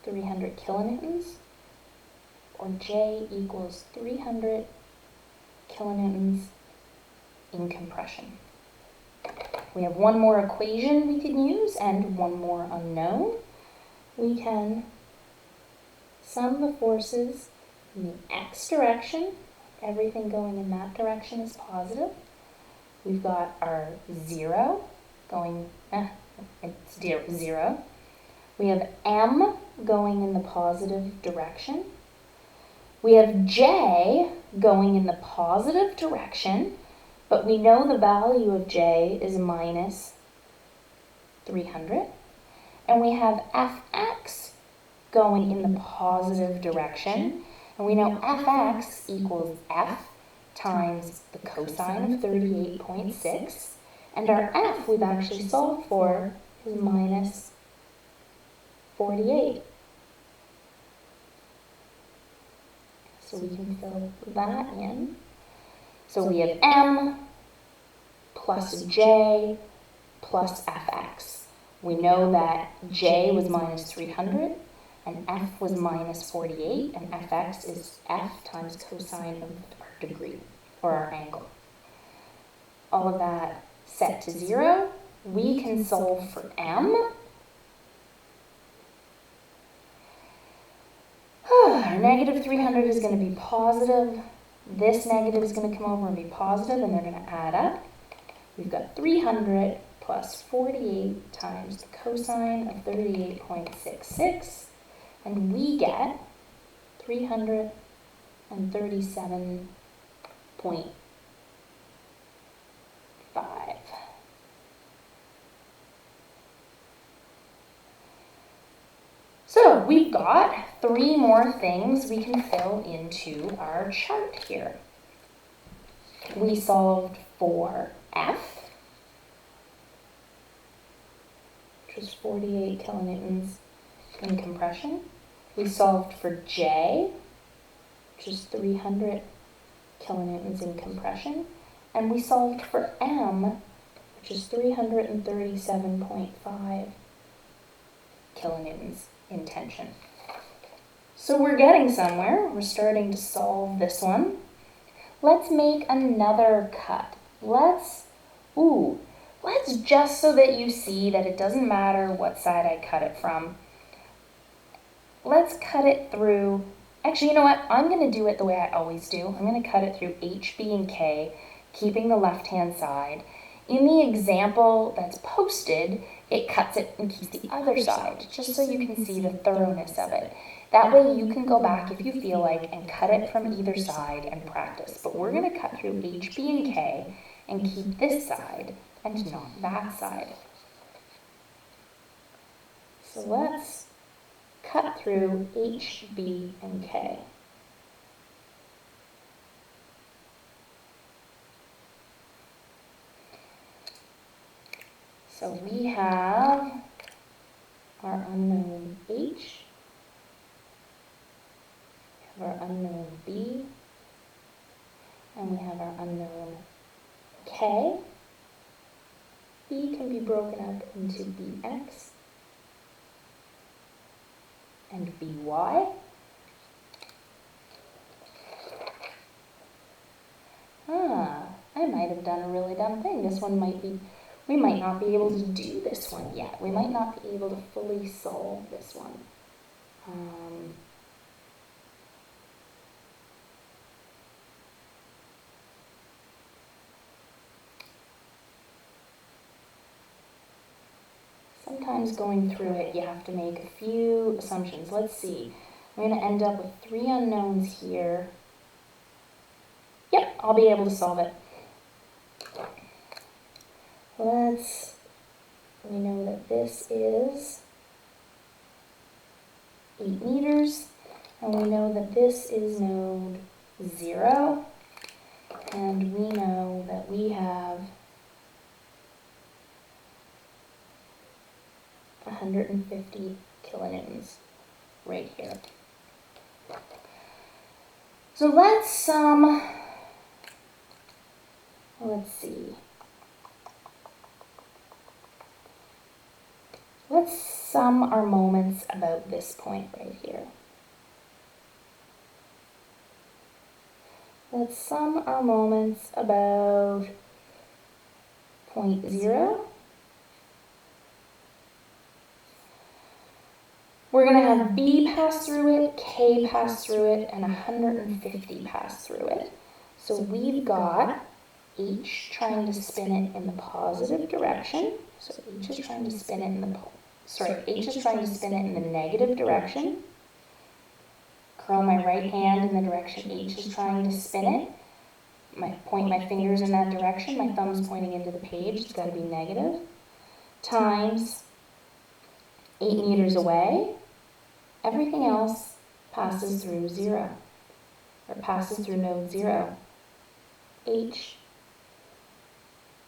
300 kilonewtons, or J equals 300 kilonewtons in compression. We have one more equation we can use and one more unknown. We can sum the forces in the x direction. Everything going in that direction is positive. We've got our 0 going, it's 0. We have m going in the positive direction. We have j going in the positive direction, but we know the value of j is minus 300. And we have fx going in the positive direction. And we know fx equals f times the cosine of 38.6. And our f we've actually solved for is minus 48. So we can fill that in. So we have m plus j plus fx. We know that j was minus 300, and f was minus 48, and fx is f times cosine of our degree, or our angle. All of that set to 0. We can solve for m. Our negative 300 is going to be positive. This negative is going to come over and be positive, and they're going to add up. We've got 300 plus 48 times the cosine of 38.66, and we get 337.5. So So we've got 3 more things we can fill into our chart here. We solved for F, which was 48 kilonewtons in compression. We solved for J, which is 300 kilonewtons in compression. And we solved for M, which is 337.5 kilonewtons in tension. So we're getting somewhere. We're starting to solve this one. Let's make another cut. Let's just so that you see that it doesn't matter what side I cut it from, let's cut it through, actually, you know what? I'm going to do it the way I always do. I'm going to cut it through H, B, and K, keeping the left-hand side. In the example that's posted, it cuts it and keeps the other side, just so you can see the thoroughness of it. That way you can go back if you feel like and cut it from either side and practice. But we're going to cut through H, B, and K and keep this side and not that side. So let's cut through H, B, and K. So we have our unknown H, we have our unknown B, and we have our unknown K. B can be broken up into Bx and By. I might have done a really dumb thing. This one we might not be able to do this one yet. We might not be able to fully solve this one. Sometimes going through it, you have to make a few assumptions. Let's see. I'm going to end up with 3 unknowns here. Yep, I'll be able to solve it. We know that this is 8 meters, and we know that this is node 0, and we know that we have 150 kilonewtons right here. So let's see. Let's sum our moments about this point right here. Let's sum our moments about point 0. We're going to have B pass through it, K pass through it, and 150 pass through it. So we've got H trying to spin it in the positive direction. So H is trying to spin it in the negative direction. Curl my right hand in the direction H is trying to spin it. Point my fingers in that direction. My thumb's pointing into the page. It's got to be negative. Times 8 meters away. Everything else passes through 0, or passes through node 0. H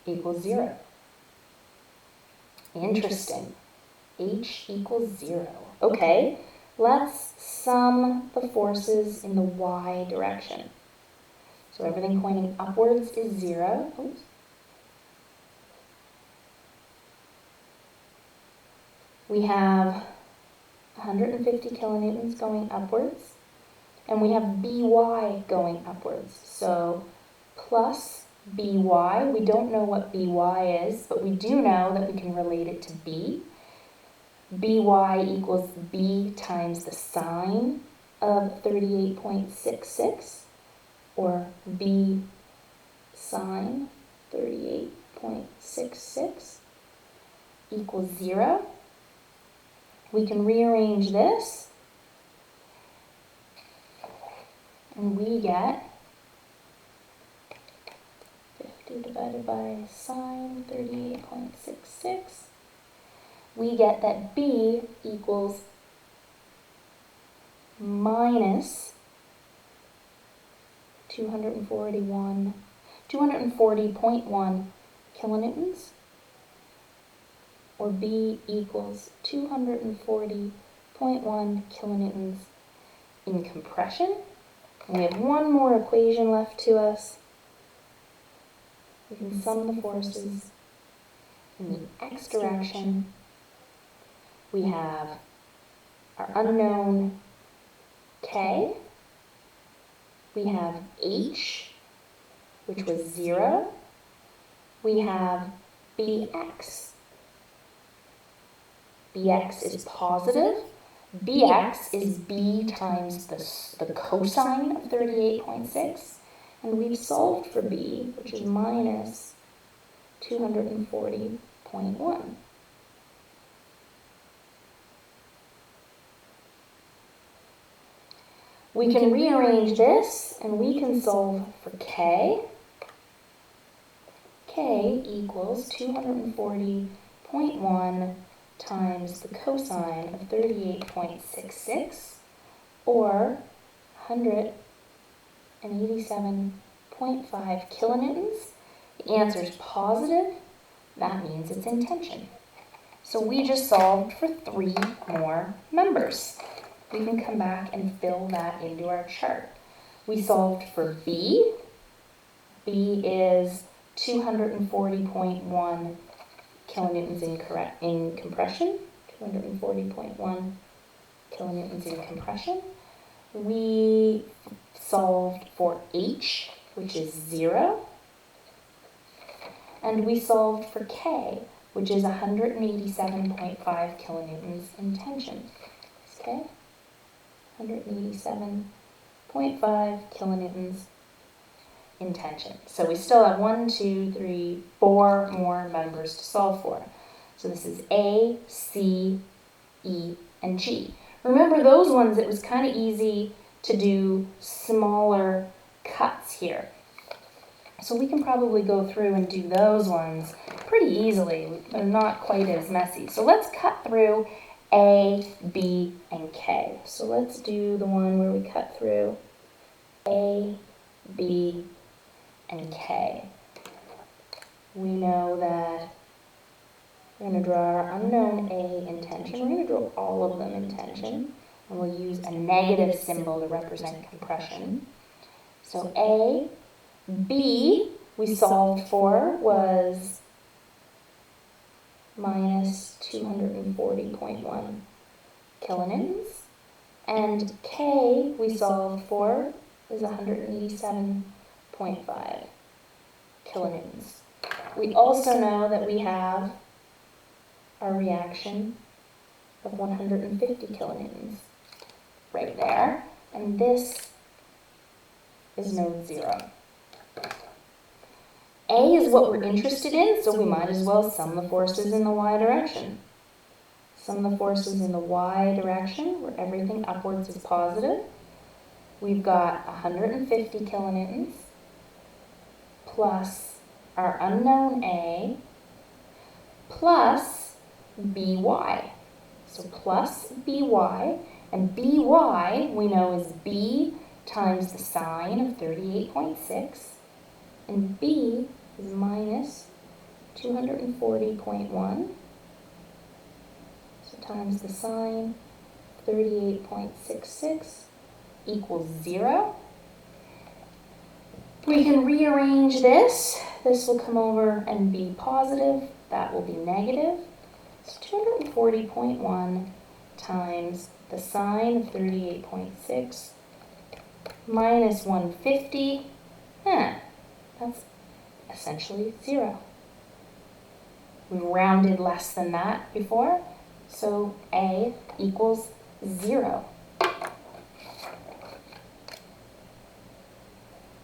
equals 0. Interesting. H equals 0. Okay, let's sum the forces in the y direction. So everything pointing upwards is 0. Oops. We have 150 kilonewtons going upwards, and we have By going upwards. So plus By, we don't know what By is, but we do know that we can relate it to B. By equals B times the sine of 38.66, or B sine 38.66 equals 0. We can rearrange this, and we get 50 divided by sine 38.66. We get that B equals minus 240.1 kilonewtons, or B equals 240.1 kilonewtons in compression. And we have one more equation left to us. We can sum the forces in the x direction. We have our unknown K. We have H, which was 0. We have Bx. Bx is positive. Bx is B times the cosine of 38.6. And we've solved for B, which is minus 240.1. We can rearrange this, and we can solve for K. K equals 240.1 times the cosine of 38.66, or 187.5 kilonewtons. The answer is positive. That means it's in tension. So we just solved for 3 more members. We can come back and fill that into our chart. We solved for B. B is 240.1 kilonewtons in compression. 240.1 kilonewtons in compression. We solved for H, which is 0. And we solved for K, which is 187.5 kilonewtons in tension. Okay? 187.5 kilonewtons in tension. So we still have 1, 2, 3, 4 more members to solve for. So this is A, C, E, and G. Remember those ones, it was kind of easy to do smaller cuts here. So we can probably go through and do those ones pretty easily. They're not quite as messy. So let's cut through A, B, and K. So let's do the one where we cut through A, B, and K. We know that we're going to draw our unknown A in tension. We're going to draw all of them in tension. And we'll use a negative symbol to represent compression. So A, B, we solved for was minus 240.1 kilonewtons. And K, we solved for is 187.5 kilonewtons. We also know that we have our reaction of 150 kilonewtons right there. And this is node 0. A is what we're interested in, so we might as well sum the forces in the y direction. Sum the forces in the y direction, where everything upwards is positive. We've got 150 kilonewtons plus our unknown A plus By. So plus By, and By we know is B times the sine of 38.6, and B is minus 240.1, so times the sine 38.66 equals 0. We can rearrange this. This will come over and be positive. That will be negative. So 240.1 times the sine of 38.6 minus 150. That's essentially 0. We rounded less than that before, so A equals 0.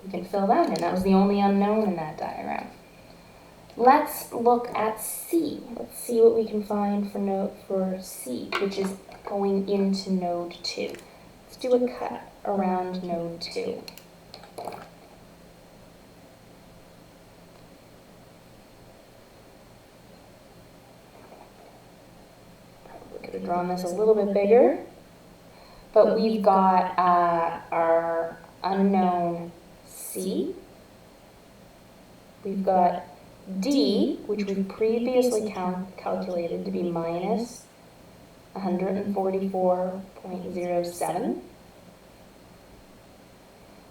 We can fill that in. That was the only unknown in that diagram. Let's look at C. Let's see what we can find for C, which is going into node 2. Let's do a cut around node 2. Probably could have drawn this a little bit bigger. but we've got our unknown C. We've got D, which we've previously calculated to be minus 144.07.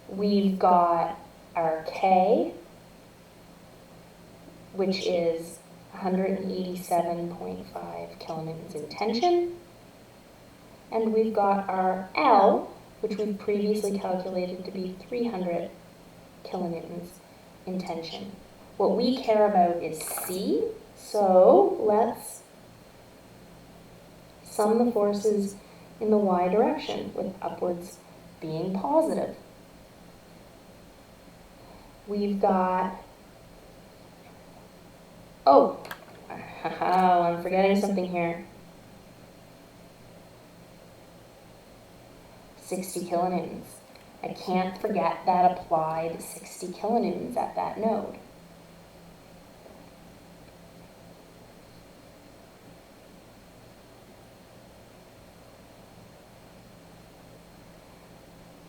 We've got our K, which is 187.5 kilonewtons in tension. And we've got our L, which we've previously calculated to be 300 kilonewtons in tension. What we care about is C, so let's sum the forces in the y direction, with upwards being positive. We've got, oh, I'm forgetting something here. 60 kilonewtons. I can't forget that applied 60 kilonewtons at that node.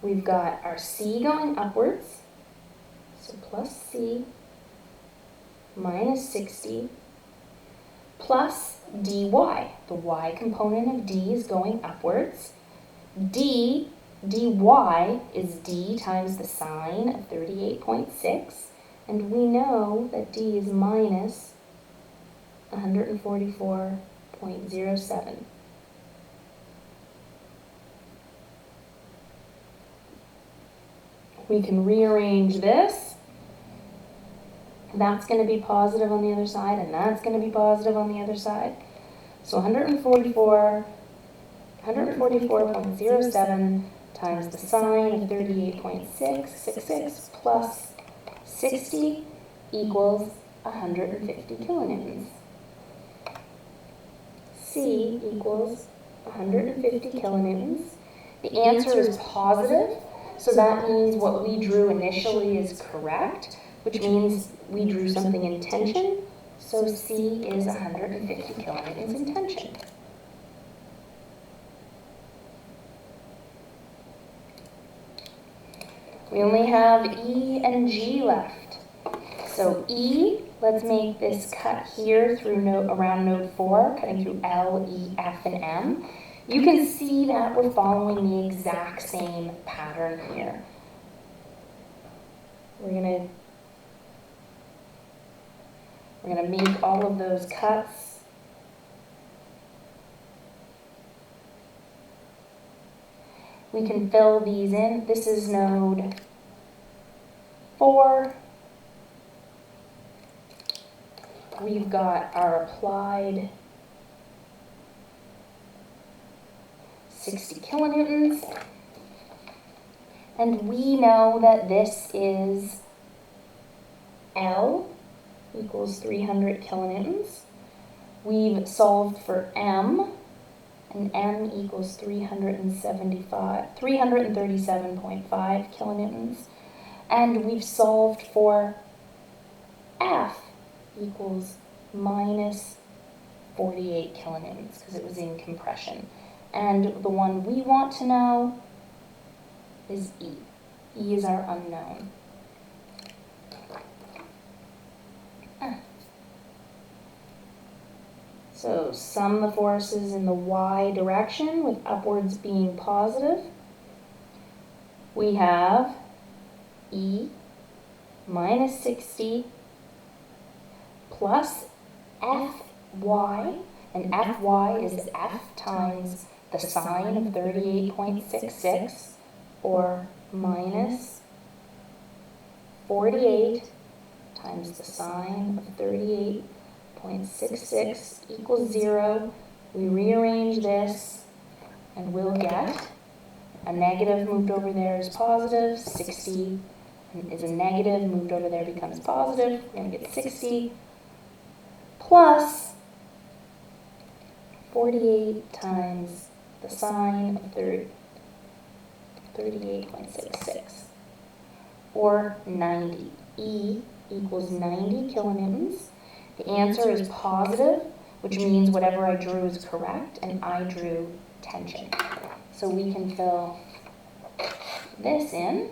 We've got our C going upwards, so plus C minus 60 plus dy. The y component of D is going upwards. dy is D times the sine of 38.6, and we know that D is minus 144.07. We can rearrange this. That's going to be positive on the other side, and that's going to be positive on the other side. So 144.07 times the sine of 38.666 plus 60 equals 150 kilonewtons. C equals 150 kilonewtons. The answer is positive, so that means what we drew initially is correct, which means we drew something in tension, so C is 150 kilonewtons in tension. We only have E and G left. So E, let's make this cut here through around node 4, cutting through L, E, F, and M. You can see that we're following the exact same pattern here. We're gonna make all of those cuts. We can fill these in. This is node 4. We've got our applied 60 kilonewtons. And we know that this is L equals 300 kilonewtons. We've solved for M, and M equals 337.5 kilonewtons. And we've solved for F equals minus 48 kilonewtons, because it was in compression. And the one we want to know is E. E is our unknown. So sum the forces in the y direction, with upwards being positive. We have E minus 60 plus Fy, and Fy is F times the sine of 38.66, or minus 48 times the sine of 38.66 equals 0. We rearrange this, and we'll get a negative moved over there is positive, 60 is a negative, moved over there becomes positive. We're going to get 60 plus 48 times the sine of 38.66, or 90. E equals 90 kilonewtons. The answer is positive, which means whatever I drew is correct, and I drew tension. So we can fill this in.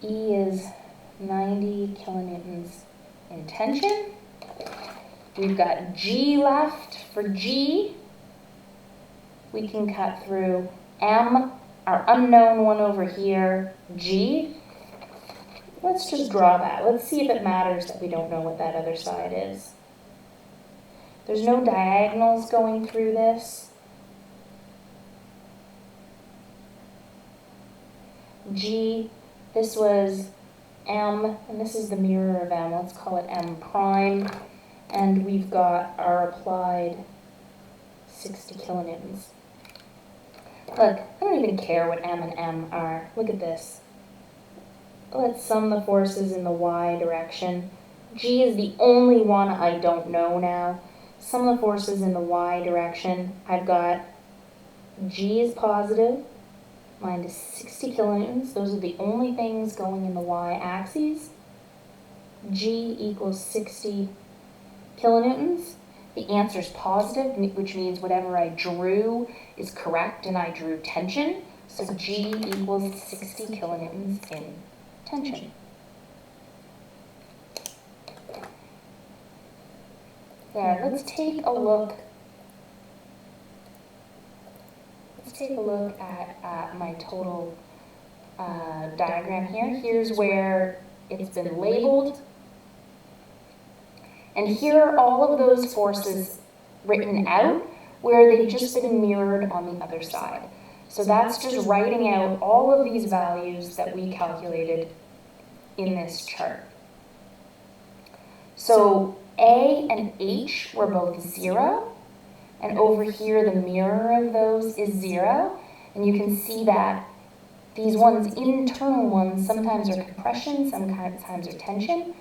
E is 90 kilonewtons in tension. We've got G left. For G, we can cut through M, our unknown one over here, G. Let's just draw that. Let's see if it matters that we don't know what that other side is. There's no diagonals going through this. G, this was M, and this is the mirror of M. Let's call it M prime. And we've got our applied 60 kilonewtons. Look, I don't even care what M and M are. Look at this. Let's sum the forces in the y direction. G is the only one I don't know now. Sum the forces in the y direction. I've got G is positive, minus 60 kilonewtons. Those are the only things going in the y-axis. G equals 60 kilonewtons. The answer is positive, which means whatever I drew is correct, and I drew tension. So G equals 60 kilonewtons in tension. There, let's take a look. Let's take a look at my total diagram here. Here's where it's been labeled. And here are all of those forces written out where they've just been mirrored on the other side. So that's just writing out all of these values that we calculated in this chart. So A and H were both 0, and over here the mirror of those is 0. And you can see that these ones, internal ones, sometimes are compression, sometimes are tension.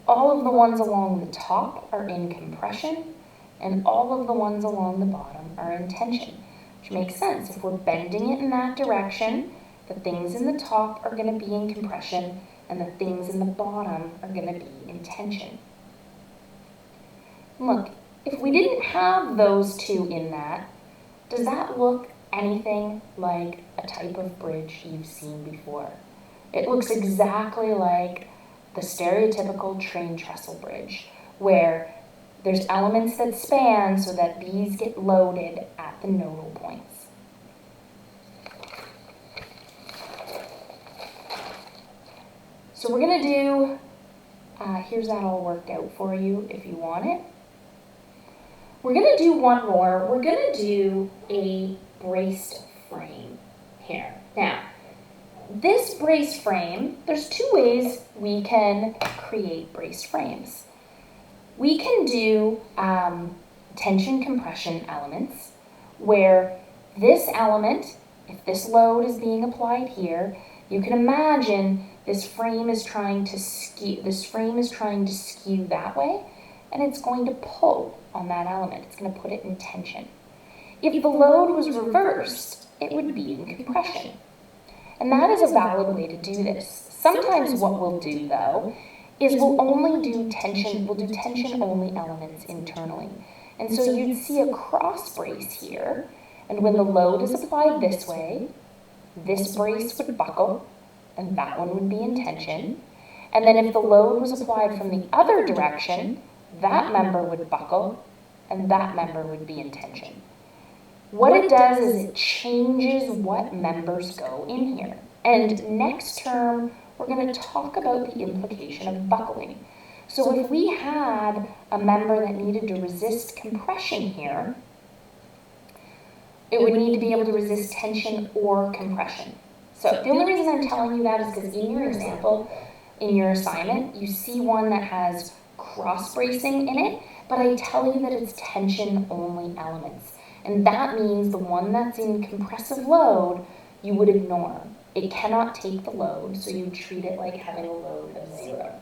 All of the ones along the top are in compression, and all of the ones along the bottom are in tension, which makes sense. If we're bending it in that direction, the things in the top are going to be in compression, and the things in the bottom are going to be in tension. Look, if we didn't have those two in that, does that look anything like a type of bridge you've seen before? It looks exactly like the stereotypical train trestle bridge, where there's elements that span so that these get loaded at the nodal points. So we're going to do, here's that all worked out for you if you want it. We're going to do one more. We're going to do a braced frame here. Now, this brace frame, there's two ways we can create braced frames. We can do tension compression elements, where this element, if this load is being applied here, you can imagine this frame is trying to skew that way, and it's going to pull on that element. It's going to put it in tension. If the load was reversed, it would be in compression. And that is a valid way to do this. Sometimes what we'll do, though, is we'll do tension-only elements internally. And so you'd see a cross brace here, and when the load is applied this way, this brace would buckle, and that one would be in tension. And then if the load was applied from the other direction, that member would buckle, and that member would be in tension. What it does is it changes what members go in here. And next term, we're going to talk about the implication of buckling. So if we had a member that needed to resist compression here, it would need to be able to resist tension or compression. So the only reason I'm telling you that is because in your example, in your assignment, you see one that has cross bracing in it, but I tell you that it's tension-only elements. And that means the one that's in compressive load, you would ignore. It cannot take the load, so you treat it like having a load of 0.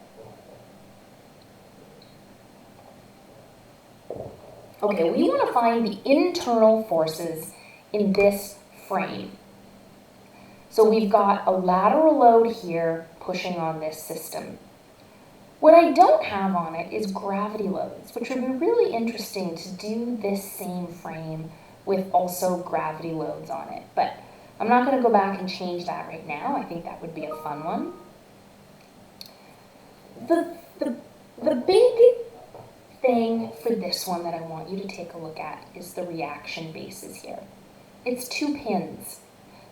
Okay, we want to find the internal forces in this frame. So we've got a lateral load here pushing on this system. What I don't have on it is gravity loads, which would be really interesting to do this same frame with also gravity loads on it. But I'm not going to go back and change that right now. I think that would be a fun one. The big thing for this one that I want you to take a look at is the reaction bases here. It's 2 pins.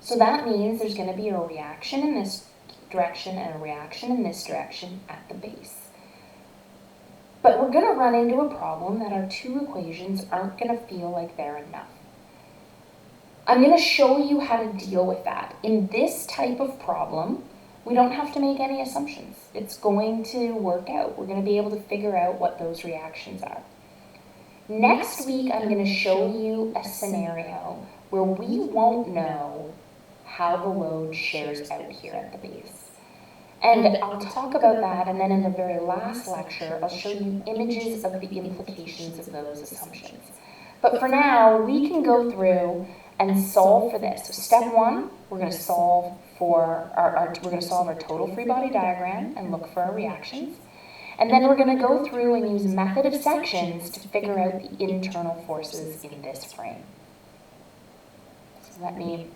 So that means there's going to be a reaction in this direction and a reaction in this direction at the base. But we're going to run into a problem that our 2 equations aren't going to feel like they're enough. I'm going to show you how to deal with that. In this type of problem, we don't have to make any assumptions. It's going to work out. We're going to be able to figure out what those reactions are. Next week, I'm going to show you a scenario where we won't know how the load shares out here at the base. And I'll talk about that, and then in the very last lecture, I'll show you images of the implications of those assumptions. But for now, we can go through and solve for this. So step 1, we're going to solve for our total free body diagram and look for our reactions. And then we're going to go through and use method of sections to figure out the internal forces in this frame. So let me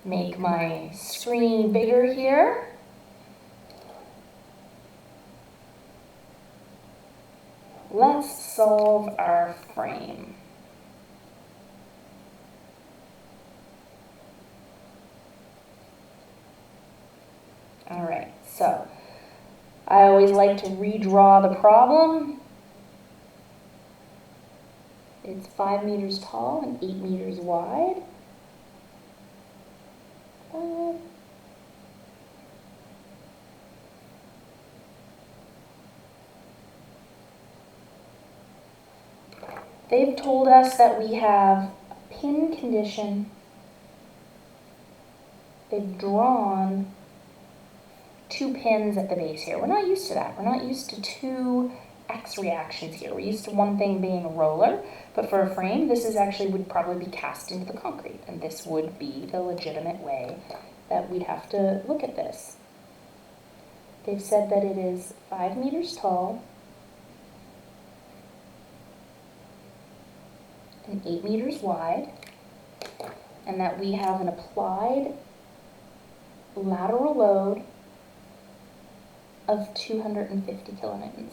make my screen bigger here. Let's solve our frame. All right, so I always like to redraw the problem. It's 5 meters tall and 8 meters wide. They've told us that we have a pin condition. They've drawn 2 pins at the base here. We're not used to that. We're not used to 2 X reactions here. We're used to one thing being a roller, but for a frame, this is actually would probably be cast into the concrete, and this would be the legitimate way that we'd have to look at this. They've said that it is 5 meters tall and 8 meters wide, and that we have an applied lateral load of 250 kilonewtons.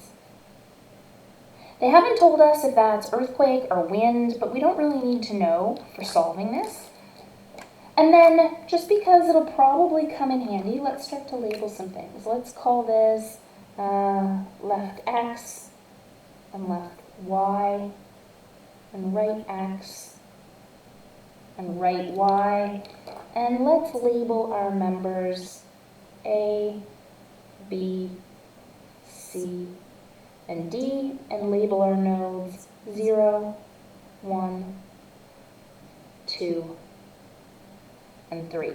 They haven't told us if that's earthquake or wind, but we don't really need to know for solving this. And then, just because it'll probably come in handy, let's start to label some things. Let's call this left X and left Y and right X and right Y. And let's label our members A, B, C, and D, and label our nodes 0, 1, 2, and 3.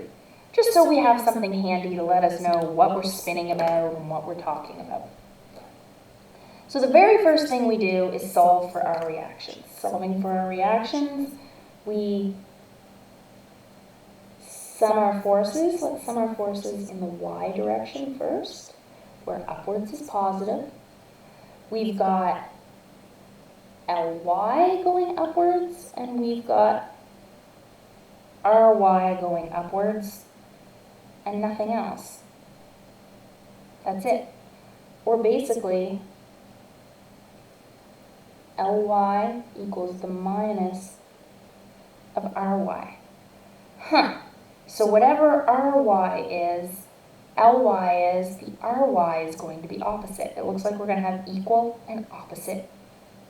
Just so we have something handy to let us know what we're spinning about and what we're talking about. So the very first thing we do is solve for our reactions. Solving for our reactions, we sum our forces. Let's sum our forces in the Y direction first, where upwards is positive. We've got Ly going upwards, and we've got Ry going upwards, and nothing else. That's it. Or basically, Ly equals the minus of Ry. So whatever Ry is, Ly is, the Ry is going to be opposite. It looks like we're going to have equal and opposite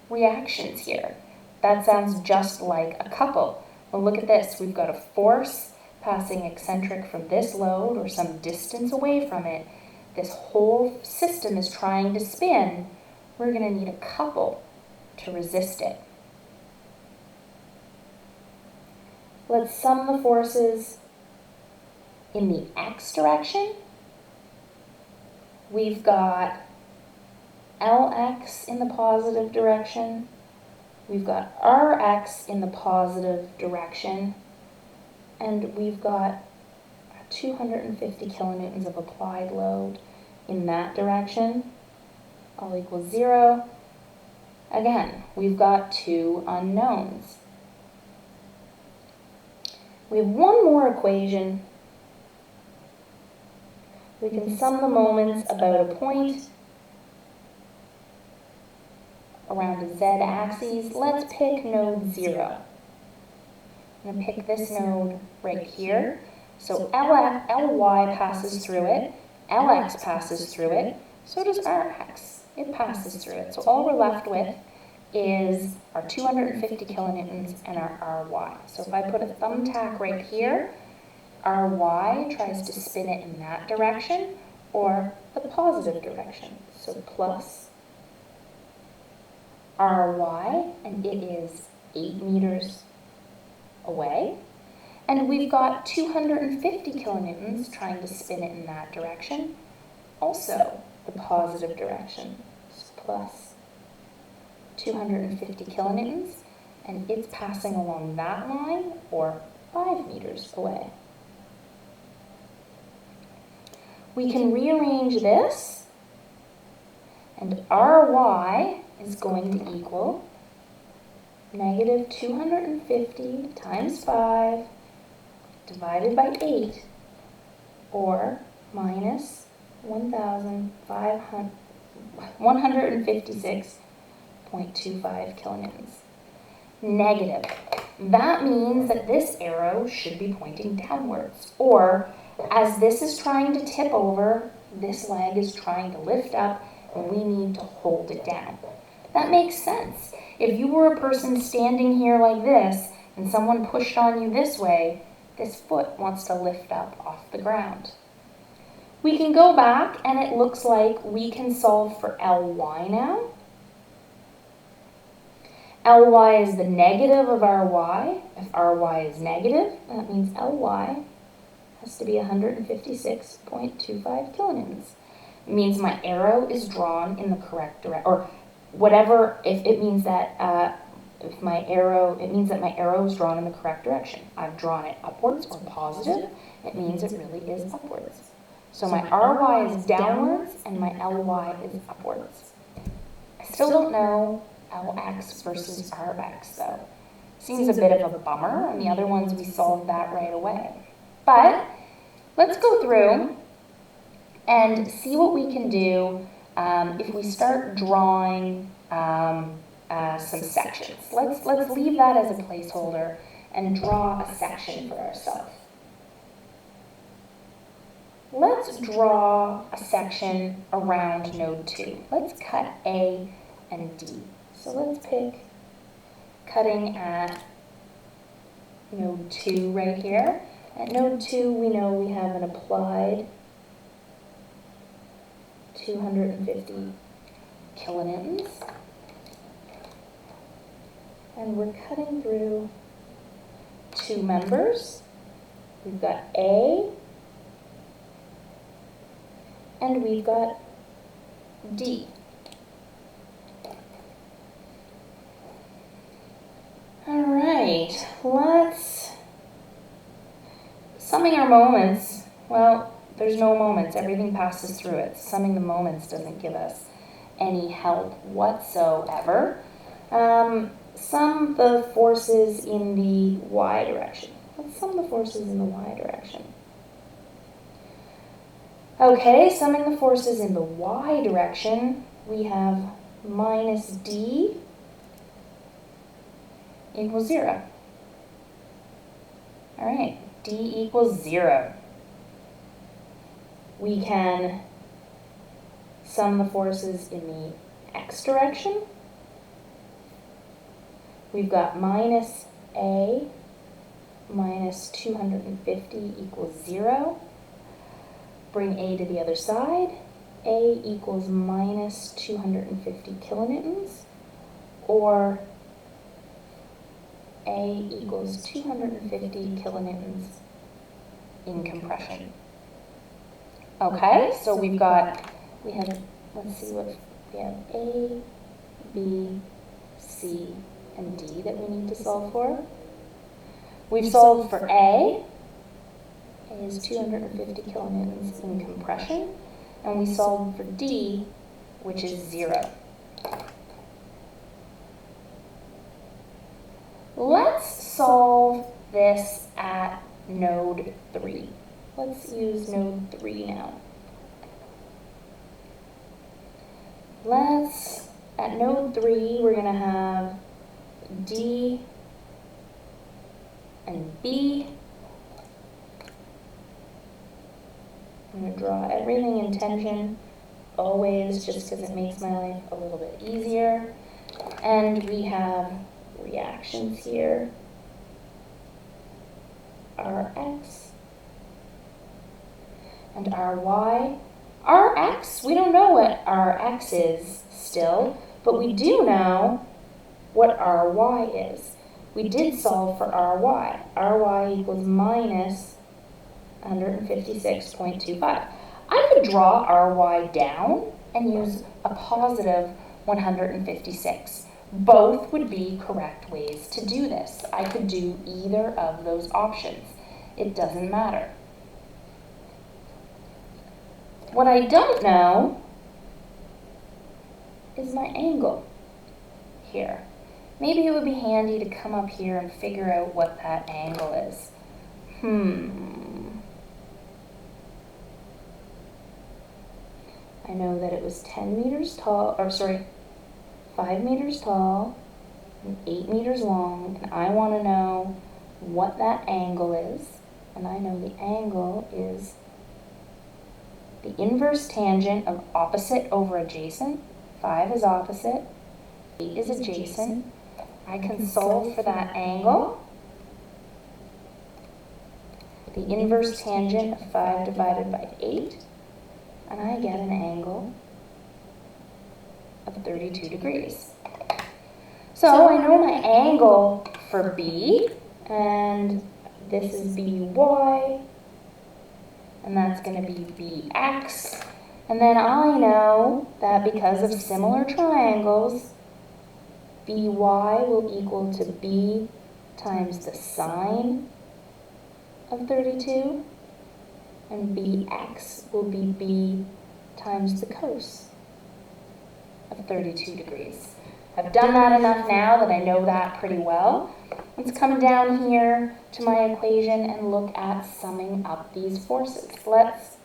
reactions here. That sounds just like a couple. Well, look at this. We've got a force passing eccentric from this load or some distance away from it. This whole system is trying to spin. We're going to need a couple to resist it. Let's sum the forces in the X direction. We've got Lx in the positive direction. We've got Rx in the positive direction. And we've got 250 kilonewtons of applied load. in that direction, all equals 0. Again, we've got two unknowns. We have one more equation. We can sum the moments about a point around a z-axis. Let's pick node 0. I'm going to pick this node right here. So Ly passes through it, Lx passes through it, so does Rx. It passes through it. So all we're left with is our 250 kilonewtons and our Ry. So if I put a thumbtack right here, Ry tries to spin it in that direction or the positive direction. So plus Ry, and it is 8 meters away. And we've got 250 kilonewtons trying to spin it in that direction, also the positive direction, so plus 250 kilonewtons, and it's passing along that line, or 5 meters away. We can rearrange this, and Ry is going to equal negative 250 times 5 divided by 8, or minus 156.25 kilonewtons. Negative. That means that this arrow should be pointing downwards, or as this is trying to tip over, this leg is trying to lift up, and we need to hold it down. That makes sense. If you were a person standing here like this, and someone pushed on you this way, this foot wants to lift up off the ground. We can go back, and it looks like we can solve for Ly now. Ly is the negative of Ry. If Ry is negative, that means Ly has to be 156.25 kilonewtons. It means my arrow is drawn in the correct direction, or whatever, if it means that it means that my arrow is drawn in the correct direction. I've drawn it upwards or positive. It means it really is upwards. So my Ry is downwards and my Ly is upwards. I still don't know Lx versus Rx though. Seems a bit of a bummer, and the other ones we solved that right away. But let's go through and see what we can do if we start drawing some sections. Let's leave that as a placeholder and draw a section for ourselves. Let's draw a section around node 2. Let's cut A and D. So let's pick cutting at node 2 right here. At node 2, we know we have an applied 250 kilonewtons. And we're cutting through two members. We've got A, and we've got D. All right, let's summing our moments. Well, there's no moments. Everything passes through it. Summing the moments doesn't give us any help whatsoever. Sum the forces in the y direction. Let's sum the forces in the y direction. Okay, summing the forces in the y direction, we have minus D equals 0. All right, D equals 0. We can sum the forces in the x direction. We've got minus A minus 250 equals 0. Bring A to the other side. A equals minus 250 kilonewtons, or A equals 250 kilonewtons in compression. Okay, so we have, let's see what, we have A, B, C, and D that we need to solve for. We've solved for A. A is 250 kilonewtons in compression. and we solve for D, which is 0. Let's solve this at node 3. Let's use node 3 now. At node 3, we're going to have D and B. I'm going to draw everything in tension, always, just because it makes my life a little bit easier. And we have reactions here. Rx and Ry. Rx, we don't know what Rx is still, but we do know what Ry is. We did solve for Ry. Ry equals minus 156.25. I could draw Ry down and use a positive 156. Both would be correct ways to do this. I could do either of those options. It doesn't matter. What I don't know is my angle here. Maybe it would be handy to come up here and figure out what that angle is. I know that it was 10 meters tall, 5 meters tall and 8 meters long, and I want to know what that angle is, and I know the angle is the inverse tangent of opposite over adjacent. 5 is opposite, 8 is adjacent. I can solve for that angle. The inverse tangent of 5 divided by 8, and I get an angle of 32 degrees. So I know my angle for B, and this is BY, and that's going to be BX. And then I know that because of similar triangles, BY will equal to B times the sine of 32, and BX will be B times the cos of 32 degrees. I've done that enough now that I know that pretty well. Let's come down here to my equation and look at summing up these forces. Let's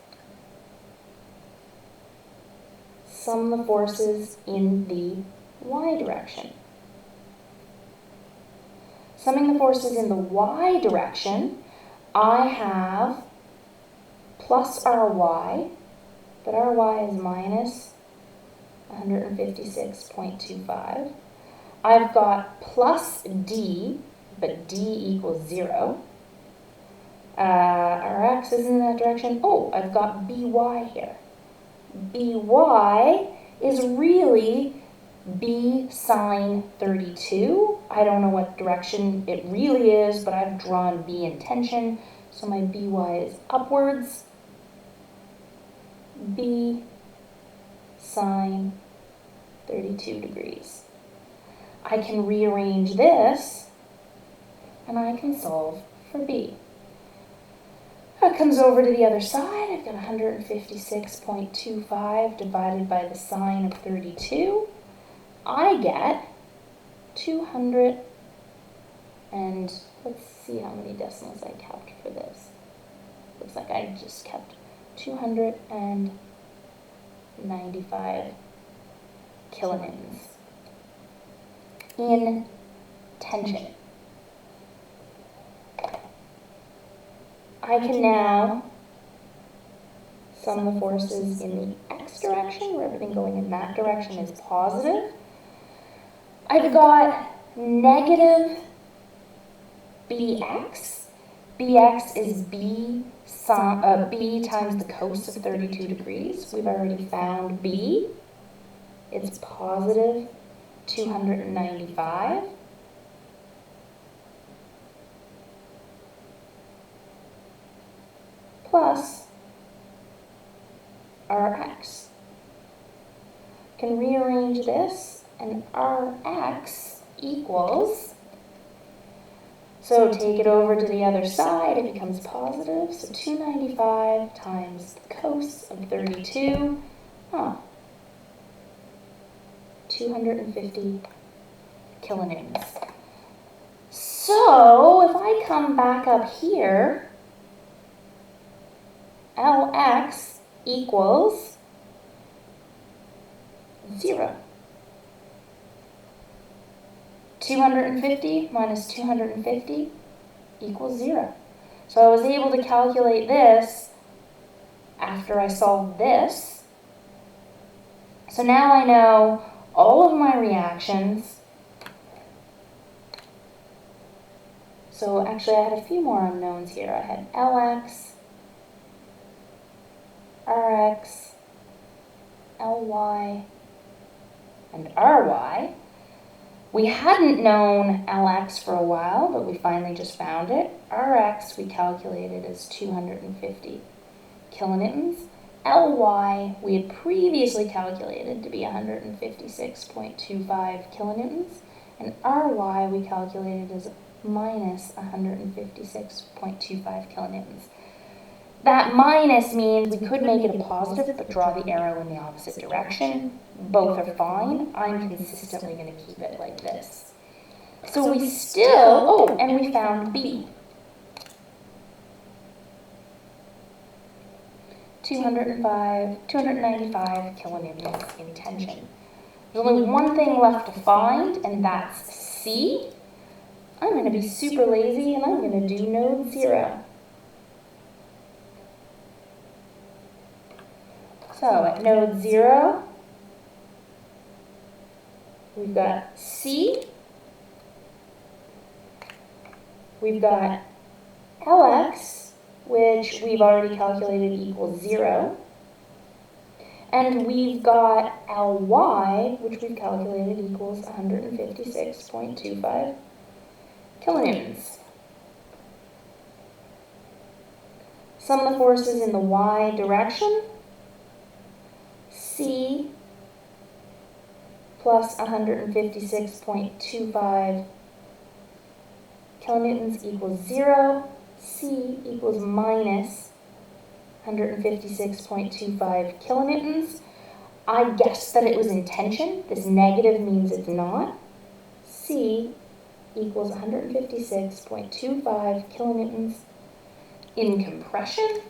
sum the forces in the y direction. Summing the forces in the y direction, I have plus Ry, but Ry is minus 156.25. I've got plus D, but D equals 0. Rx is in that direction. Oh, I've got By here. By is really B sine 32. I don't know what direction it really is, but I've drawn B in tension, so my By is upwards. B sine 32 degrees. I can rearrange this, and I can solve for B. That comes over to the other side. I've got 156.25 divided by the sine of 32. I get 200, and let's see how many decimals I kept for this. Looks like I just kept 295 kilonewtons in tension. I can now sum the forces in the x direction, where everything going in that direction is positive. I've got negative bx. Bx is b times the cos of 32 degrees. We've already found b. It's positive 295. Plus Rx. Can rearrange this, and Rx equals So take it over to the other side, it becomes positive. So 295 times the cos of 32, 250 kilonewtons. So if I come back up here, Lx equals 0. 250 minus 250 equals 0. So I was able to calculate this after I solved this. So now I know all of my reactions. So actually I had a few more unknowns here. I had Lx, Rx, Ly, and Ry. We hadn't known Lx for a while, but we finally just found it. Rx we calculated as 250 kilonewtons. Ly we had previously calculated to be 156.25 kilonewtons. And Ry we calculated as minus 156.25 kilonewtons. That minus means we could make it a positive, but draw the arrow in the opposite direction. Both are fine. I'm consistently going to keep it like this. So we still, and we found B. 295 kilonewtons in tension. There's only one thing left to find, and that's C. I'm going to be super lazy, and I'm going to do node 0. So at node 0, we've got C, we've got Lx, which we've already calculated equals 0, and we've got Ly, which we've calculated equals 156.25 kilonewtons. Sum the forces in the y direction. C plus 156.25 kilonewtons equals 0. C equals minus 156.25 kilonewtons. I guessed that it was in tension. This negative means it's not. C equals 156.25 kilonewtons in compression.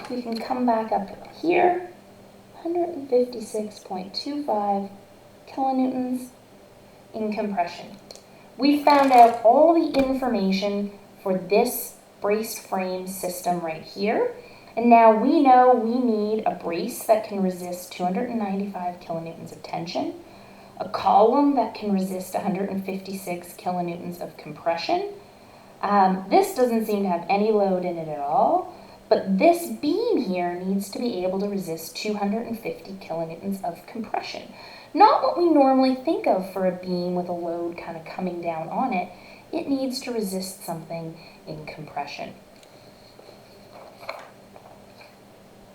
We can come back up here. 156.25 kilonewtons in compression. We found out all the information for this braced frame system right here, and now we know we need a brace that can resist 295 kilonewtons of tension, a column that can resist 156 kilonewtons of compression. This doesn't seem to have any load in it at all. But this beam here needs to be able to resist 250 kilonewtons of compression. Not what we normally think of for a beam with a load kind of coming down on it. It needs to resist something in compression.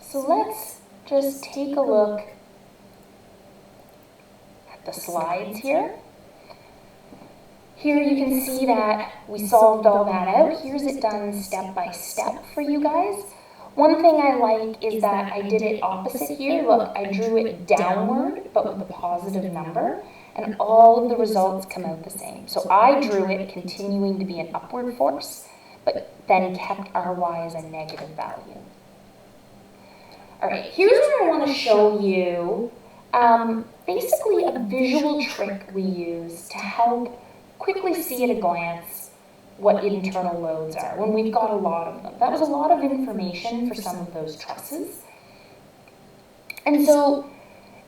So let's just take a look at the slides here. Here you can see that we solved all that out. Here's it done step by step for you guys. One thing I like is that I did it opposite here. Look, I drew it downward, but with a positive number, and all of the results come out the same. So I drew it continuing to be an upward force, but then kept Ry as a negative value. All right, here's what I want to show you. Basically a visual trick we use to help quickly see at a glance what internal loads are when we've got a lot of them. That was a lot of information for some of those trusses. And so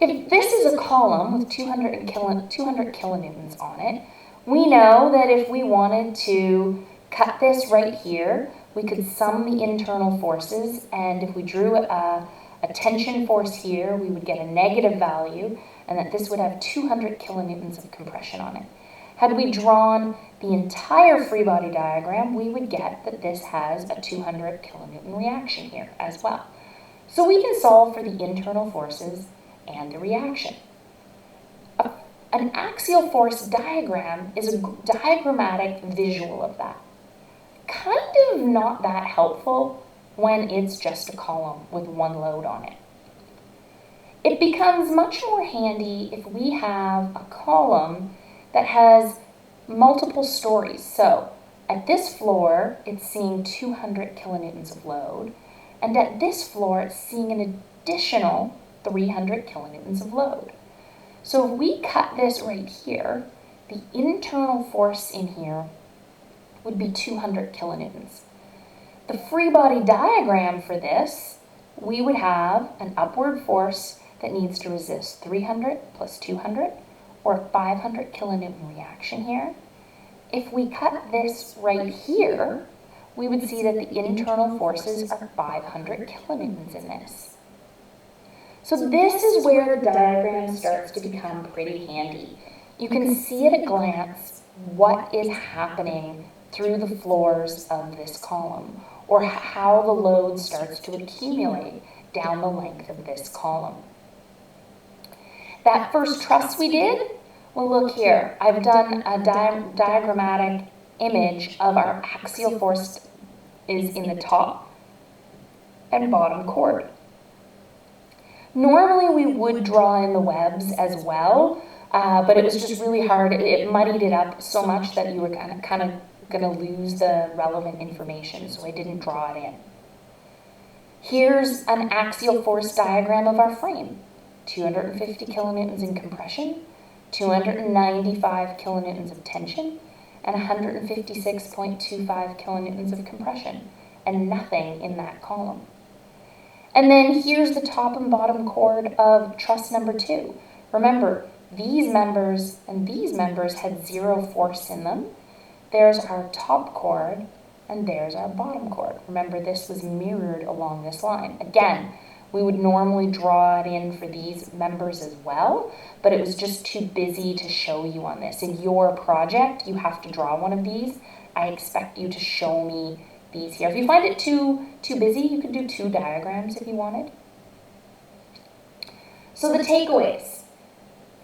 if this is a column with 200 kilonewtons on it, we know that if we wanted to cut this right here, we could sum the internal forces, and if we drew a tension force here, we would get a negative value, and that this would have 200 kilonewtons of compression on it. Had we drawn the entire free body diagram, we would get that this has a 200 kilonewton reaction here as well. So we can solve for the internal forces and the reaction. An axial force diagram is a diagrammatic visual of that. of not that helpful when it's just a column with one load on it. It becomes much more handy if we have a column that has multiple stories. So at this floor, it's seeing 200 kilonewtons of load, and at this floor, it's seeing an additional 300 kilonewtons of load. So if we cut this right here, the internal force in here would be 200 kilonewtons. The free body diagram for this, we would have an upward force that needs to resist 300 plus 200, or a 500 kilonewton reaction here. If we cut this right here, we would see that the internal forces are 500 kilonewtons in this. So this is where the diagram starts to become pretty handy. You can see at a glance what is happening through the floors of this column, or how the load starts to accumulate down the length of this column. That first truss we did, well, look here. I've done a diagrammatic image of our axial force is in the top and bottom chord. Normally we would draw in the webs as well, but it was just really hard. It muddied it up so much that you were kind of going to lose the relevant information, so I didn't draw it in. Here's an axial force diagram of our frame. 250 kilonewtons in compression, 295 kilonewtons of tension, and 156.25 kilonewtons of compression, and nothing in that column. And then here's the top and bottom chord of truss number 2. Remember, these members and these members had 0 force in them. There's our top chord, and there's our bottom chord. Remember, this was mirrored along this line. Again, we would normally draw it in for these members as well, but it was just too busy to show you on this. In your project, you have to draw one of these. I expect you to show me these here. If you find it too busy, you could do 2 diagrams if you wanted. So the takeaways.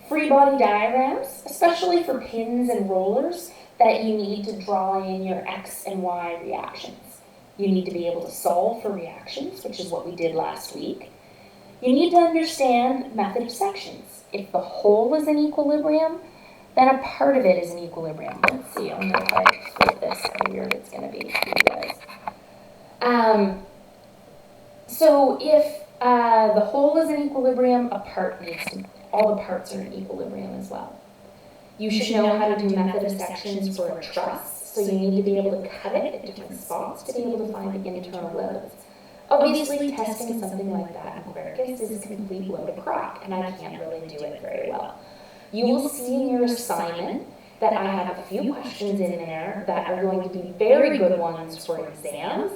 Free body diagrams, especially for pins and rollers, that you need to draw in your X and Y reactions. You need to be able to solve for reactions, which is what we did last week. You need to understand method of sections. If the whole is in equilibrium, then a part of it is in equilibrium. Let's see, I wonder if I flip this, how weird it's going to be for you guys. So if the whole is in equilibrium, all the parts are in equilibrium as well. You should know how to do method of sections for a truss. So you need to be able to cut it at different spots to be able to find the internal loads. Obviously, testing something like that in Quercus is a complete load of crock, and I can't really do it very well. You will see in your assignment that I have a few questions in there that are going to be very good ones for exams,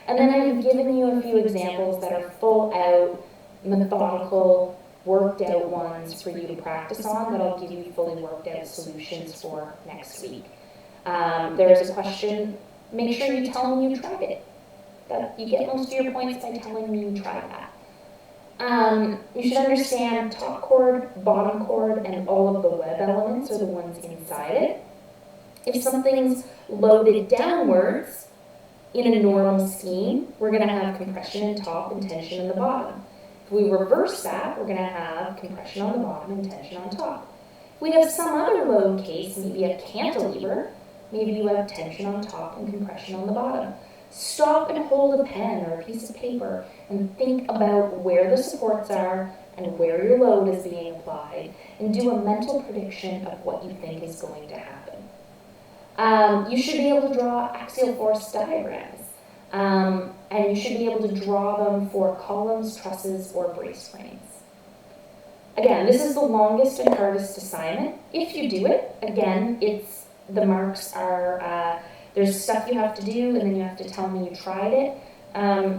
and then I've given you a few examples that are full out, methodical, worked out ones for you to practice on that I'll give you fully worked out solutions for next week. There's a question, make sure you tell me you tried it. You get most of your points by telling me you tried that. You should understand top chord, bottom chord, and all of the web elements are the ones inside it. If something's loaded downwards in a normal scheme, we're going to have compression in top and tension in the bottom. If we reverse that, we're going to have compression on the bottom and tension on top. If we have some other load case, maybe a cantilever, maybe you have tension on top and compression on the bottom. Stop and hold a pen or a piece of paper and think about where the supports are and where your load is being applied, and do a mental prediction of what you think is going to happen. You should be able to draw axial force diagrams. And you should be able to draw them for columns, trusses, or brace frames. Again, this is the longest and hardest assignment. If you do it, again, the marks are, there's stuff you have to do, and then you have to tell me you tried it.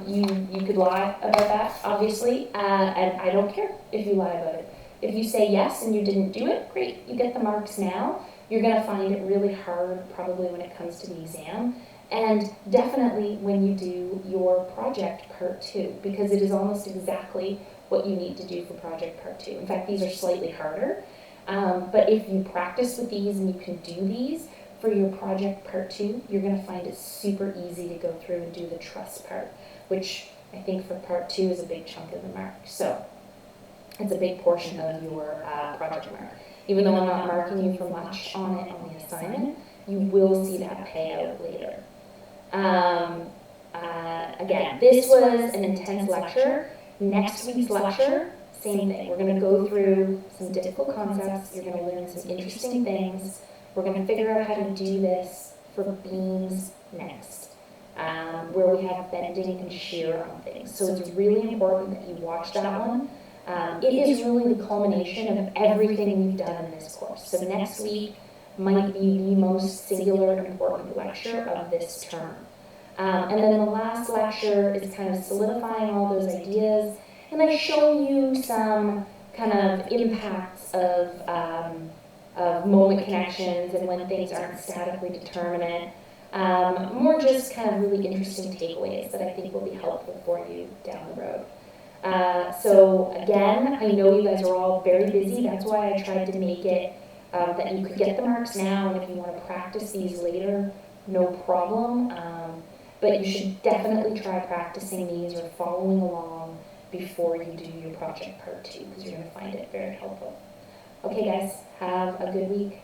You could lie about that, obviously, and I don't care if you lie about it. If you say yes and you didn't do it, great, you get the marks now. You're going to find it really hard probably when it comes to the exam. And definitely when you do your project part 2, because it is almost exactly what you need to do for project part 2. In fact, these are slightly harder, but if you practice with these and you can do these, for your project part 2, you're going to find it super easy to go through and do the truss part, which I think for part 2 is a big chunk of the mark. So it's a big portion of your project mark. Even though I'm not marking you for much on it on the assignment, you will see that payout later. Again, this was an intense lecture. Next week's lecture, same thing. We're going to go through some difficult concepts. You're going to learn some interesting things. We're going to figure out how to do this for beams next, where we have bending and shear on things. So it's really important that you watch that one. It is really the culmination of everything we've done in this course. So next week might be the most singular important lecture of this term. And then the last lecture is kind of solidifying all those ideas, and I show you some kind of impacts of moment connections and when things aren't statically determinate. More just kind of really interesting takeaways that I think will be helpful for you down the road. So again, I know you guys are all very busy. That's why I tried to make it that you could get the marks now, and if you want to practice these later, no problem. But you should definitely try practicing these or following along before you do your project part 2, because you're going to find it very helpful. Okay guys, have a good week.